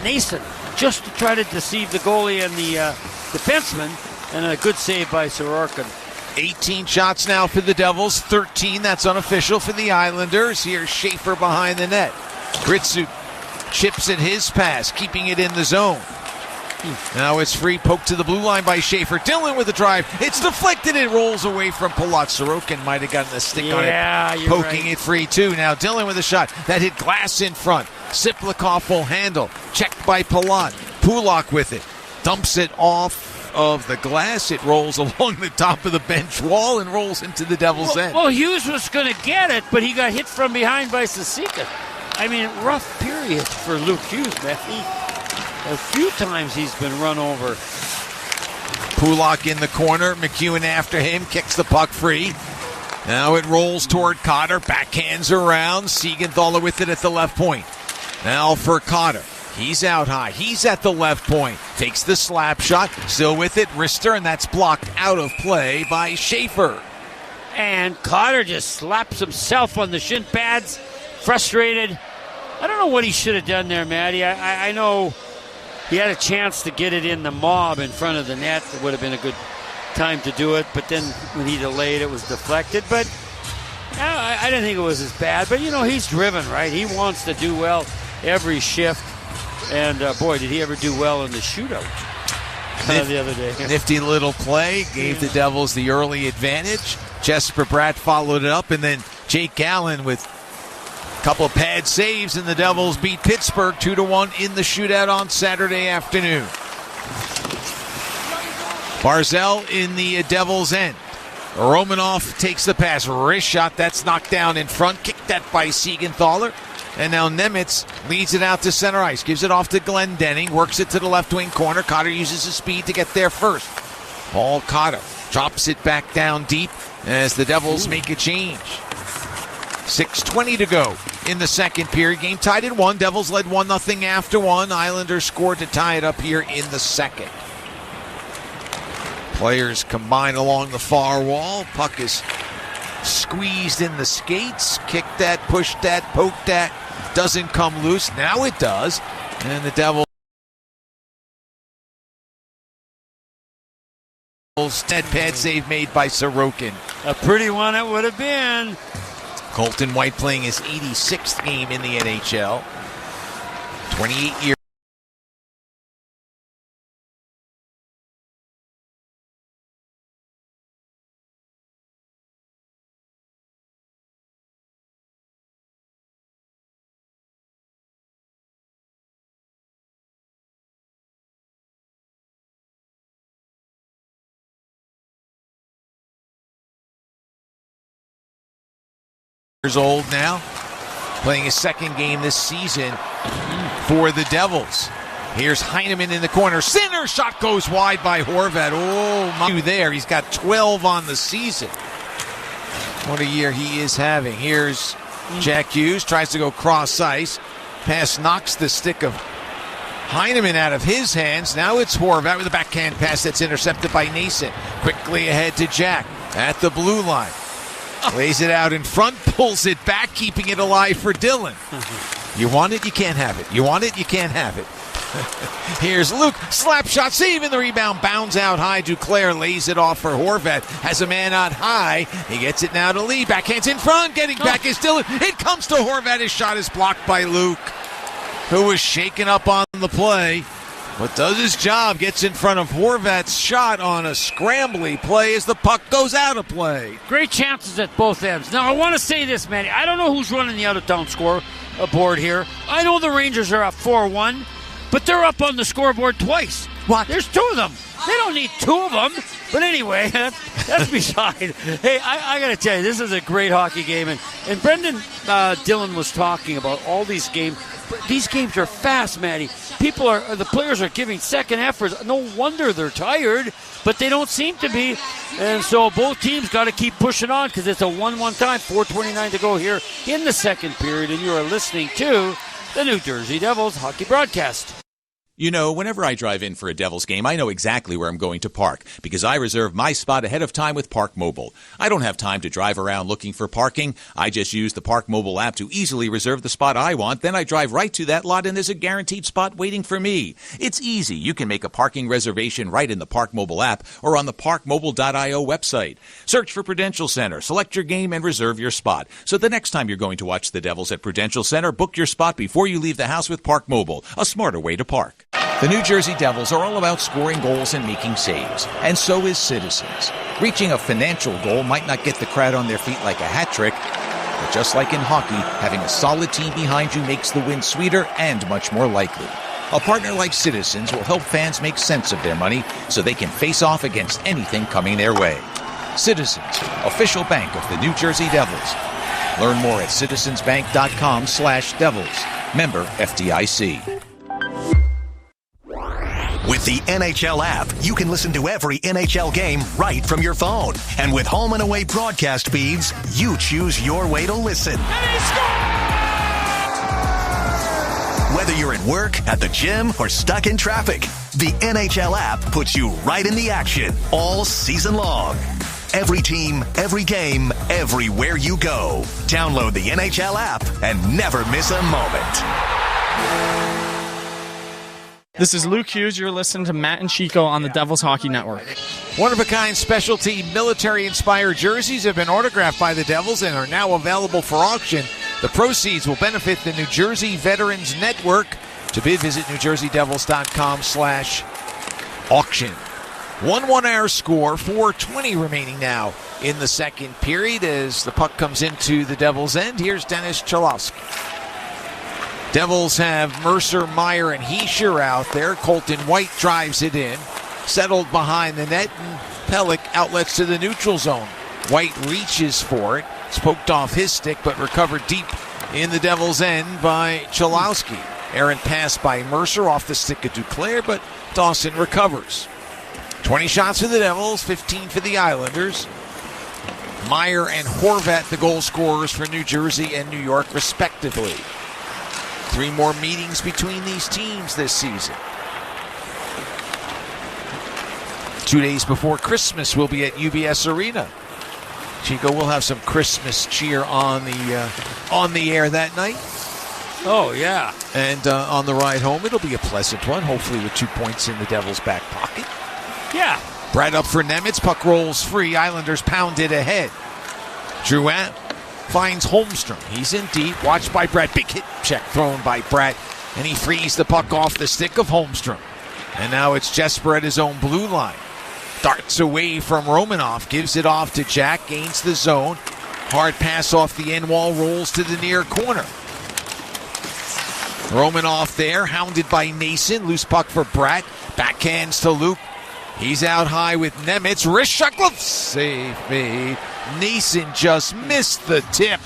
Nason just to try to deceive the goalie and the defenseman, and a good save by Sorokin. 18 shots now for the Devils, 13, that's unofficial for the Islanders. Here's Schaefer behind the net. Gritsu chips at his pass, keeping it in the zone. Now it's free, poke to the blue line by Schaefer. Dylan with the drive. It's deflected, it rolls away from Palat. Sorokin might have gotten a stick on it, poking it free too. Now Dylan with a shot that hit glass in front. Siplikov will handle, checked by Palat. Pulak with it, dumps it off of the glass. It rolls along the top of the bench wall and rolls into the Devils' end. Well, Hughes was going to get it, but he got hit from behind by Sasika. I mean, rough period for Luke Hughes, man. A few times he's been run over. Pulak in the corner. McEwen after him. Kicks the puck free. Now it rolls toward Cotter. Backhands around. Siegenthaler with it at the left point. Now for Cotter. He's out high. He's at the left point. Takes the slap shot. Still with it. Rister, and that's blocked out of play by Schaefer. And Cotter just slaps himself on the shin pads. Frustrated. I don't know what he should have done there, Matty. I know he had a chance to get it in the mob in front of the net. It would have been a good time to do it. But then when he delayed, it was deflected. But I didn't think it was as bad. But, you know, he's driven, right? He wants to do well every shift. And, boy, did he ever do well in the shootout the other day. Nifty little play. Gave the Devils the early advantage. Jesper Bratt followed it up. And then Jake Gallen with a couple of pad saves. And the Devils beat Pittsburgh 2-1 in the shootout on Saturday afternoon. Barzell in the Devils' end. Romanov takes the pass. Wrist shot. That's knocked down in front. Kicked that by Siegenthaler. And now Nemitz leads it out to center ice. Gives it off to Glendening. Works it to the left wing corner. Cotter uses his speed to get there first. Paul Cotter drops it back down deep as the Devils make a change. 6:20 to go in the second period. Game tied at 1. Devils led 1-0 after 1. Islanders scored to tie it up here in the second. Players combine along the far wall. Puck is squeezed in the skates. Kicked that, pushed that, poked that. Doesn't come loose. Now it does. And the Devils. Dead pad save made by Sorokin. A pretty one it would have been. Colton White playing his 86th game in the NHL. 28 years. Old now, playing his second game this season for the Devils. Here's Heineman in the corner. Center shot goes wide by Horvat. Oh, my there. He's got 12 on the season. What a year he is having. Here's Jack Hughes. Tries to go cross ice. Pass knocks the stick of Heineman out of his hands. Now it's Horvat with a backhand pass that's intercepted by Nason. Quickly ahead to Jack at the blue line. Lays it out in front, pulls it back, keeping it alive for Dylan. You want it, you can't have it. You want it, you can't have it. Here's Luke, slap shot, saving the rebound, bounds out high. Duclair lays it off for Horvat, has a man out high. He gets it now to Lee, backhands in front, getting back is Dylan. It comes to Horvat, his shot is blocked by Luke, who was shaken up on the play, but does his job, gets in front of Horvat's shot on a scrambly play as the puck goes out of play. Great chances at both ends. Now, I want to say this, Manny. I don't know who's running the out-of-town scoreboard here. I know the Rangers are up 4-1. But they're up on the scoreboard twice. What? There's two of them. They don't need two of them. But anyway, that's beside. Hey, I got to tell you, this is a great hockey game. And Brendan Dillon was talking about all these games. These games are fast, Matty. The players are giving second efforts. No wonder they're tired, but they don't seem to be. And so both teams got to keep pushing on because it's a 1-1 time. 4:29 to go here in the second period. And you are listening to the New Jersey Devils hockey broadcast. You know, whenever I drive in for a Devils game, I know exactly where I'm going to park because I reserve my spot ahead of time with Park Mobile. I don't have time to drive around looking for parking. I just use the Park Mobile app to easily reserve the spot I want. Then I drive right to that lot and there's a guaranteed spot waiting for me. It's easy. You can make a parking reservation right in the Park Mobile app or on the parkmobile.io website. Search for Prudential Center, select your game, and reserve your spot. So the next time you're going to watch the Devils at Prudential Center, book your spot before you leave the house with Park Mobile, a smarter way to park. The New Jersey Devils are all about scoring goals and making saves, and so is Citizens. Reaching a financial goal might not get the crowd on their feet like a hat trick, but just like in hockey, having a solid team behind you makes the win sweeter and much more likely. A partner like Citizens will help fans make sense of their money so they can face off against anything coming their way. Citizens, official bank of the New Jersey Devils. Learn more at citizensbank.com/devils. Member FDIC. With the NHL app, you can listen to every NHL game right from your phone. And with home and away broadcast feeds, you choose your way to listen. Whether you're at work, at the gym, or stuck in traffic, the NHL app puts you right in the action all season long. Every team, every game, everywhere you go. Download the NHL app and never miss a moment. This is Luke Hughes. You're listening to Matt and Chico on the Devils Hockey Network. One-of-a-kind specialty military-inspired jerseys have been autographed by the Devils and are now available for auction. The proceeds will benefit the New Jersey Veterans Network. To bid, visit NewJerseyDevils.com/auction. 1-1 our score, 4:20 remaining now in the second period as the puck comes into the Devils' end. Here's Dennis Cholowski. Devils have Mercer, Meyer, and Heischer out there. Colton White drives it in. Settled behind the net, and Pellick outlets to the neutral zone. White reaches for it. It's poked off his stick, but recovered deep in the Devils' end by Cholowski. Errant pass by Mercer off the stick of Duclair, but Dawson recovers. 20 shots for the Devils, 15 for the Islanders. Meyer and Horvat, the goal scorers for New Jersey and New York, respectively. 3 more meetings between these teams this season. 2 days before Christmas, we'll be at UBS Arena. Chico will have some Christmas cheer on the air that night. Oh, yeah. And on the ride home, it'll be a pleasant one, hopefully with 2 points in the Devils' back pocket. Yeah. Brad up for Nemitz. Puck rolls free. Islanders pound it ahead. Drouin finds Holmstrom. He's in deep. Watched by Brad. Big hit check thrown by Brad. And he frees the puck off the stick of Holmstrom. And now it's Jesper at his own blue line. Darts away from Romanoff. Gives it off to Jack. Gains the zone. Hard pass off the end wall. Rolls to the near corner. Romanoff there. Hounded by Nason. Loose puck for Bratt. Backhands to Luke. He's out high with Nemitz. Wrist shot. Glove save made. Nason just missed the tip.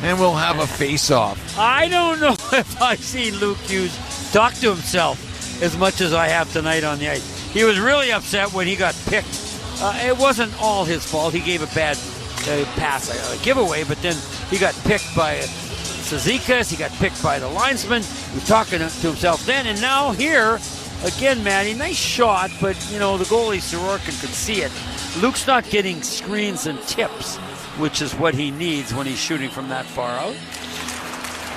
And we'll have a face-off. I don't know if I've seen Luke Hughes talk to himself as much as I have tonight on the ice. He was really upset when he got picked. It wasn't all his fault. He gave a bad pass, a giveaway, but then he got picked by Cizikas. He got picked by the linesman. was talking to himself then. And now here, again, Matty, nice shot, but, the goalie, Sorokin, could see it. Luke's not getting screens and tips, which is what he needs when he's shooting from that far out.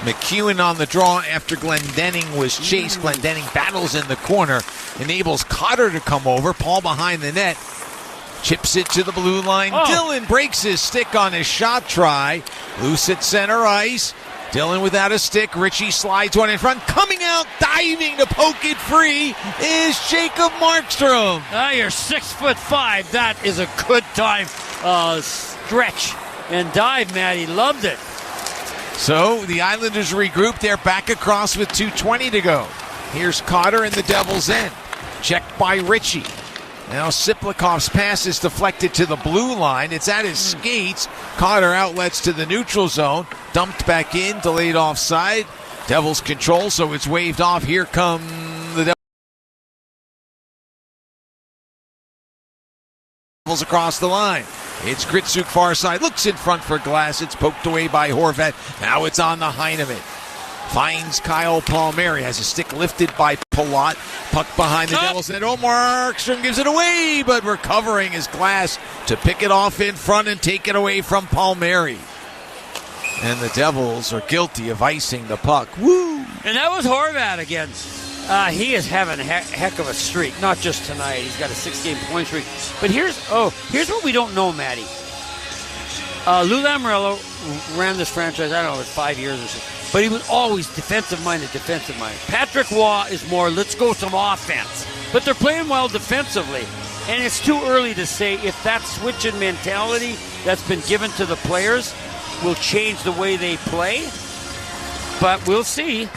McEwen on the draw after Glendenning was chased. Glendenning battles in the corner, enables Cotter to come over. Paul behind the net, chips it to the blue line. Dylan breaks his stick on his shot try. Loose at center ice. Dylan without a stick. Richie slides one in front. Coming out, diving to poke it free is Jacob Markstrom. You're 6'5". That is a good time. Stretch and dive, Matty. Loved it. So the Islanders regroup. They're back across with 2:20 to go. Here's Cotter in the Devils' end. Checked by Richie. Now Siplikov's pass is deflected to the blue line. It's at his skates. Cotter outlets to the neutral zone. Dumped back in, delayed offside. Devils control, so it's waved off. Here come the Devils across the line. It's Gritsuk far side. Looks in front for Glass. It's poked away by Horvat. Now it's on the Heineman. Finds Kyle Palmieri. Has a stick lifted by Palat. Puck behind the Devils. And Markstrom gives it away, but recovering is Glass to pick it off in front and take it away from Palmieri. And the Devils are guilty of icing the puck. Woo! And that was Horvat again. He is having a heck of a streak. Not just tonight. He's got a 6-game point streak. But here's what we don't know, Matty. Lou Lamoriello ran this franchise, I don't know, 5 years or so. But he was always defensive-minded. Patrick Waugh is more, let's go some offense. But they're playing well defensively. And it's too early to say if that switch in mentality that's been given to the players will change the way they play. But we'll see.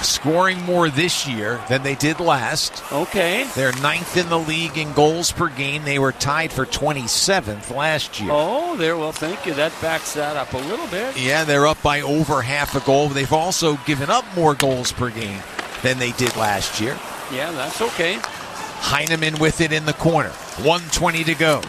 Scoring more this year than they did last. Okay. They're 9th in the league in goals per game. They were tied for 27th last year. Oh, well, thank you. That backs that up a little bit. Yeah, they're up by over half a goal. They've also given up more goals per game than they did last year. Yeah, that's okay. Heineman with it in the corner. 1:20 to go.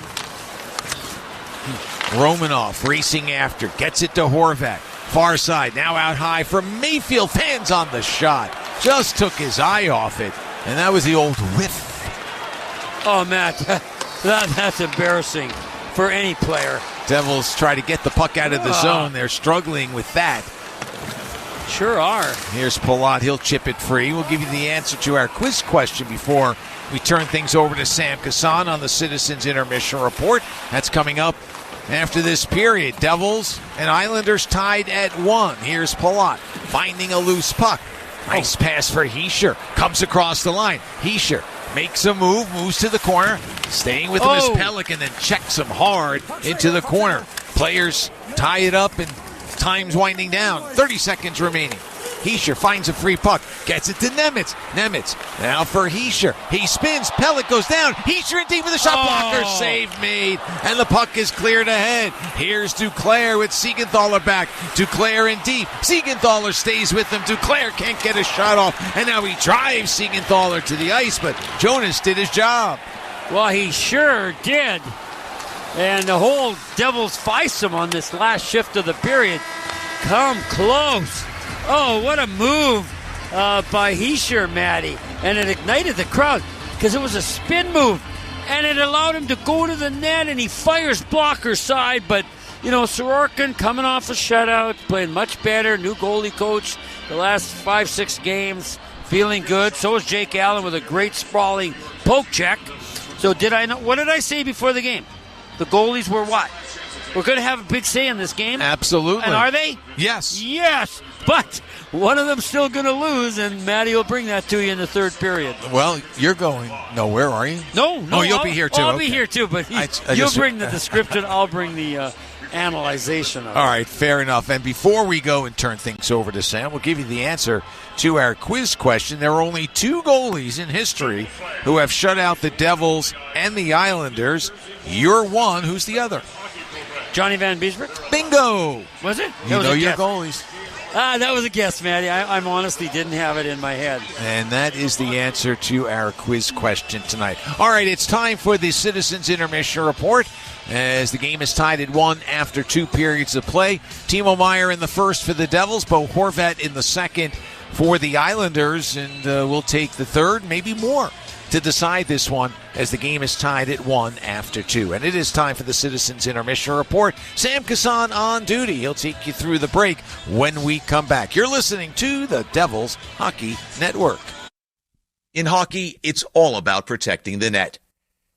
Romanov racing after. Gets it to Horvat. Far side, now out high from Mayfield. Fans on the shot. Just took his eye off it. And that was the old whiff. Oh, Matt, that's embarrassing for any player. Devils try to get the puck out of the zone. They're struggling with that. Sure are. Here's Palat. He'll chip it free. We'll give you the answer to our quiz question before we turn things over to Sam Kassan on the Citizens Intermission Report. That's coming up after this period. Devils and Islanders tied at 1. Here's Palat finding a loose puck. Nice pass for Hischier. Comes across the line. Hischier makes a move, moves to the corner. Staying with him is Pelican, then checks him hard into the corner. Players tie it up and time's winding down. 30 seconds remaining. Hischier finds a free puck. Gets it to Nemitz. Nemitz now for Hischier. He spins. Pellet goes down. Hischier in deep with a shot blocker. Save made. And the puck is cleared ahead. Here's Duclair with Siegenthaler back. Duclair in deep. Siegenthaler stays with him. Duclair can't get a shot off. And now he drives Siegenthaler to the ice. But Jonas did his job. Well, he sure did. And the whole Devils feisum on this last shift of the period come close. Oh, what a move by Hischier, Matty. And it ignited the crowd because it was a spin move. And it allowed him to go to the net, and he fires blocker side. But, Sorokin coming off a shutout, playing much better. New goalie coach the last 5-6 games, feeling good. So is Jake Allen with a great sprawling poke check. So what did I say before the game? The goalies were what? We're going to have a big say in this game? Absolutely. And are they? Yes. Yes. But one of them's still going to lose, and Matty will bring that to you in the third period. Well, you're going nowhere, are you? No. Oh, you'll be here too. I'll be here too, but you'll bring the description. I'll bring the analyzation of it. All right, fair enough. And before we go and turn things over to Sam, we'll give you the answer to our quiz question. There are only 2 goalies in history who have shut out the Devils and the Islanders. You're one. Who's the other? Johnny Van Beesbroek? Bingo! Was it? You know your goalies. That was a guess, Matty. I honestly didn't have it in my head. And that is the answer to our quiz question tonight. All right, it's time for the Citizens Intermission Report as the game is tied at 1 after 2 periods of play. Timo Meier in the first for the Devils, Bo Horvat in the second for the Islanders, and will take the third, maybe more, to decide this one as the game is tied at 1 after 2. And it is time for the Citizens Intermission Report. Sam Kassan on duty. He'll take you through the break when we come back. You're listening to the Devils Hockey Network. In hockey, it's all about protecting the net.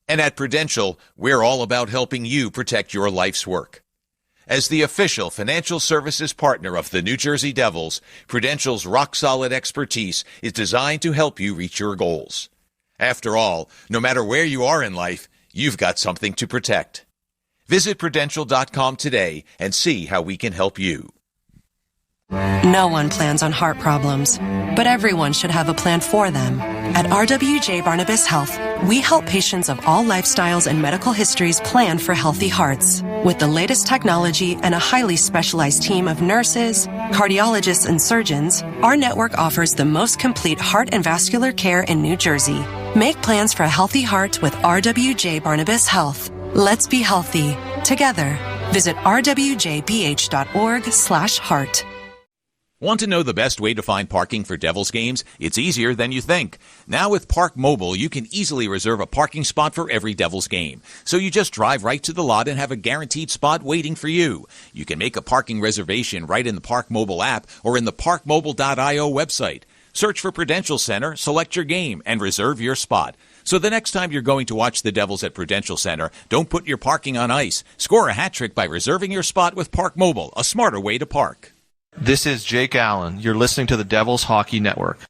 And at Prudential, we're all about helping you protect your life's work. As the official financial services partner of the New Jersey Devils, Prudential's rock-solid expertise is designed to help you reach your goals. After all, no matter where you are in life, you've got something to protect. Visit Prudential.com today and see how we can help you. No one plans on heart problems, but everyone should have a plan for them. At RWJ Barnabas Health, we help patients of all lifestyles and medical histories plan for healthy hearts. With the latest technology and a highly specialized team of nurses, cardiologists, and surgeons, our network offers the most complete heart and vascular care in New Jersey. Make plans for a healthy heart with RWJ Barnabas Health. Let's be healthy together. Visit rwjbh.org/heart. Want to know the best way to find parking for Devils games? It's easier than you think. Now with Park Mobile, you can easily reserve a parking spot for every Devils game. So you just drive right to the lot and have a guaranteed spot waiting for you. You can make a parking reservation right in the Park Mobile app or in the parkmobile.io website. Search for Prudential Center, select your game, and reserve your spot. So the next time you're going to watch the Devils at Prudential Center, don't put your parking on ice. Score a hat trick by reserving your spot with Park Mobile, a smarter way to park. This is Jake Allen. You're listening to the Devils Hockey Network.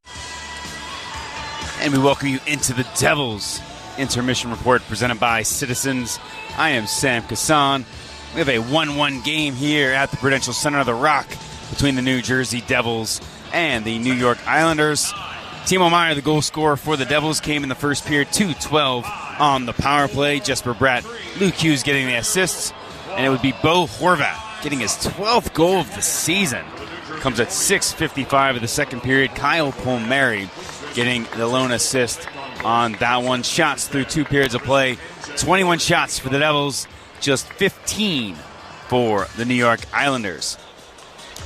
And we welcome you into the Devils Intermission Report presented by Citizens. I am Sam Kassan. We have a 1-1 game here at the Prudential Center of the Rock between the New Jersey Devils and the New York Islanders. Timo Meier, the goal scorer for the Devils, came in the first period, 2-12 on the power play. Jesper Bratt, Luke Hughes getting the assists, and it would be Bo Horvat getting his 12th goal of the season. Comes at 6:55 of the second period. Kyle Palmieri getting the lone assist on that one. Shots through 2 periods of play. 21 shots for the Devils, just 15 for the New York Islanders.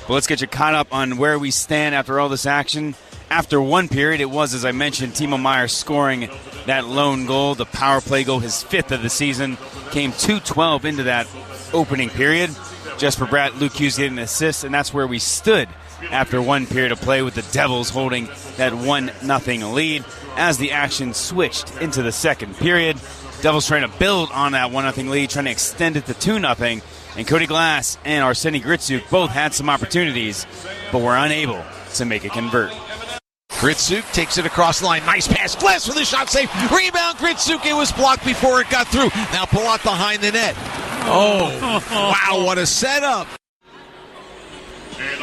But let's get you caught up on where we stand after all this action. After 1 period, it was, as I mentioned, Timo Meier scoring that lone goal, the power play goal, his 5th of the season. Came 2:12 into that opening period. Jesper Bratt, Luke Hughes getting an assist, and that's where we stood after 1 period of play with the Devils holding that 1-0 lead. As the action switched into the second period, Devils trying to build on that 1-0 lead, trying to extend it to 2-0, and Cody Glass and Arseny Gritsuk both had some opportunities, but were unable to make it convert. Gritsuk takes it across the line. Nice pass. Glass for the shot save. Rebound. Gritsuk. It was blocked before it got through. Now Palat behind the net. Oh, wow. What a setup.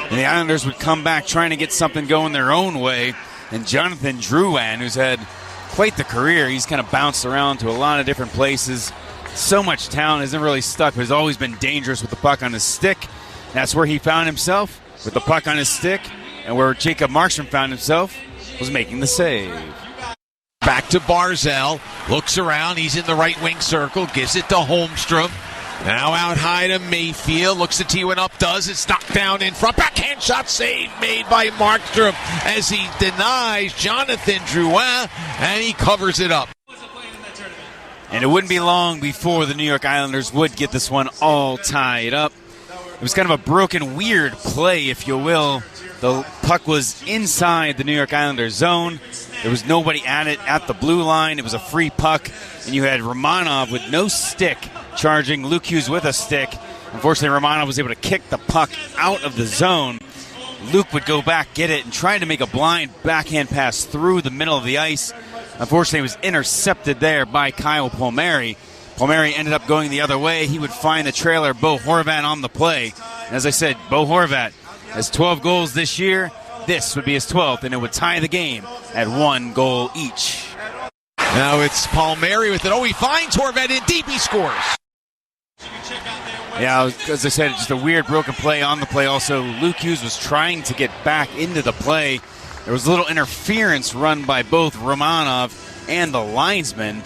And the Islanders would come back trying to get something going their own way. And Jonathan Drouin, who's had quite the career, he's kind of bounced around to a lot of different places. So much talent, isn't really stuck, but has always been dangerous with the puck on his stick. That's where he found himself, with the puck on his stick. And where Jacob Markstrom found himself was making the save. Back to Barzal. Looks around. He's in the right wing circle. Gives it to Holmstrom. Now out high to Mayfield. Looks at T1 up. Does. It's knocked down in front. Backhand shot save made by Markstrom as he denies Jonathan Drouin. And he covers it up. And it wouldn't be long before the New York Islanders would get this one all tied up. It was kind of a broken, weird play, if you will. The puck was inside the New York Islanders zone. There was nobody at it at the blue line. It was a free puck. And you had Romanov with no stick charging Luke Hughes with a stick. Unfortunately, Romanov was able to kick the puck out of the zone. Luke would go back, get it, and try to make a blind backhand pass through the middle of the ice. Unfortunately, it was intercepted there by Kyle Palmieri. Palmieri ended up going the other way. He would find the trailer, Bo Horvat, on the play. And as I said, Bo Horvat has 12 goals this year. This would be his 12th, and it would tie the game at 1 goal each. Now it's Palmieri with it. Oh, he finds Horvat in deep. He scores. Yeah, as I said, just a weird broken play on the play. Also, Luke Hughes was trying to get back into the play. There was a little interference run by both Romanov and the linesman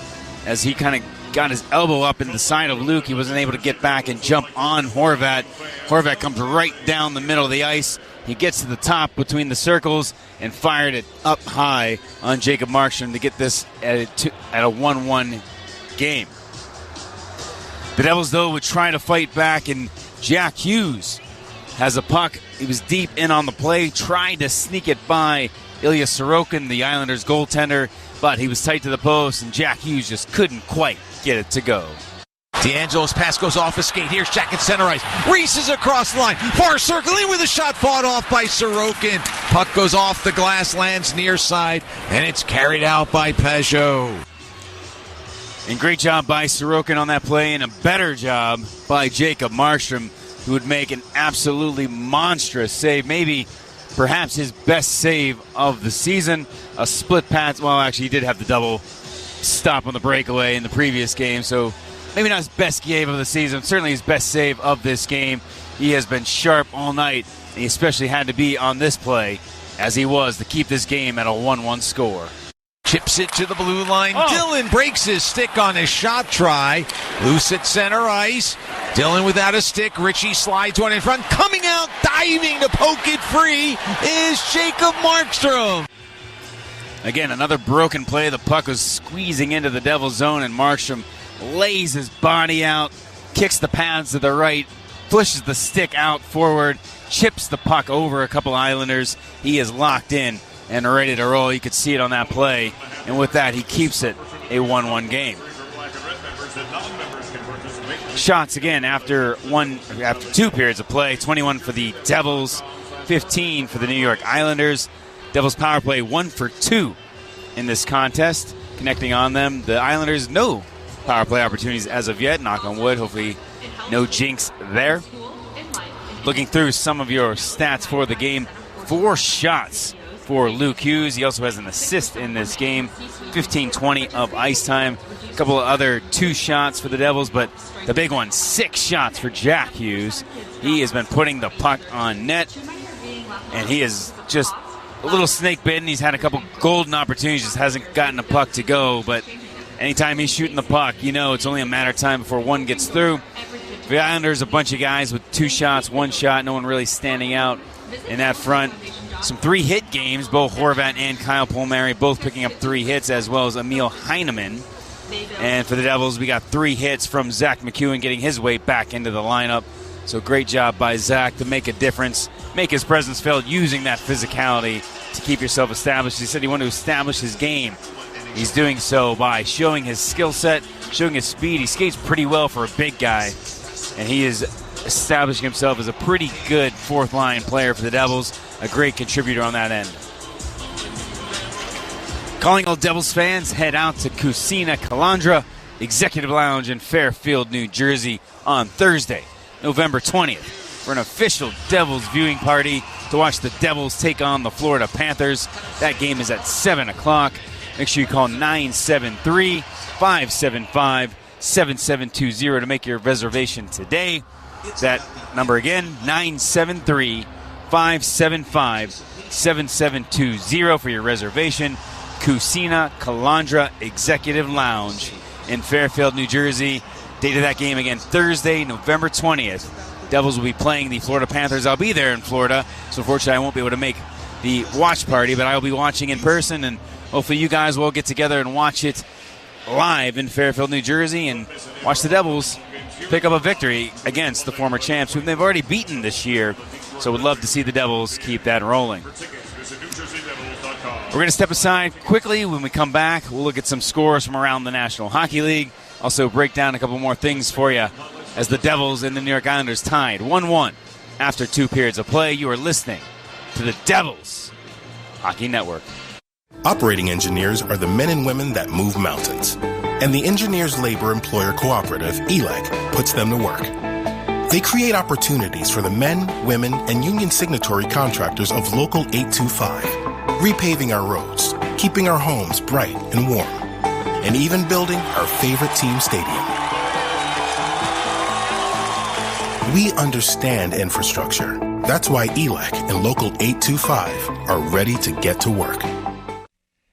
as he kind of got his elbow up in the side of Luke. He wasn't able to get back and jump on Horvat. Horvat comes right down the middle of the ice, He gets to the top between the circles and fired it up high on Jacob Markstrom to get this at a 1-1 game. The Devils, though, would try to fight back, and Jack Hughes has a puck. He was deep in on the play, tried to sneak it by Ilya Sorokin, the Islanders goaltender, but he was tight to the post, and Jack Hughes just couldn't quite get it to go. D'Angelo's pass goes off his skate. Here's Jack at center ice. Races across the line. Far circle in with a shot fought off by Sorokin. Puck goes off the glass, lands near side, and it's carried out by Peugeot. And great job by Sorokin on that play, and a better job by Jacob Markstrom, who would make an absolutely monstrous save, maybe perhaps his best save of the season. A split pass. Well, actually, he did have the double stop on the breakaway in the previous game, so maybe not his best game of the season, certainly his best save of this game. He has been sharp all night, and he especially had to be on this play, as he was, to keep this game at a 1-1 score. Chips it to the blue line. Dylan breaks his stick on his shot try. Loose at center ice. Dylan without a stick. Richie slides one in front. Coming out, diving to poke it free is Jacob Markstrom. Again, another broken play. The puck was squeezing into the Devils zone, and Markstrom lays his body out, kicks the pads to the right, pushes the stick out forward, chips the puck over a couple Islanders. He is locked in and ready to roll. You could see it on that play. And with that, he keeps it a 1-1 game. Shots again after 2 periods of play. 21 for the Devils, 15 for the New York Islanders. Devils power play 1 for 2 in this contest. Connecting on them, the Islanders, no power play opportunities as of yet. Knock on wood. Hopefully no jinx there. Looking through some of your stats for the game. 4 shots for Luke Hughes. He also has an assist in this game. 15-20 of ice time. A couple of other 2 shots for the Devils, but the big one, 6 shots for Jack Hughes. He has been putting the puck on net, and he is just a little snake bitten. He's had a couple golden opportunities, just hasn't gotten the puck to go, but anytime he's shooting the puck, you know it's only a matter of time before one gets through. For the Islanders, a bunch of guys with 2 shots, 1 shot, no one really standing out in that front. Some 3-hit games, Bo Horvat and Kyle Palmieri both picking up 3 hits, as well as Emil Heineman. And for the Devils, we got 3 hits from Zach McEwen getting his way back into the lineup. So great job by Zach to make a difference, make his presence felt, using that physicality to keep yourself established. He said he wanted to establish his game. He's doing so by showing his skill set, showing his speed. He skates pretty well for a big guy, and he is establishing himself as a pretty good 4th-line player for the Devils, a great contributor on that end. Calling all Devils fans, head out to Cucina Calandra Executive Lounge in Fairfield, New Jersey on Thursday, November 20th, for an official Devils viewing party to watch the Devils take on the Florida Panthers. That game is at 7 o'clock. Make sure you call 973-575-7720 to make your reservation today. That number again, 973-575-7720 for your reservation. Cucina Calandra Executive Lounge in Fairfield, New Jersey. Date of that game again, Thursday, November 20th. Devils will be playing the Florida Panthers. I'll be there in Florida, so unfortunately I won't be able to make the watch party, but I'll be watching in person, and hopefully you guys will get together and watch it live in Fairfield, New Jersey, and watch the Devils pick up a victory against the former champs, whom they've already beaten this year. So would love to see the Devils keep that rolling. We're going to step aside quickly. When we come back, we'll look at some scores from around the National Hockey League. Also break down a couple more things for you as the Devils and the New York Islanders tied 1-1 after 2 periods of play. You are listening to the Devils Hockey Network. Operating engineers are the men and women that move mountains. And the Engineers Labor Employer Cooperative, ELEC, puts them to work. They create opportunities for the men, women, and union signatory contractors of Local 825, repaving our roads, keeping our homes bright and warm, and even building our favorite team stadium. We understand infrastructure. That's why ELEC and Local 825 are ready to get to work.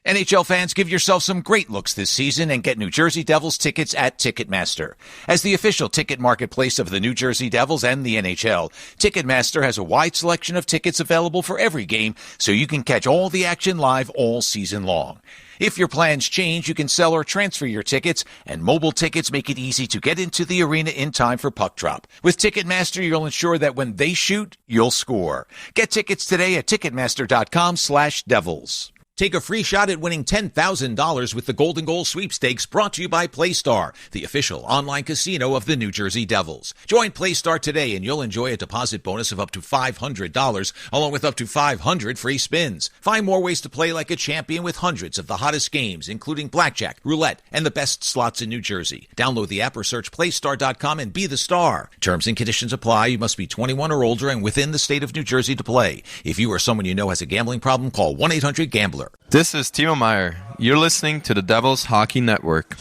NHL fans, give yourself some great looks this season and get New Jersey Devils tickets at Ticketmaster. As the official ticket marketplace of the New Jersey Devils and the NHL, Ticketmaster has a wide selection of tickets available for every game, so you can catch all the action live all season long. If your plans change, you can sell or transfer your tickets, and mobile tickets make it easy to get into the arena in time for puck drop. With Ticketmaster, you'll ensure that when they shoot, you'll score. Get tickets today at Ticketmaster.com/Devils. Take a free shot at winning $10,000 with the Golden Goal Sweepstakes, brought to you by PlayStar, the official online casino of the New Jersey Devils. Join PlayStar today and you'll enjoy a deposit bonus of up to $500, along with up to 500 free spins. Find more ways to play like a champion with hundreds of the hottest games, including blackjack, roulette, and the best slots in New Jersey. Download the app or search PlayStar.com and be the star. Terms and conditions apply. You must be 21 or older and within the state of New Jersey to play. If you or someone you know has a gambling problem, call 1-800-GAMBLER. This is Timo Meyer. You're listening to the Devils Hockey Network.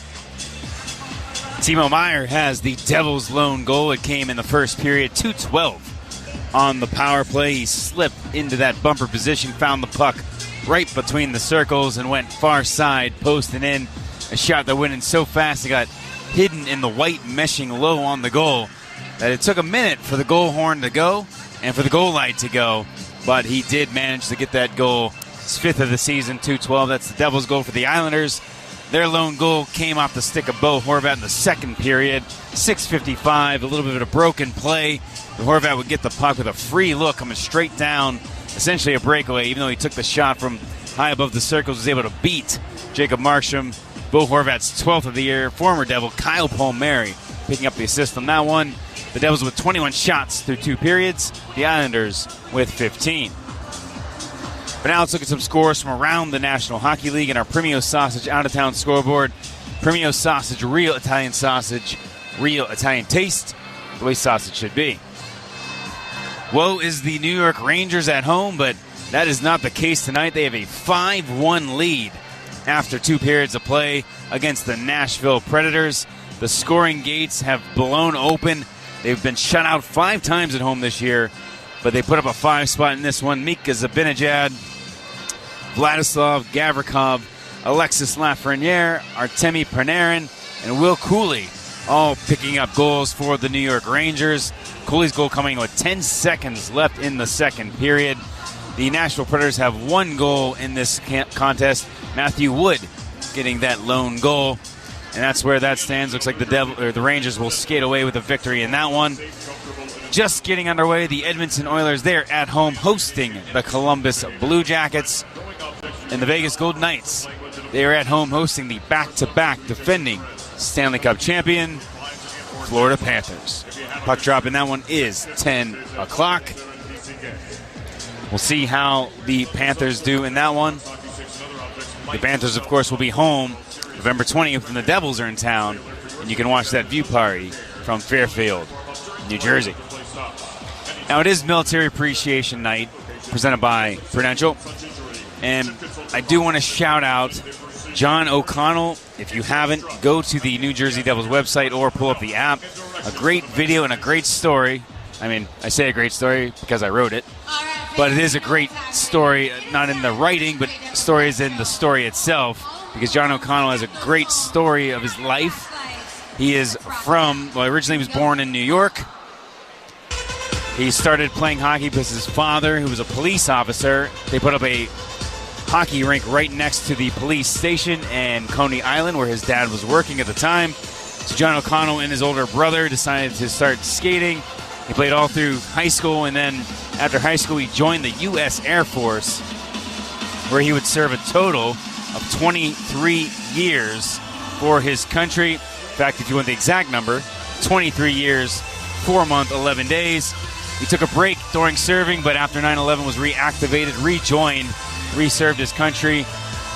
Timo Meyer has the Devils' lone goal. It came in the first period, 2:12 on the power play. He slipped into that bumper position, found the puck right between the circles, and went far side, posting in a shot that went in so fast it got hidden in the white meshing low on the goal that it took a minute for the goal horn to go and for the goal light to go, but he did manage to get that goal. It's fifth of the season, 2:12. That's the Devils' goal for the Islanders. Their lone goal came off the stick of Bo Horvat in the second period. 6:55, a little bit of a broken play. Horvat would get the puck with a free look coming straight down, essentially a breakaway, even though he took the shot from high above the circles, was able to beat Jacob Markstrom. Bo Horvat's 12th of the year. Former Devil Kyle Palmieri picking up the assist on that one. The Devils with 21 shots through 2 periods. The Islanders with 15. But now let's look at some scores from around the National Hockey League in our Premio Sausage out-of-town scoreboard. Premio Sausage, real Italian sausage, real Italian taste, the way sausage should be. Woe is the New York Rangers at home, but that is not the case tonight. They have a 5-1 lead after 2 periods of play against the Nashville Predators. The scoring gates have blown open. They've been shut out 5 times at home this year, but they put up a 5 spot in this one. Mika Zibanejad, Vladislav Gavrikov, Alexis Lafreniere, Artemi Panarin, and Will Cooley all picking up goals for the New York Rangers. Cooley's goal coming with 10 seconds left in the second period. The Nashville Predators have 1 goal in this contest. Matthew Wood getting that lone goal. And that's where that stands. Looks like the Rangers will skate away with a victory in that one. Just getting underway, the Edmonton Oilers, they're at home hosting the Columbus Blue Jackets. And the Vegas Golden Knights, they are at home hosting the back-to-back defending Stanley Cup champion, Florida Panthers. Puck drop in that one is 10 o'clock. We'll see how the Panthers do in that one. The Panthers, of course, will be home November 20th when the Devils are in town, and you can watch that view party from Fairfield, New Jersey. Now, it is Military Appreciation Night, presented by Prudential, and I do want to shout out John O'Connell. If you haven't, go to the New Jersey Devils website or pull up the app. A great video and a great story. I mean, I say a great story because I wrote it, but it is a great story, not in the writing, but stories in the story itself, because John O'Connell has a great story of his life. He is originally he was born in New York. He started playing hockey because his father, who was a police officer, they put up a hockey rink right next to the police station in Coney Island, where his dad was working at the time. So John O'Connell and his older brother decided to start skating. He played all through high school, and then after high school, he joined the U.S. Air Force, where he would serve a total of 23 years for his country. In fact, if you want the exact number, 23 years, 4 months, 11 days. He took a break during serving, but after 9/11 was reactivated, rejoined, reserved his country.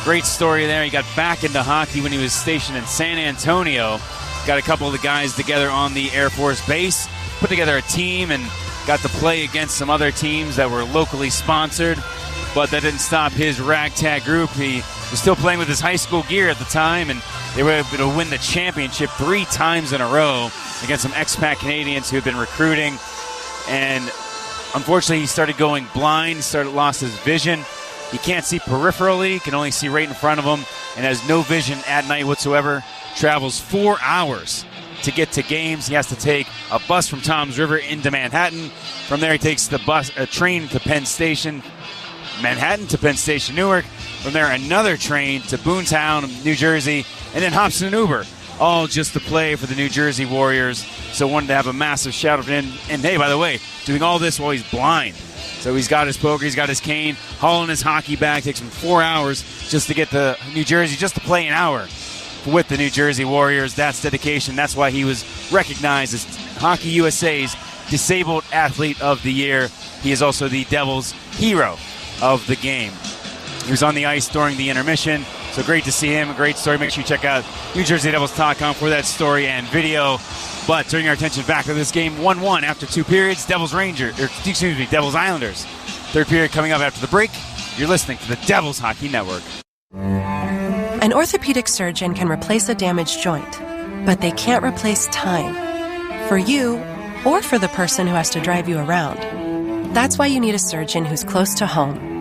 Great story there. He got back into hockey when he was stationed in San Antonio. Got a couple of the guys together on the Air Force base, put together a team, and got to play against some other teams that were locally sponsored. But that didn't stop his ragtag group. He was still playing with his high school gear at the time, and they were able to win the championship 3 times in a row against some expat Canadians who had been recruiting. And unfortunately, he started going blind, lost his vision. He can't see peripherally, can only see right in front of him, and has no vision at night whatsoever. Travels 4 hours to get to games. He has to take a bus from Toms River into Manhattan. From there, he takes a train to Penn Station, Manhattan to Penn Station, Newark. From there, another train to Boontown, New Jersey, and then hops in an Uber, all just to play for the New Jersey Warriors. So wanted to have a massive shout out to him. And hey, by the way, doing all this while he's blind. So he's got his poker, he's got his cane, hauling his hockey bag. Takes him 4 hours just to get to New Jersey, just to play an hour with the New Jersey Warriors. That's dedication. That's why he was recognized as Hockey USA's Disabled Athlete of the Year. He is also the Devils' hero of the game. He was on the ice during the intermission, so great to see him. A great story. Make sure you check out NewJerseyDevils.com for that story and video. But turning our attention back to this game, 1-1 after 2 periods. Devils Islanders. Third period coming up after the break. You're listening to the Devils Hockey Network. An orthopedic surgeon can replace a damaged joint, but they can't replace time. For you, or for the person who has to drive you around. That's why you need a surgeon who's close to home.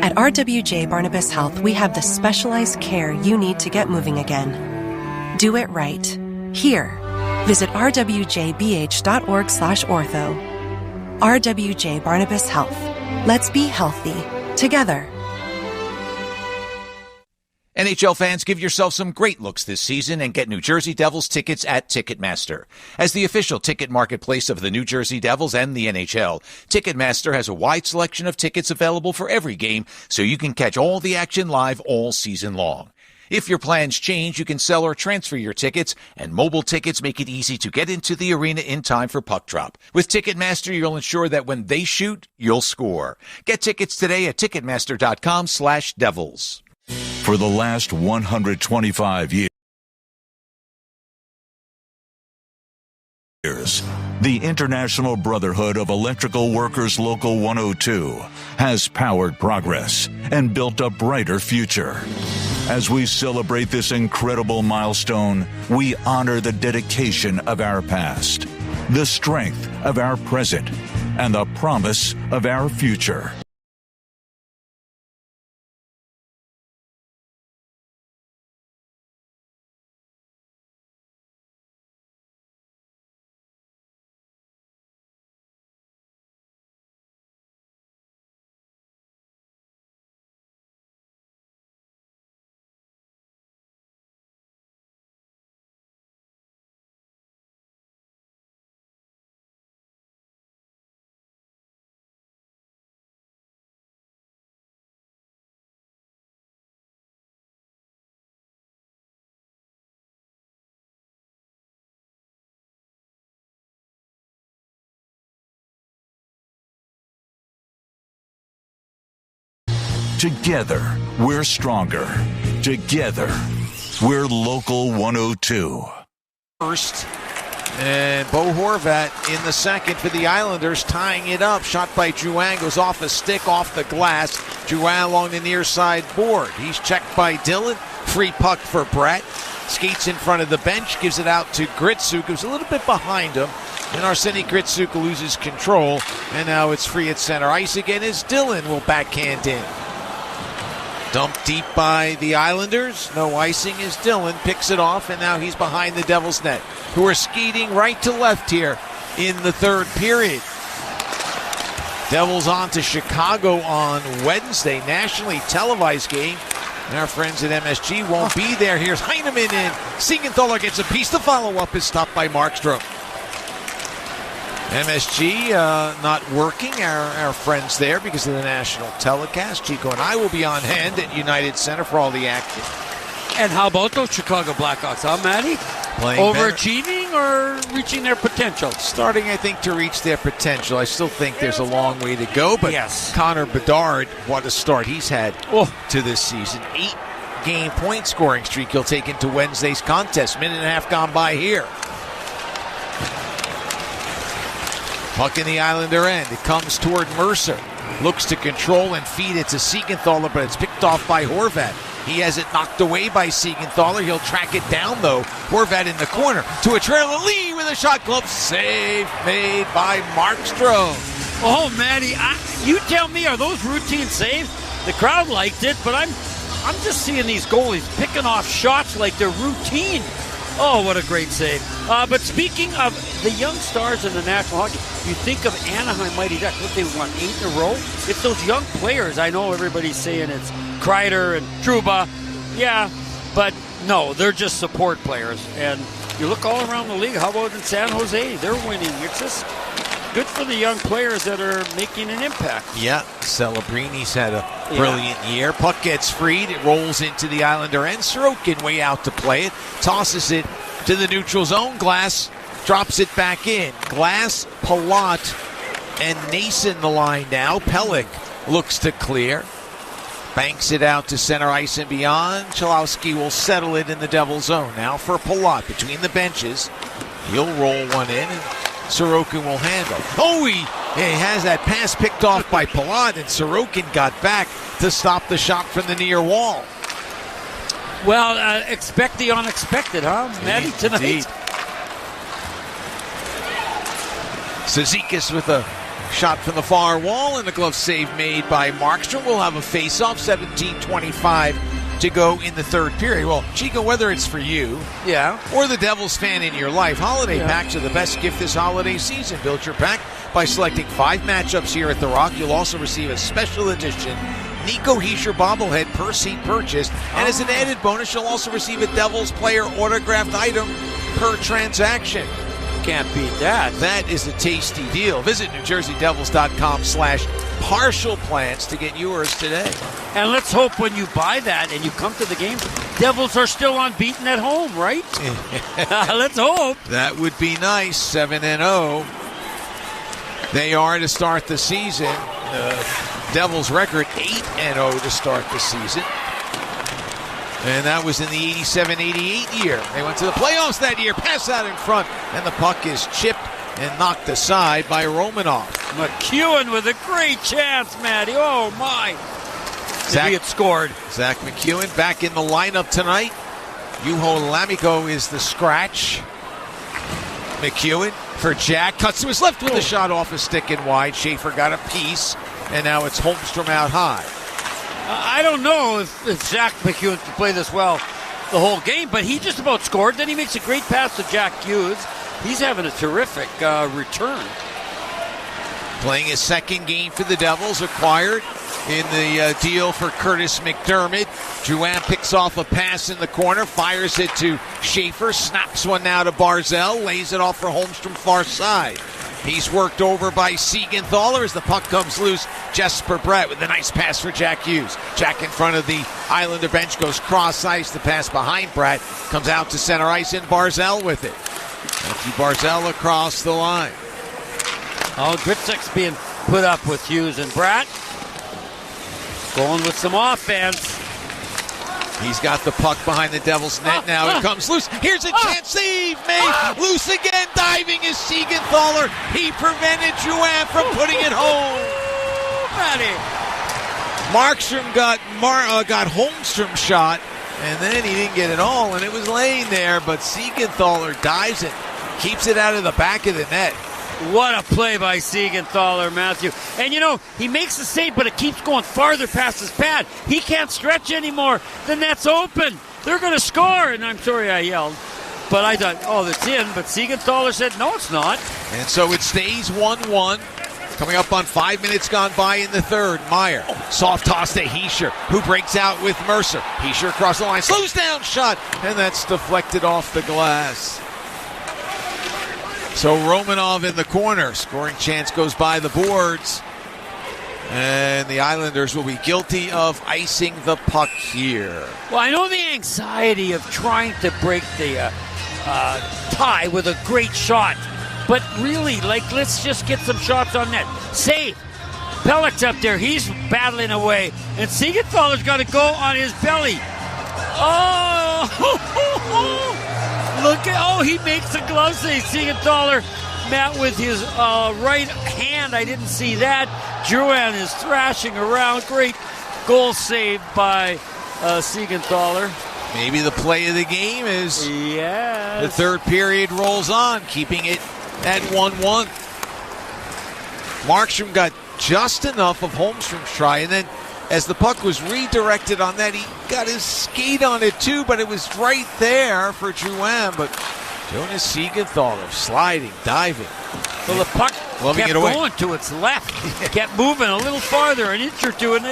At RWJ Barnabas Health, we have the specialized care you need to get moving again. Do it right. Here. Visit rwjbh.org/ortho. RWJ Barnabas Health. Let's be healthy. Together. NHL fans, give yourself some great looks this season and get New Jersey Devils tickets at Ticketmaster. As the official ticket marketplace of the New Jersey Devils and the NHL, Ticketmaster has a wide selection of tickets available for every game, so you can catch all the action live all season long. If your plans change, you can sell or transfer your tickets, and mobile tickets make it easy to get into the arena in time for puck drop. With Ticketmaster, you'll ensure that when they shoot, you'll score. Get tickets today at Ticketmaster.com/Devils. For the last 125 years, the International Brotherhood of Electrical Workers Local 102 has powered progress and built a brighter future. As we celebrate this incredible milestone, we honor the dedication of our past, the strength of our present, and the promise of our future. Together, we're stronger. Together, we're Local 102. First, and Bo Horvat in the second for the Islanders, tying it up. Shot by Drouin, goes off a stick, off the glass. Drouin along the near side board. He's checked by Dillon. Free puck for Brett. Skates in front of the bench, gives it out to Gritsuk, who's a little bit behind him. And Arseny Gritsuk loses control, and now it's free at center ice again as Dillon will backhand in. Dumped deep by the Islanders. No icing as Dillon picks it off, and now he's behind the Devils net, who are skating right to left here in the third period. Devils on to Chicago on Wednesday, nationally televised game. And our friends at MSG won't be there. Here's Heineman in. Siegenthaler gets a piece. The follow-up is stopped by Markstrom. MSG not working, our friends there, because of the national telecast. Chico and I will be on hand at United Center for all the action. And how about those Chicago Blackhawks, huh, Matty? Playing overachieving or reaching their potential? Starting, I think, to reach their potential. I still think there's a long way to go, but yes. Connor Bedard, what a start he's had to this season. 8-game point scoring streak he'll take into Wednesday's contest. Minute and a half gone by here. Puck in the Islander end. It comes toward Mercer. Looks to control and feed it to Siegenthaler, but it's picked off by Horvat. He has it knocked away by Siegenthaler. He'll track it down, though. Horvat in the corner to a trailer lead with a shot glove save made by Markstrom. Oh, Matty, you tell me, are those routine saves? The crowd liked it, but I'm just seeing these goalies picking off shots like they're routine. Oh, what a great save. But speaking of the young stars in the National Hockey, you think of Anaheim Mighty Ducks. What, they won 8 in a row? It's those young players. I know everybody's saying it's Kreider and Trouba. Yeah, but no, they're just support players. And you look all around the league. How about in San Jose? They're winning. It's just good for the young players that are making an impact. Yeah, Celebrini's had a brilliant year. Puck gets freed. It rolls into the Islander end. Sorokin way out to play it. Tosses it to the neutral zone. Glass drops it back in. Glass, Palat, and Nason the line now. Pellick looks to clear. Banks it out to center ice and beyond. Chalowski will settle it in the Devil zone. Now for Palat between the benches. He'll roll one in, and Sorokin will handle. Oh, he has that pass picked off by Palat, and Sorokin got back to stop the shot from the near wall. Well, expect the unexpected, huh, Matty, tonight? Indeed. Cizikas with a shot from the far wall, and a glove save made by Markstrom. We'll have a face-off, 17:25 to go in the third period. Well, Chico, whether it's for you or the Devils fan in your life, holiday packs are the best gift this holiday season. Build your pack by selecting 5 matchups here at The Rock. You'll also receive a special edition Nico Hischier bobblehead per seat purchased. And as an added bonus, you'll also receive a Devils player autographed item per transaction. Can't beat that. That is a tasty deal. Visit NewJerseyDevils.com/partial plans to get yours today. And let's hope when you buy that and you come to the game, Devils are still unbeaten at home, right? Let's hope. That would be nice. 7-0. They are to start the season. Devils record 8-0 to start the season. And that was in the 87-88 year. They went to the playoffs that year. Pass out in front. And the puck is chipped and knocked aside by Romanov. McEwen with a great chance, Matty. Oh, my. If he had scored. Zach McEwen back in the lineup tonight. Juho Lammikko is the scratch. McEwen for Jack. Cuts to his left with a shot off a stick and wide. Schaefer got a piece. And now it's Holmstrom out high. I don't know if Zach McEwen can play this well the whole game, but he just about scored. Then he makes a great pass to Jack Hughes. He's having a terrific return. Playing his second game for the Devils, acquired in the deal for Curtis McDermott. Drouin picks off a pass in the corner, fires it to Schaefer, snaps one now to Barzell, lays it off for Holmstrom far side. He's worked over by Siegenthaler as the puck comes loose. Jesper Bratt with a nice pass for Jack Hughes. Jack in front of the Islander bench goes cross ice. The pass behind Bratt comes out to center ice and Barzell with it. Matthew Barzell across the line. Oh, Gritzek's being put up with Hughes and Bratt. Going with some offense. He's got the puck behind the Devils' net now. It comes loose. Here's a chance. Save made. Loose again. Diving is Siegenthaler. He prevented Drouin from putting it home. Markstrom got Holmstrom shot, and then he didn't get it all, and it was laying there. But Siegenthaler dives it, keeps it out of the back of the net. What a play by Siegenthaler, Matthew. And, you know, he makes the save, but it keeps going farther past his pad. He can't stretch anymore. The net's open. They're going to score. And I'm sorry I yelled. But I thought, oh, that's in. But Siegenthaler said, no, it's not. And so it stays 1-1. Coming up on 5 minutes gone by in the third. Meyer, soft toss to Hischier, who breaks out with Mercer. Hischier across the line, slows down shot, and that's deflected off the glass. So Romanov in the corner. Scoring chance goes by the boards. And the Islanders will be guilty of icing the puck here. Well, I know the anxiety of trying to break the tie with a great shot. But really, let's just get some shots on net. Save. Pellick's up there. He's battling away. And Siegenthaler's got to go on his belly. Oh! He makes a glove save. Siegenthaler, Matt, with his right hand. I didn't see that. Drouin is thrashing around. Great goal saved by Siegenthaler. Maybe the play of the game is the third period rolls on, keeping it at 1-1. Markstrom got just enough of Holmstrom's try, and then As the puck was redirected on that, he got his skate on it too, but it was right there for Drouin. But Jonas Siegenthaler sliding, diving. Well, the puck kept going to its left. Kept moving a little farther, an inch or two, and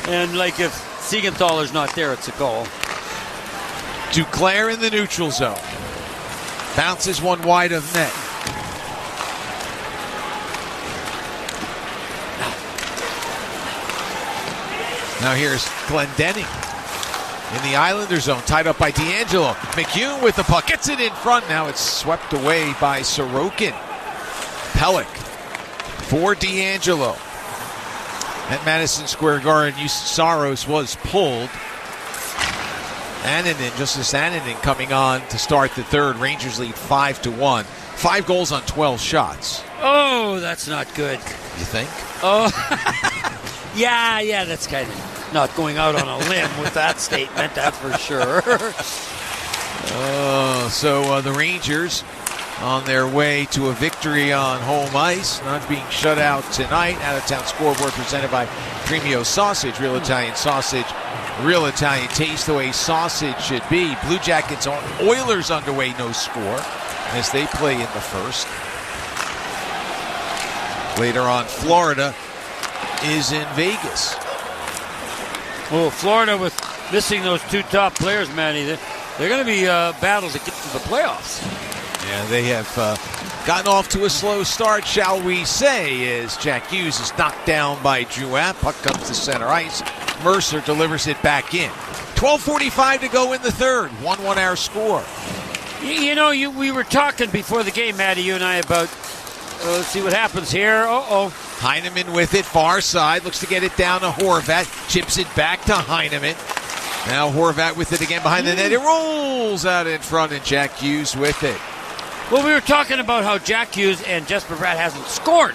and like if Siegenthaler's not there, it's a goal. Duclair in the neutral zone. Bounces one wide of net. Now here's Glendening in the Islander zone, tied up by D'Angelo. McHugh with the puck, gets it in front. Now it's swept away by Sorokin. Pelech for D'Angelo. At Madison Square Garden, Saros was pulled. Annunen, Justus Annunen coming on to start the third. Rangers lead 5-1. 5 goals on 12 shots. Oh, that's not good. You think? Oh, yeah, that's kind of not going out on a limb with that statement, that's for sure. So the Rangers on their way to a victory on home ice, not being shut out tonight. Out-of-town scoreboard presented by Premio Sausage, real Italian sausage, real Italian taste, the way sausage should be. Blue Jackets on Oilers underway, no score, as they play in the first. Later on, Florida is in Vegas. Well, Florida with missing those 2 top players, Manny, they're going to be battled to get to the playoffs. Yeah, they have gotten off to a slow start, shall we say, as Jack Hughes is knocked down by Drouin. Puck comes to center ice. Mercer delivers it back in. 12:45 to go in the third. 1-1 our score. You know, we were talking before the game, Matty, you and I, about let's see what happens here. Heineman with it, far side, looks to get it down to Horvat, chips it back to Heineman. Now Horvat with it again behind the net. It rolls out in front, and Jack Hughes with it. Well, we were talking about how Jack Hughes and Jesper Bratt hasn't scored.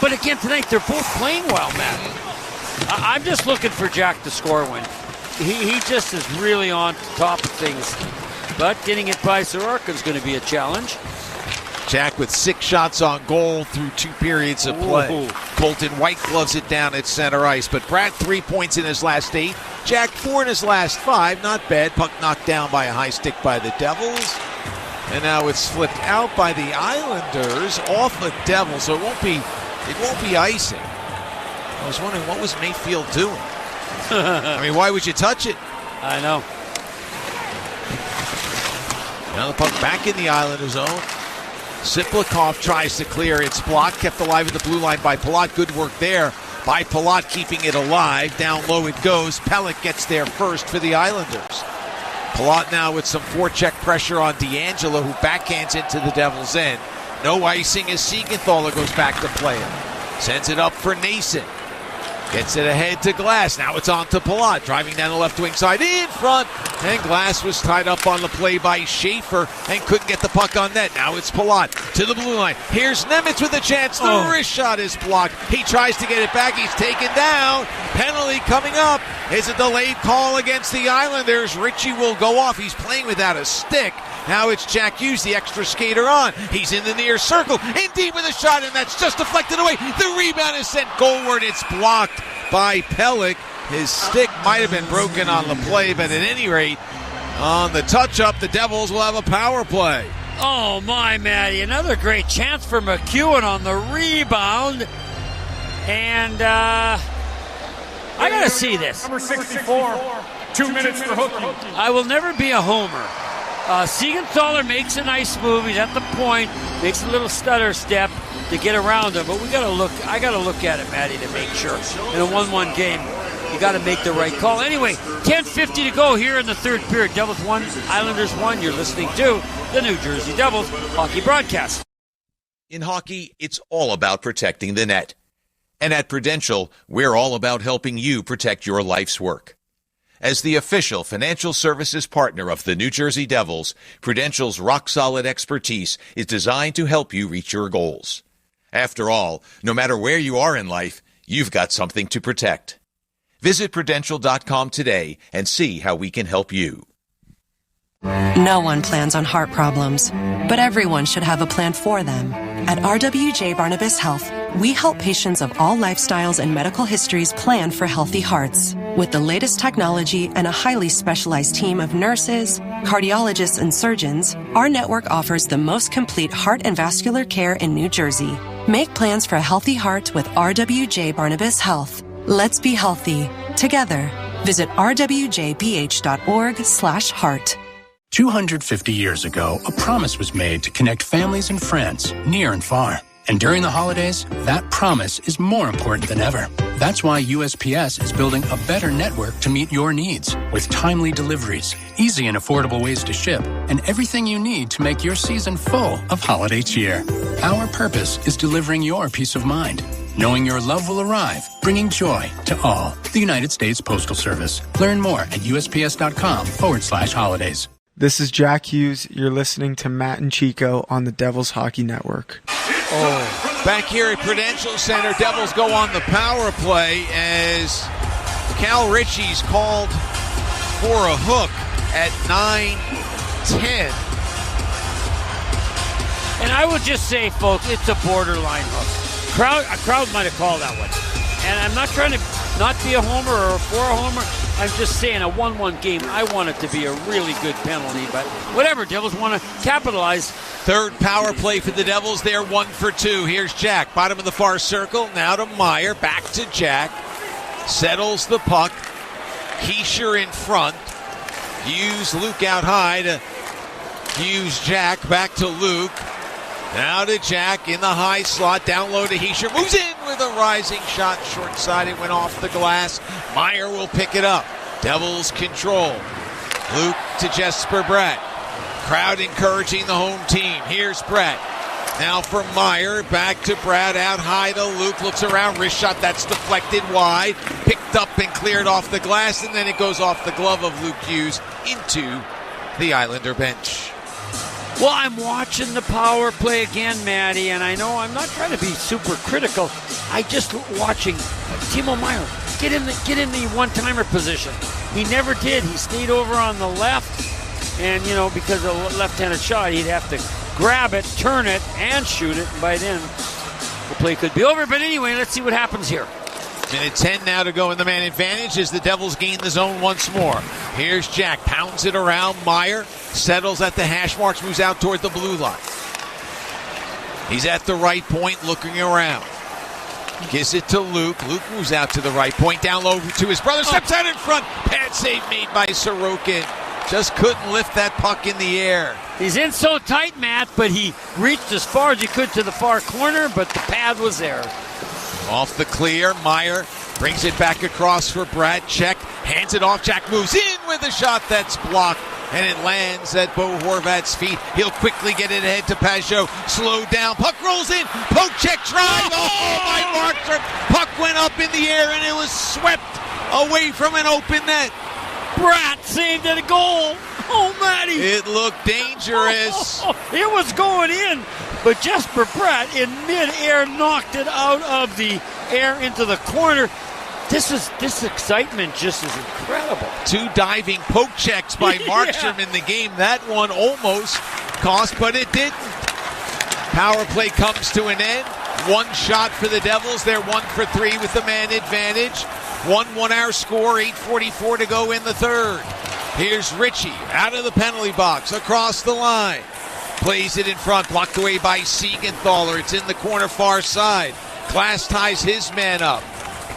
But again, tonight they're both playing well, Matt. I'm just looking for Jack to score one. He just is really on top of things. But getting it by Sorokin is going to be a challenge. Jack with 6 shots on goal through 2 periods of play. Ooh. Colton White gloves it down at center ice. But Bratt 3 points in his last 8. Jack 4 in his last 5. Not bad. Puck knocked down by a high stick by the Devils. And now it's flipped out by the Islanders off the Devils. So it won't be icing. I was wondering, what was Mayfield doing? I mean, why would you touch it? I know. Now the puck back in the Islander zone. Siplikov tries to clear. It's blocked, kept alive at the blue line by Palat. Good work there by Palat, keeping it alive. Down low it goes. Pelech gets there first for the Islanders. Palat now with some forecheck pressure on D'Angelo, who backhands into the Devils' end. No icing as Siegenthaler goes back to play it. Sends it up for Nason. Gets it ahead to Glass. Now it's on to Palat, driving down the left wing side in front. And Glass was tied up on the play by Schaefer and couldn't get the puck on net. Now it's Palat to the blue line. Here's Nemitz with a chance. The wrist shot is blocked. He tries to get it back. He's taken down. Penalty coming up. Is a delayed call against the Islanders. Ritchie will go off. He's playing without a stick. Now it's Jack Hughes, the extra skater on. He's in the near circle. In deep with a shot, and that's just deflected away. The rebound is sent goalward. It's blocked by Pelech. His stick might have been broken on the play, but at any rate, on the touch-up, the Devils will have a power play. Oh, my, Matty. Another great chance for McEwen on the rebound. And I got to see this. Number 64, 2 minutes for hooking. I will never be a homer. Siegenthaler makes a nice move. He's at the point, makes a little stutter step to get around him. But I got to look at it, Matty, to make sure. In a 1-1 game, you got to make the right call. Anyway, 10:50 to go here in the third period. Devils 1, Islanders 1. You're listening to the New Jersey Devils hockey broadcast. In hockey, it's all about protecting the net. And at Prudential, we're all about helping you protect your life's work. As the official financial services partner of the New Jersey Devils, Prudential's rock-solid expertise is designed to help you reach your goals. After all, no matter where you are in life, you've got something to protect. Visit Prudential.com today and see how we can help you. No one plans on heart problems, but everyone should have a plan for them. At RWJ Barnabas Health, we help patients of all lifestyles and medical histories plan for healthy hearts. With the latest technology and a highly specialized team of nurses, cardiologists, and surgeons, our network offers the most complete heart and vascular care in New Jersey. Make plans for a healthy heart with RWJ Barnabas Health. Let's be healthy. Together. Visit rwjbh.org/heart. 250 years ago, a promise was made to connect families and friends, near and far. And during the holidays, that promise is more important than ever. That's why USPS is building a better network to meet your needs, with timely deliveries, easy and affordable ways to ship, and everything you need to make your season full of holiday cheer. Our purpose is delivering your peace of mind, knowing your love will arrive, bringing joy to all. The United States Postal Service. Learn more at USPS.com/holidays. This is Jack Hughes. You're listening to Matt and Chico on the Devils Hockey Network. Back here at Prudential Center, Devils go on the power play as Cal Ritchie's called for a hook at 9:10. And I would just say, folks, it's a borderline hook. A crowd might have called that one. And I'm not trying to not be a homer or for a homer. I'm just saying a 1-1 game, I want it to be a really good penalty. But whatever, Devils want to capitalize. Third power play for the Devils. They're 1 for 2. Here's Jack, bottom of the far circle. Now to Meyer, back to Jack. Settles the puck. Heischer in front. Hughes, Luke out high to Hughes, Jack, back to Luke. Now to Jack in the high slot, down low to Heischer. Moves in with a rising shot, short side. It went off the glass. Meyer will pick it up. Devils control. Luke to Jesper Bratt. Crowd encouraging the home team. Here's Bratt. Now for Meyer, back to Bratt, out high to Luke. Looks around, wrist shot that's deflected wide. Picked up and cleared off the glass, and then it goes off the glove of Luke Hughes into the Islander bench. Well, I'm watching the power play again, Matty, and I know I'm not trying to be super critical. I just watching Timo Meyer get in the one-timer position. He never did. He stayed over on the left, and because of the left-handed shot, he'd have to grab it, turn it, and shoot it. And by then, the play could be over. But anyway, let's see what happens here. Minute 10 now to go in the man advantage as the Devils gain the zone once more. Here's Jack, pounds it around. Meyer settles at the hash marks, moves out toward the blue line. He's at the right point looking around. Gives it to Luke. Luke moves out to the right point, down low to his brother. Steps out in front. Pad save made by Sorokin. Just couldn't lift that puck in the air. He's in so tight, Matt, but he reached as far as he could to the far corner, but the pad was there. Off the clear, Meyer brings it back across for Brad. Check, hands it off. Jack moves in with a shot that's blocked, and it lands at Bo Horvat's feet. He'll quickly get it ahead to Pajot. Slowed down, puck rolls in. Poke check drive. Oh, by Markstrom. Puck went up in the air, and it was swept away from an open net. Bratt saved at a goal. Oh, Matty. It looked dangerous. It was going in, but Jesper Bratt in midair knocked it out of the air into the corner. This excitement just is incredible. 2 diving poke checks by Markstrom in the game. That one almost cost, but it didn't. Power play comes to an end. 1 shot for the Devils. They're 1 for 3 with the man advantage. 1-1 our score, 8:44 to go in the third. Here's Ritchie out of the penalty box, across the line. Plays it in front, blocked away by Siegenthaler. It's in the corner far side. Glass ties his man up.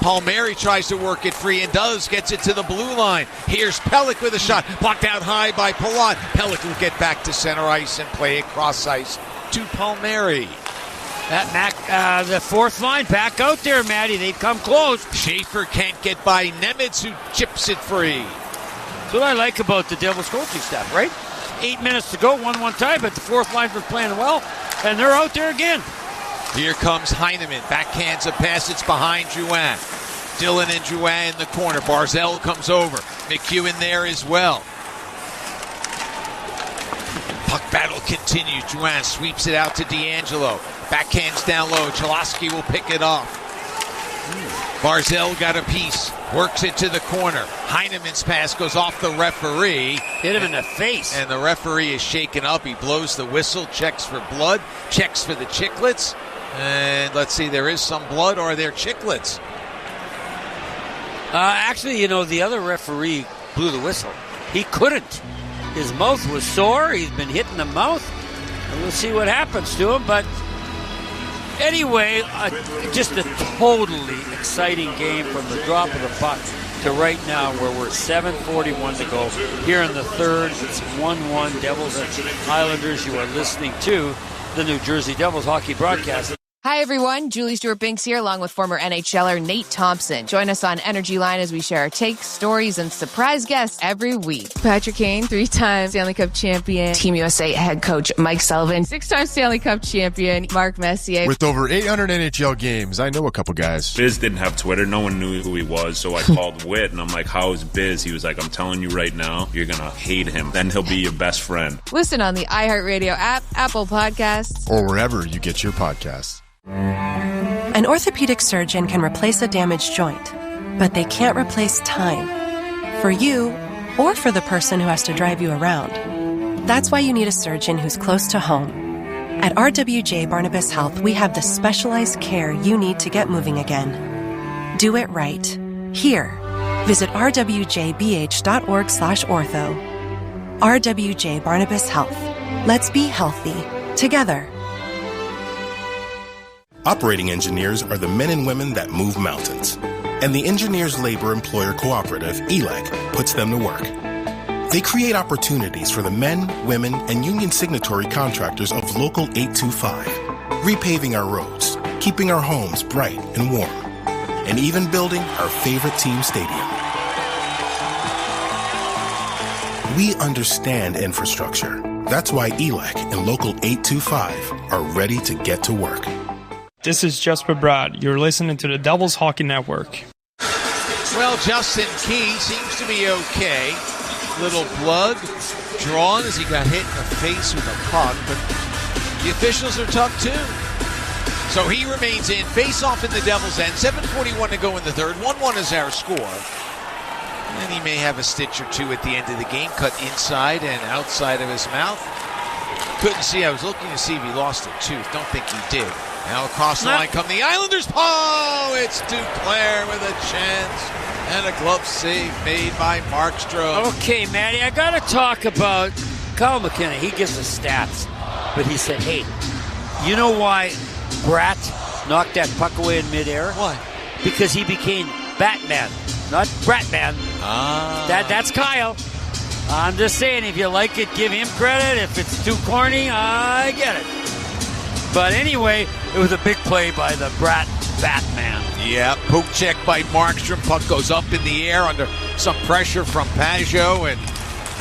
Palmieri tries to work it free and does, gets it to the blue line. Here's Pelech with a shot, blocked out high by Palat. Pelech will get back to center ice and play it cross ice to Palmieri. The fourth line back out there, Matty. They've come close. Schaefer can't get by Nemitz, who chips it free. That's what I like about the Devils coaching staff, right? 8 minutes to go, 1-1 tie, but the fourth line was playing well, and they're out there again. Here comes Heineman. Backhands a pass. It's behind Drouin. Dillon and Drouin in the corner. Barzell comes over. McEwen there as well. Puck battle continues. Drouin sweeps it out to D'Angelo. Backhands down low. Chalosky will pick it off. Barzell got a piece. Works it to the corner. Heineman's pass goes off the referee. Hit him in the face. And the referee is shaken up. He blows the whistle, checks for blood, checks for the chiclets. And let's see, there is some blood. Or are there chiclets? Actually, the other referee blew the whistle. He couldn't. His mouth was sore. He's been hit in the mouth. And we'll see what happens to him. But anyway, just a totally exciting game from the drop of the puck to right now where we're 7:41 to go. Here in the third, it's 1-1 Devils and Islanders. You are listening to the New Jersey Devils hockey broadcast. Hi, everyone. Julie Stewart-Binks here, along with former NHLer Nate Thompson. Join us on Energy Line as we share our takes, stories, and surprise guests every week. Patrick Kane, 3-time Stanley Cup champion. Team USA head coach Mike Sullivan, 6-time Stanley Cup champion Mark Messier. With over 800 NHL games, I know a couple guys. Biz didn't have Twitter. No one knew who he was, so I called Whit, and I'm like, how's Biz? He was like, I'm telling you right now, you're going to hate him. Then he'll be your best friend. Listen on the iHeartRadio app, Apple Podcasts, or wherever you get your podcasts. An orthopedic surgeon can replace a damaged joint, but they can't replace time. For you, or for the person who has to drive you around. That's why you need a surgeon who's close to home. At RWJ Barnabas Health, we have the specialized care you need to get moving again. Do it right. Here. Visit rwjbh.org/ortho. RWJ Barnabas Health. Let's be healthy. Together. Operating engineers are the men and women that move mountains. And the Engineers Labor Employer Cooperative, ELEC, puts them to work. They create opportunities for the men, women, and union signatory contractors of Local 825, repaving our roads, keeping our homes bright and warm, and even building our favorite team stadium. We understand infrastructure. That's why ELEC and Local 825 are ready to get to work. This is Jesper Brad. You're listening to the Devils Hockey Network. Well, Justin Key seems to be okay. Little blood drawn as he got hit in the face with a puck, but the officials are tough too. So he remains in. Face-off in the Devils' end. 7:41 to go in the third. 1-1 is our score. And he may have a stitch or two at the end of the game, cut inside and outside of his mouth. Couldn't see. I was looking to see if he lost a tooth. Don't think he did. Now across the line come the Islanders. Oh, it's Duclair with a chance. And a glove save made by Markstrom. Okay, Matty, I got to talk about Kyle McKinnon. He gives us stats. But he said, hey, you know why Bratt knocked that puck away in midair? Why? Because he became Batman, not Bratman. That's Kyle. I'm just saying, if you like it, give him credit. If it's too corny, I get it. But anyway, it was a big play by the Batman. Yeah, poke check by Markstrom. Puck goes up in the air under some pressure from Pajot, and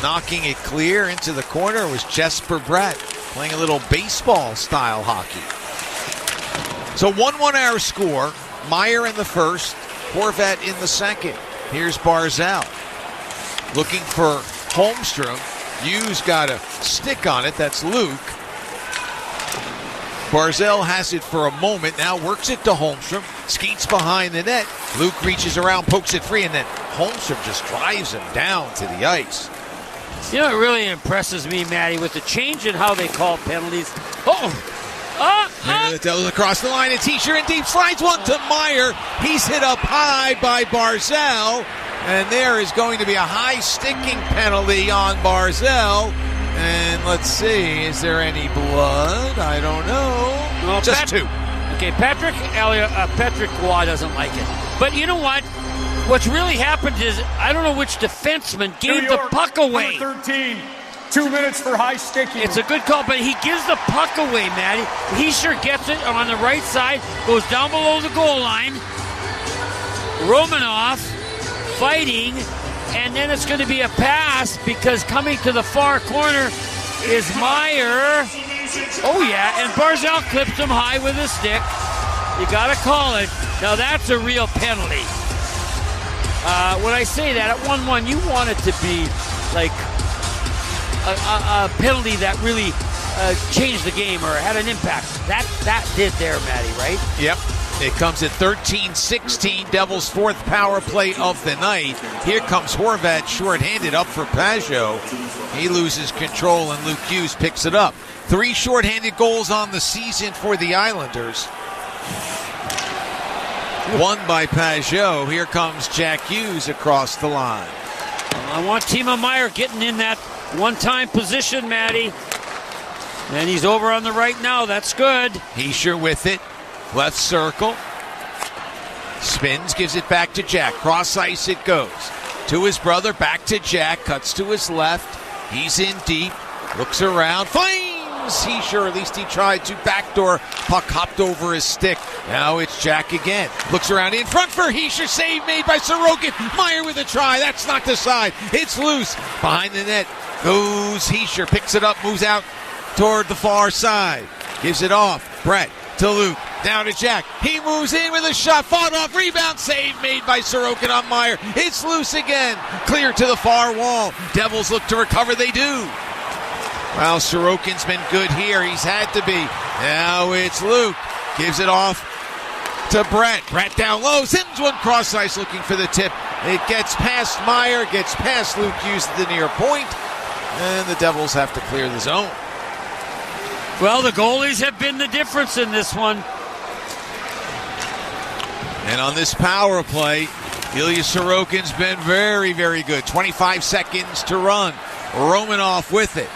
knocking it clear into the corner was Jesper Bratt, playing a little baseball-style hockey. So 1-1 our score. Meyer in the first, Horvat in the second. Here's Barzal looking for Holmstrom. Hughes got a stick on it. That's Luke. Barzal has it for a moment, now works it to Holmstrom, skates behind the net. Luke reaches around, pokes it free, and then Holmstrom just drives him down to the ice. You know, it really impresses me, Matty, with the change in how they call penalties. The Devils across the line, a T-shirt and deep slides one to Meyer. He's hit up high by Barzal, and there is going to be a high sticking penalty on Barzal. And let's see, is there any blood? I don't know. Well, just two. Okay, Patrick Waugh doesn't like it. But you know what? What's really happened is, I don't know which defenseman gave the puck away. 13, 2 minutes for high sticking. It's a good call, but he gives the puck away, Matty. He sure gets it on the right side, goes down below the goal line. Romanoff fighting. And then it's going to be a pass because coming to the far corner is Meyer. Oh, yeah, and Barzal clips him high with a stick. You got to call it. Now, that's a real penalty. When I say that, at 1-1, you want it to be like a penalty that really changed the game or had an impact. That did there, Matty, right? Yep. It comes at 13-16, Devils' fourth power play of the night. Here comes Horvat, shorthanded up for Pajot. He loses control, and Luke Hughes picks it up. 3 shorthanded goals on the season for the Islanders. 1 by Pajot. Here comes Jack Hughes across the line. I want Timo Meier getting in that one-time position, Matty. And he's over on the right now. That's good. Heischer with it. Left circle. Spins, gives it back to Jack. Cross ice it goes. To his brother, back to Jack. Cuts to his left. He's in deep. Looks around. Flames! Heischer, at least he tried to backdoor. Puck hopped over his stick. Now it's Jack again. Looks around in front for Heischer. Save made by Sorokin. Meier with a try. That's knocked aside. It's loose. Behind the net goes Heischer. Picks it up. Moves out toward the far side. Gives it off. Brett to Luke. Down to Jack. He moves in with a shot. Fought off. Rebound save made by Sorokin on Meier. It's loose again. Clear to the far wall. Devils look to recover. They do. Well, Sorokin's been good here. He's had to be. Now it's Luke. Gives it off to Brett. Brett down low. Sends one cross ice looking for the tip. It gets past Meier. Gets past Luke Hughes at the near point. And the Devils have to clear the zone. Well, the goalies have been the difference in this one. And on this power play, Ilya Sorokin's been very, very good. 25 seconds to run. Romanov with it.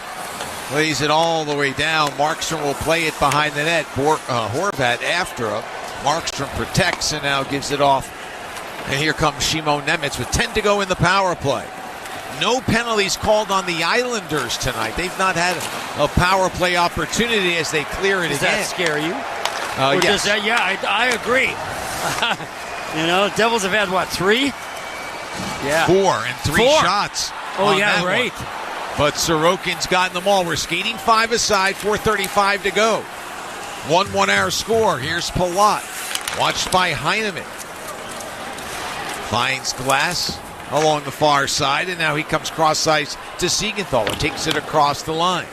Plays it all the way down. Markstrom will play it behind the net. Horvat after him. Markstrom protects and now gives it off. And here comes Shimon Nemitz with 10 to go in the power play. No penalties called on the Islanders tonight. They've not had a power play opportunity as they clear it Does again. that scare you? Yes. I agree. Devils have had, 3? Yeah. 4 and 3 shots. Oh, yeah, right. One. But Sorokin's gotten them all. We're skating 5 aside, 4:35 to go. 1-1 hour score. Here's Palat, watched by Heineman. Finds Glass along the far side, and now he comes cross ice to Siegenthaler. Takes it across the line.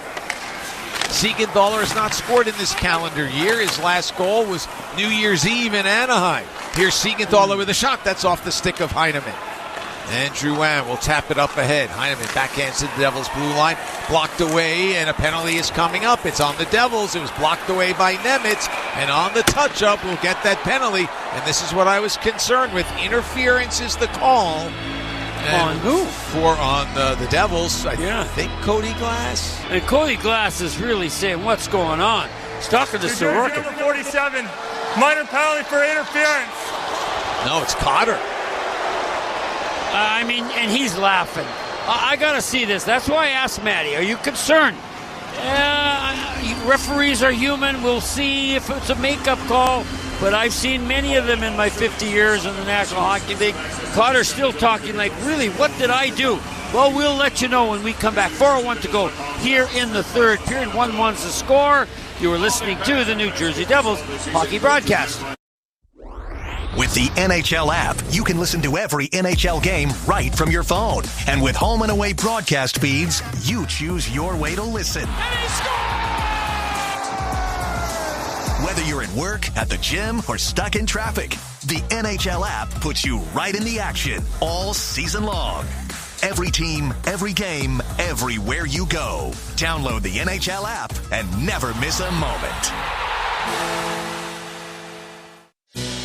Siegenthaler has not scored in this calendar year. His last goal was New Year's Eve in Anaheim. Here's Siegenthaler with a shot. That's off the stick of Heineman. And Drouin will tap it up ahead. Heineman backhands to the Devils' blue line. Blocked away, and a penalty is coming up. It's on the Devils. It was blocked away by Nemitz. And on the touch-up, we'll get that penalty. And this is what I was concerned with. Interference is the call. On who? On the Devils. I think Cody Glass. And Cody Glass is really saying, what's going on? He's talking to Sorokin. Number 47, minor penalty for interference. No, it's Cotter. And he's laughing. I got to see this. That's why I asked Matty, are you concerned? Referees are human. We'll see if it's a makeup call. But I've seen many of them in my 50 years in the National Hockey League. Cotter's still talking like, really, what did I do? Well, we'll let you know when we come back. 4:01 to go here in the third period. 1-1's the score. You are listening to the New Jersey Devils hockey broadcast. With the NHL app, you can listen to every NHL game right from your phone. And with home and away broadcast feeds, you choose your way to listen. Whether you're at work, at the gym, or stuck in traffic, the NHL app puts you right in the action all season long. Every team, every game, everywhere you go. Download the NHL app and never miss a moment.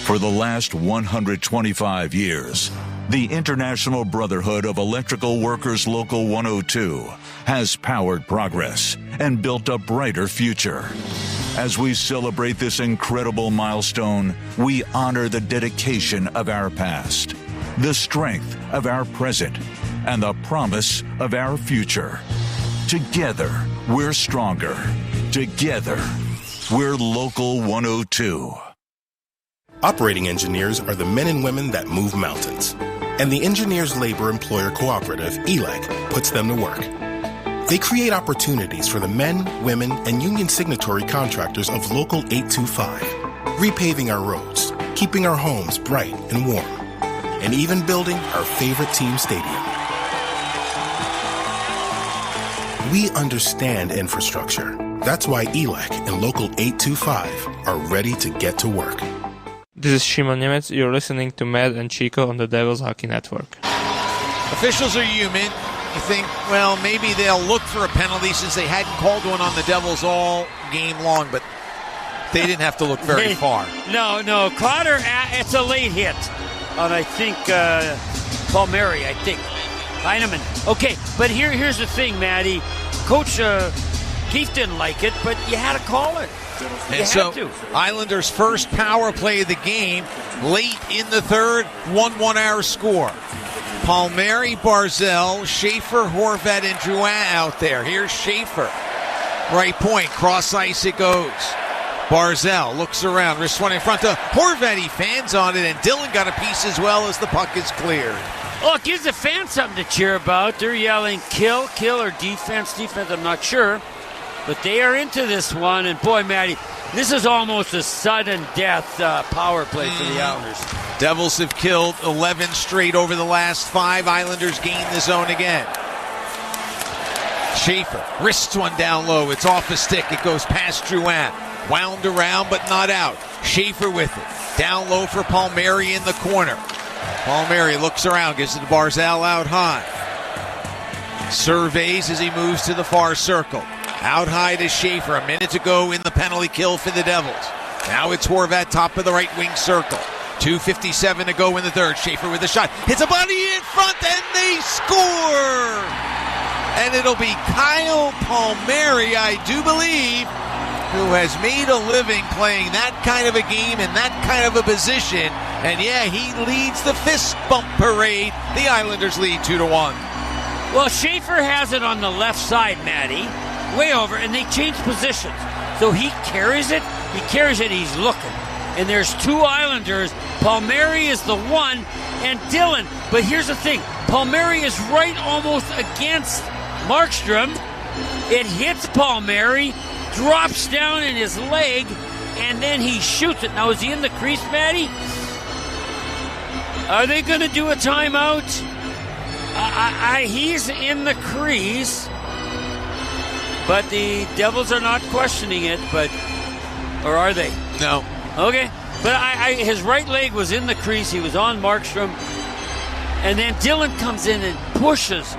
For the last 125 years, the International Brotherhood of Electrical Workers Local 102 has powered progress and built a brighter future. As we celebrate this incredible milestone, we honor the dedication of our past, the strength of our present, and the promise of our future. Together, we're stronger. Together, we're Local 102. Operating engineers are the men and women that move mountains. And the Engineers Labor Employer Cooperative, ELEC, puts them to work. They create opportunities for the men, women, and union signatory contractors of Local 825, repaving our roads, keeping our homes bright and warm, and even building our favorite team stadium. We understand infrastructure. That's why ELEC and Local 825 are ready to get to work. This is Shimon Nemetz. You're listening to Matt and Chico on the Devils Hockey Network. Officials are human. You think, well, maybe they'll look for a penalty since they hadn't called one on the Devils all game long, but they didn't have to look very far. No. Carter, it's a late hit on, I think, Palmieri, I think. Heineman. Okay, but here's the thing, Matty. Coach Keefe didn't like it, but you had to call it. And so, Islanders' first power play of the game, late in the third, 1-1 our score. Palmieri, Barzal, Schaefer, Horvat, and Drouin out there. Here's Schaefer. Right point, cross ice it goes. Barzal looks around, wrist one in front to Horvat. He fans on it, and Dylan got a piece as well as the puck is cleared. Oh, it gives the fans something to cheer about. They're yelling kill, or defense, I'm not sure. But they are into this one, and boy, Matty, this is almost a sudden death power play for the Islanders. Devils have killed 11 straight over the last 5. Islanders gain the zone again. Schaefer wrists one down low. It's off the stick. It goes past Drouin. Wound around, but not out. Schaefer with it. Down low for Palmieri in the corner. Palmieri looks around, gives it to Barzal out high. Surveys as he moves to the far circle. Out high to Schaefer. A minute to go in the penalty kill for the Devils. Now it's Horvat, top of the right wing circle. 2:57 to go in the third. Schaefer with a shot. Hits a body in front, and they score! And it'll be Kyle Palmieri, I do believe, who has made a living playing that kind of a game in that kind of a position. And yeah, he leads the fist bump parade. The Islanders lead 2-1. Well, Schaefer has it on the left side, Matty. Way over, and they change positions. So he carries it, he's looking. And there's 2 Islanders. Palmieri is the one, and Dylan. But here's the thing. Palmieri is right almost against Markstrom. It hits Palmieri, drops down in his leg, and then he shoots it. Now, is he in the crease, Matty? Are they going to do a timeout? He's in the crease. But the Devils are not questioning it, or are they? No. Okay. But his right leg was in the crease. He was on Markstrom. And then Dylan comes in and pushes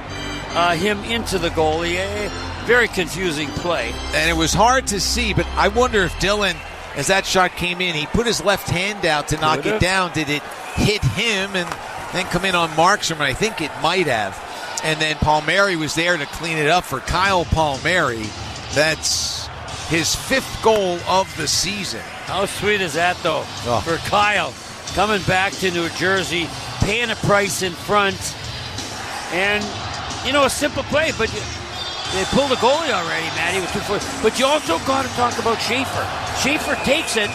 him into the goalie. Very confusing play. And it was hard to see, but I wonder if Dylan, as that shot came in, he put his left hand out to knock it down. Did it hit him and then come in on Markstrom? And I think it might have. And then Palmieri was there to clean it up for Kyle Palmieri. That's his 5th goal of the season. How sweet is that, though, for Kyle? Coming back to New Jersey, paying a price in front. And, a simple play, but they pulled the goalie already, Matty, with 2-4. But you also got to talk about Schaefer. Schaefer takes it,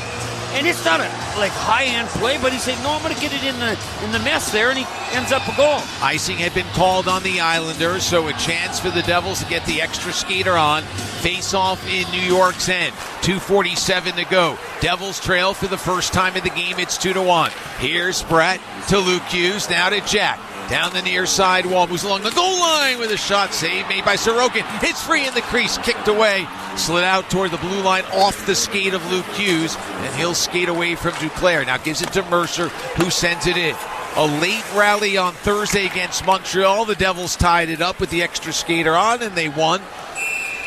and it's not a high-end play, but he said, no, I'm going to get it in the mess there, and he ends up a goal. Icing had been called on the Islanders, so a chance for the Devils to get the extra skater on. Face-off in New York's end. 2:47 to go. Devils trail for the first time of the game. It's 2-1. Here's Brett to Luke Hughes, now to Jack. Down the near side wall, moves along the goal line with a shot save made by Sorokin. It's free in the crease, kicked away. Slid out toward the blue line off the skate of Luke Hughes, and he'll skate away from Duclair. Now gives it to Mercer, who sends it in. A late rally on Thursday against Montreal. The Devils tied it up with the extra skater on, and they won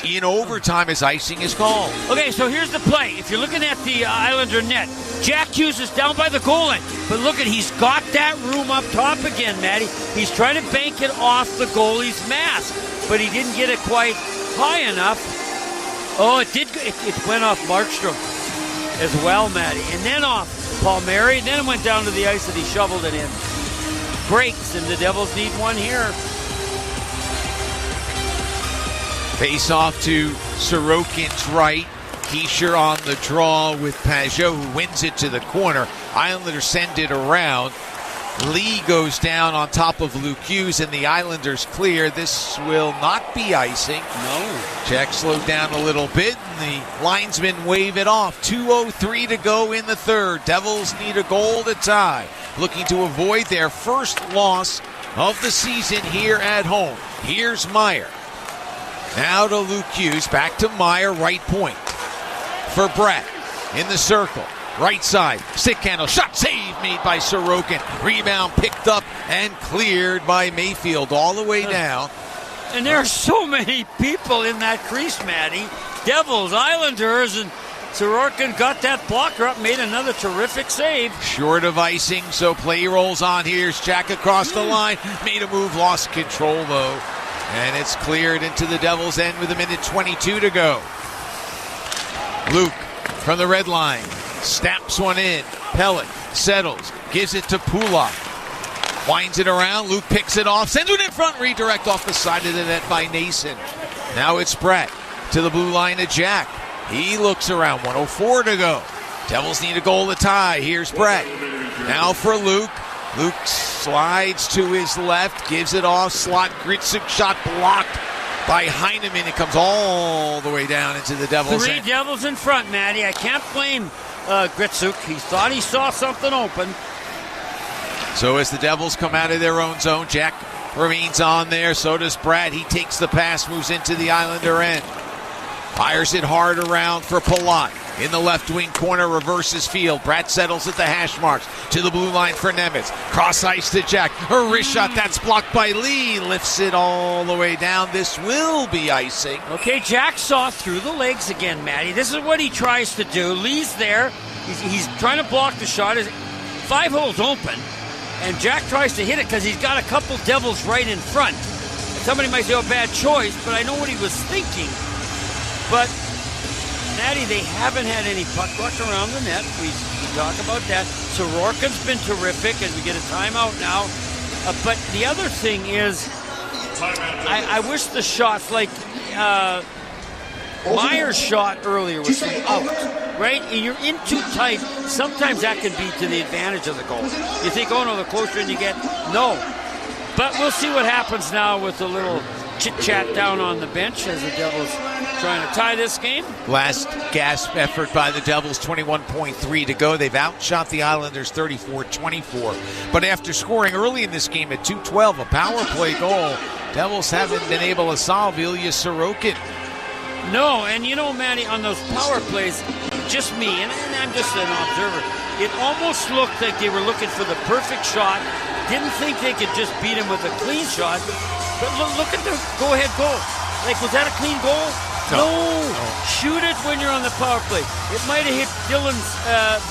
in overtime as icing is called. Okay, so here's the play. If you're looking at the Islander net, Jack Hughes is down by the goal line. But look he's got that room up top again, Matty. He's trying to bank it off the goalie's mask, but he didn't get it quite high enough. Oh, it went off Markstrom as well, Matty. And then off Palmieri, and then it went down to the ice and he shoveled it in. Breaks, and the Devils need one here. Face off to Sorokin's right. Keisher on the draw with Pajot, who wins it to the corner. Islanders send it around. Lee goes down on top of Luke Hughes, and the Islanders clear. This will not be icing. No. Check slowed down a little bit, and the linesmen wave it off. 2:03 to go in the third. Devils need a goal to tie, looking to avoid their first loss of the season here at home. Here's Meyer. Now to Luke Hughes, back to Meyer, right point. For Brett, in the circle. Right side, stick handle, shot save made by Sorokin. Rebound picked up and cleared by Mayfield all the way down. And there are so many people in that crease, Matty. Devils, Islanders, and Sorokin got that blocker up, made another terrific save. Short of icing, so play rolls on. Here's Jack across the line. Made a move, lost control though. And it's cleared into the Devils' end with 1:22 to go. Luke from the red line. Snaps one in. Pellet settles. Gives it to Pulak. Winds it around. Luke picks it off. Sends it in front. Redirect off the side of the net by Nason. Now it's Brett to the blue line of Jack. He looks around. 1:04 to go. Devils need a goal to tie. Here's Brett. Now for Luke. Luke slides to his left. Gives it off. Slot. Gritsuk shot blocked by Heineman. It comes all the way down into the Devils' Three end. Devils in front, Matty. I can't blame Gritsuk. He thought he saw something open. So as the Devils come out of their own zone, Jack remains on there. So does Brad. He takes the pass, moves into the Islander end. Fires it hard around for Palat. In the left wing corner, reverses field. Brad settles at the hash marks. To the blue line for Nemitz. Cross ice to Jack. A wrist shot. That's blocked by Lee. Lifts it all the way down. This will be icing. Okay, Jack saw through the legs again, Matty. This is what he tries to do. Lee's there. He's trying to block the shot. 5 holes open. And Jack tries to hit it because he's got a couple Devils right in front. Somebody might say, oh, bad choice, but I know what he was thinking. But, Matty, they haven't had any puck luck around the net. We talk about that. Sorokin's been terrific as we get a timeout now. But the other thing is, I wish the shots, like Myers' shot earlier was out, right? And you're in too tight. Sometimes that can be to the advantage of the goal. You think, oh no, the closer in you get. No. But we'll see what happens now with a little chit-chat down on the bench as the Devils trying to tie this game. Last gasp effort by the Devils, 21.3 to go. They've outshot the Islanders 34-24. But after scoring early in this game at 2:12, a power play goal, Devils haven't been able to solve Ilya Sorokin. No, and you know, Matty, on those power plays, just me, and I'm just an observer, it almost looked like they were looking for the perfect shot. Didn't think they could just beat him with a clean shot. But look at the go-ahead goal. Like, was that a clean goal? No. Shoot it when you're on the power play. It might have hit Dylan's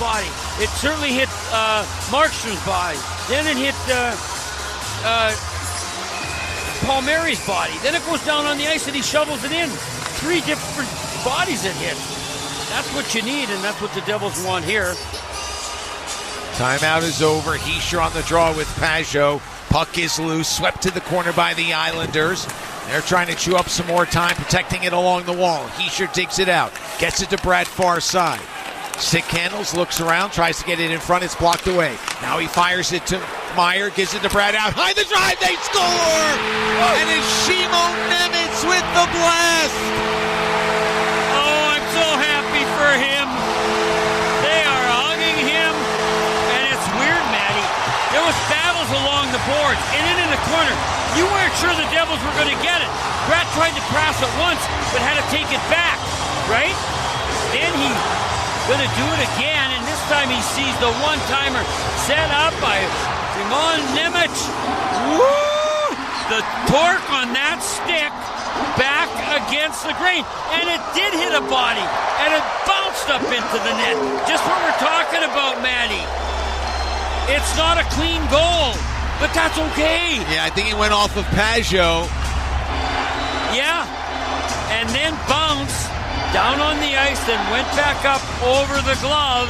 body. It certainly hit Markstrom's body. Then it hit Palmieri's body. Then it goes down on the ice and he shovels it in. 3 different bodies it hit. That's what you need, and that's what the Devils want here. Timeout is over. Hischier on the draw with Pajot. Puck is loose, swept to the corner by the Islanders. They're trying to chew up some more time, protecting it along the wall. Hischier digs it out, gets it to Brad far side. Stick handles, looks around, tries to get it in front. It's blocked away. Now he fires it to Meyer, gives it to Brad out. High the drive, they score! And it's Shimon Nemitz with the blast! Oh, I'm so happy for him. They are hugging him. And it's weird, Matty. There was battles along the boards, and in the corner. You weren't sure the Devils were going to get it. Brad tried to pass it once, but had to take it back, right? Then he's going to do it again, and this time he sees the one-timer set up by Shimon Nemitz. Woo! The torque on that stick back against the grain, and it did hit a body, and it bounced up into the net. Just what we're talking about, Matty. It's not a clean goal, but that's okay. Yeah, I think he went off of Pajot. Yeah, and then bounced down on the ice, then went back up over the glove.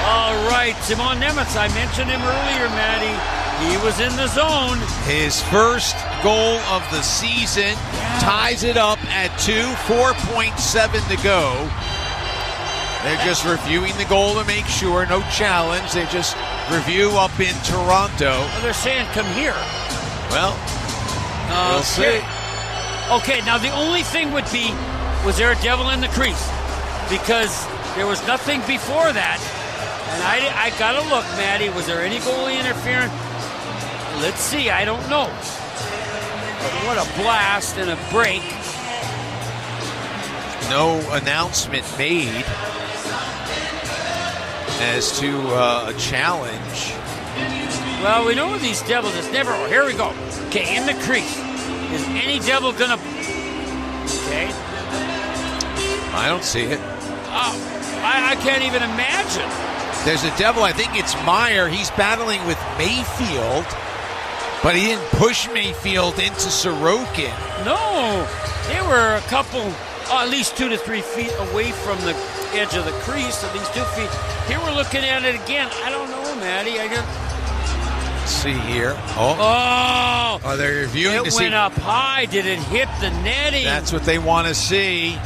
All right, Shimon Nemitz, I mentioned him earlier, Matty. He was in the zone. His first goal of the season, ties it up at 2, 4.7 to go. They're just reviewing the goal to make sure, no challenge. They just review up in Toronto. Well, they're saying come here. Well, we'll see. Okay, now the only thing would be, was there a Devil in the crease? Because there was nothing before that. And I got to look, Matty. Was there any goalie interference? Let's see. I don't know. But what a blast and a break. No announcement made. as to a challenge. Well, we know these Devils, it's never, here we go. Okay, in the crease. Is any Devil going to, okay. I don't see it. I can't even imagine. There's a Devil, I think it's Meyer. He's battling with Mayfield, but he didn't push Mayfield into Sorokin. No, they were a couple, at least 2 to 3 feet away from the edge of the crease, at least 2 feet. Here we're looking at it again. I don't know, Matty. Let's see here. Oh, they're reviewing. It went up high. Did it hit the netting? That's what they want to see.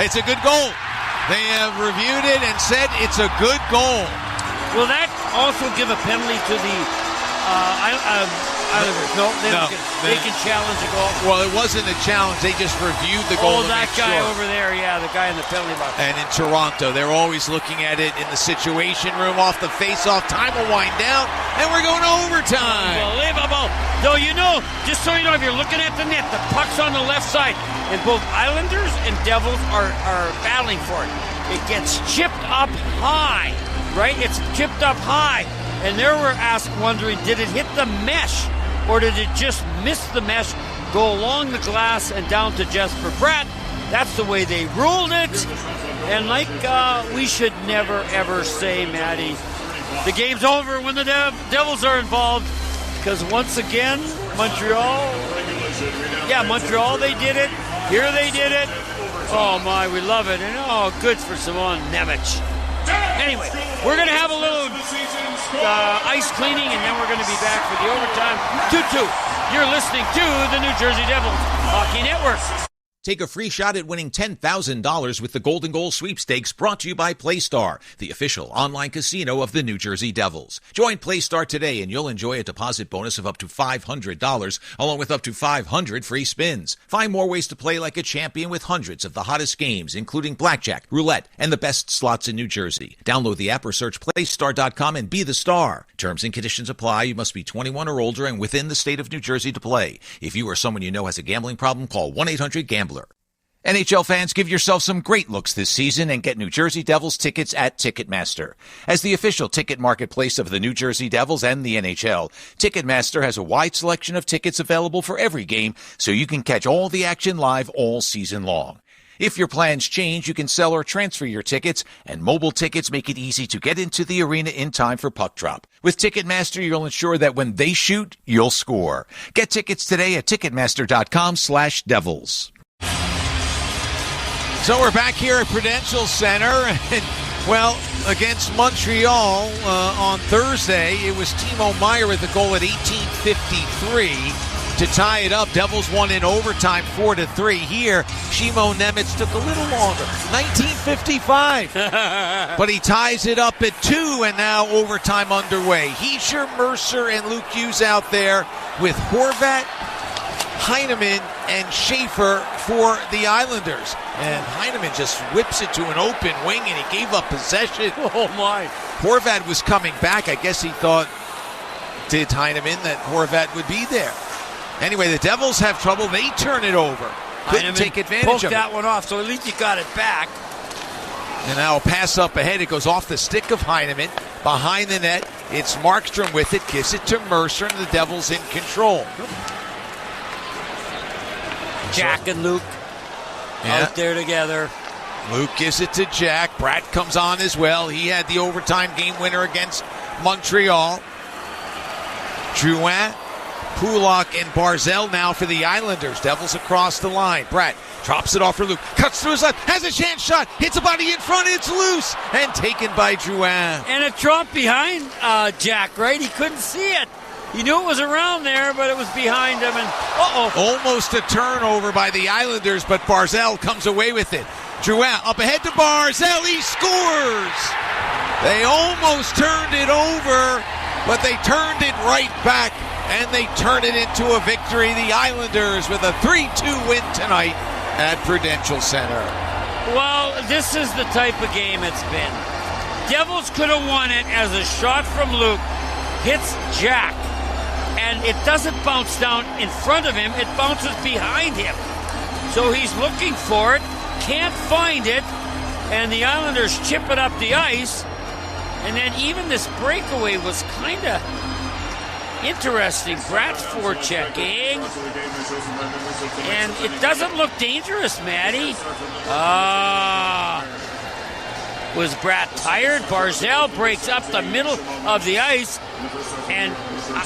It's a good goal. They have reviewed it and said it's a good goal. Will that also give a penalty to the Islanders? No, they can challenge a goal. Well, it wasn't a challenge. They just reviewed the goal. Oh, that guy over there. Yeah, the guy in the penalty box. And in Toronto, they're always looking at it in the situation room off the face-off. Time will wind down, and we're going to overtime. Unbelievable. Though, just so you know, if you're looking at the net, the puck's on the left side, and both Islanders and Devils are battling for it. It gets chipped up high, right? It's chipped up high. And there we're wondering, did it hit the mesh? Or did it just miss the mesh, go along the glass and down to Jesper Bratt? That's the way they ruled it. And like we should never, ever say, Matty, the game's over when the Devils are involved. Because once again, Montreal, they did it. Here they did it. Oh, my, we love it. And, good for Simon Nemec. Anyway, we're going to have a little ice cleaning, and then we're going to be back for the overtime. 2-2. You're listening to the New Jersey Devils Hockey Network. Take a free shot at winning $10,000 with the Golden Goal Sweepstakes, brought to you by PlayStar, the official online casino of the New Jersey Devils. Join PlayStar today and you'll enjoy a deposit bonus of up to $500, along with up to 500 free spins. Find more ways to play like a champion with hundreds of the hottest games, including blackjack, roulette, and the best slots in New Jersey. Download the app or search PlayStar.com and be the star. Terms and conditions apply. You must be 21 or older and within the state of New Jersey to play. If you or someone you know has a gambling problem, call 1-800-GAMBLER. NHL fans, give yourself some great looks this season and get New Jersey Devils tickets at Ticketmaster. As the official ticket marketplace of the New Jersey Devils and the NHL, Ticketmaster has a wide selection of tickets available for every game, so you can catch all the action live all season long. If your plans change, you can sell or transfer your tickets, and mobile tickets make it easy to get into the arena in time for puck drop. With Ticketmaster, you'll ensure that when they shoot, you'll score. Get tickets today at Ticketmaster.com/Devils. So we're back here at Prudential Center, and, against Montreal on Thursday, it was Timo Meier with the goal at 18:53 to tie it up. Devils won in overtime 4-3. Here, Shimo Nemec took a little longer, 19:55. But he ties it up at 2, and now overtime underway. Heischer, Mercer, and Luke Hughes out there with Horvat, Heineman, and Schaefer for the Islanders. And Heineman just whips it to an open wing, and he gave up possession. Oh, my. Horvat was coming back. I guess he thought, did Heineman, that Horvat would be there. Anyway, the Devils have trouble. They turn it over. Couldn't take advantage of it. That one off, so at least he got it back. And now a pass up ahead. It goes off the stick of Heineman. Behind the net, it's Markstrom with it. Gives it to Mercer, and the Devils in control. Jack and Luke out there together. Luke gives it to Jack. Bratt comes on as well. He had the overtime game winner against Montreal. Drouin, Pulak, and Barzell now for the Islanders. Devils across the line. Bratt drops it off for Luke. Cuts through his left. Has a chance shot. Hits a body in front. It's loose. And taken by Drouin. And it dropped behind Jack, right? He couldn't see it. He knew it was around there, but it was behind him. And almost a turnover by the Islanders, but Barzell comes away with it. Drouin up ahead to Barzell. He scores. They almost turned it over, but they turned it right back, and they turn it into a victory. The Islanders with a 3-2 win tonight at Prudential Center. Well, this is the type of game it's been. Devils could have won it as a shot from Luke hits Jack. And it doesn't bounce down in front of him, it bounces behind him. So he's looking for it, can't find it, and the Islanders chip it up the ice. And then even this breakaway was kind of interesting. Brad's forechecking. And it doesn't look dangerous, Matty. Was Brad tired? Barzal breaks up the middle of the ice. And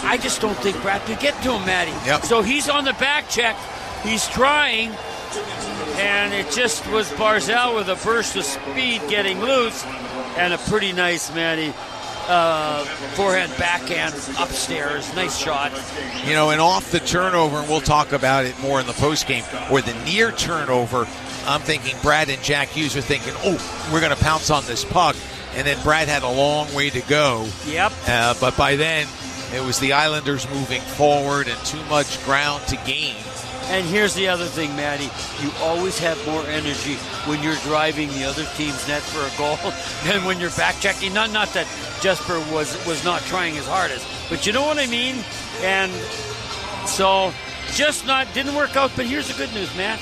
I just don't think Brad could get to him, Matty. Yep. So he's on the back check. He's trying. And it just was Barzal with a burst of speed getting loose. And a pretty nice, Matty, forehand, backhand, upstairs. Nice shot. You know, and off the turnover, and we'll talk about it more in the postgame, or the near turnover, I'm thinking Brad and Jack Hughes are thinking, oh, we're going to pounce on this puck. And then Brad had a long way to go. Yep. But by then, it was the Islanders moving forward and too much ground to gain. And here's the other thing, Matty. You always have more energy when you're driving the other team's net for a goal than when you're back checking. Not that Jesper was not trying his hardest, but you know what I mean? And so just didn't work out. But here's the good news, Matt.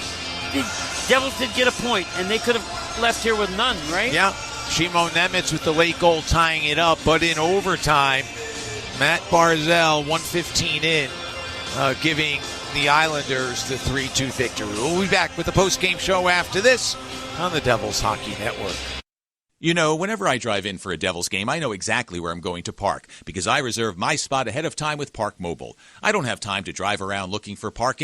The Devils did get a point, and they could have left here with none, right? Yeah. Shimon Nemitz with the late goal tying it up. But in overtime, Matt Barzal, 1:15 in, giving the Islanders the 3-2 victory. We'll be back with the post-game show after this on the Devils Hockey Network. You know, whenever I drive in for a Devils game, I know exactly where I'm going to park because I reserve my spot ahead of time with Park Mobile. I don't have time to drive around looking for parking.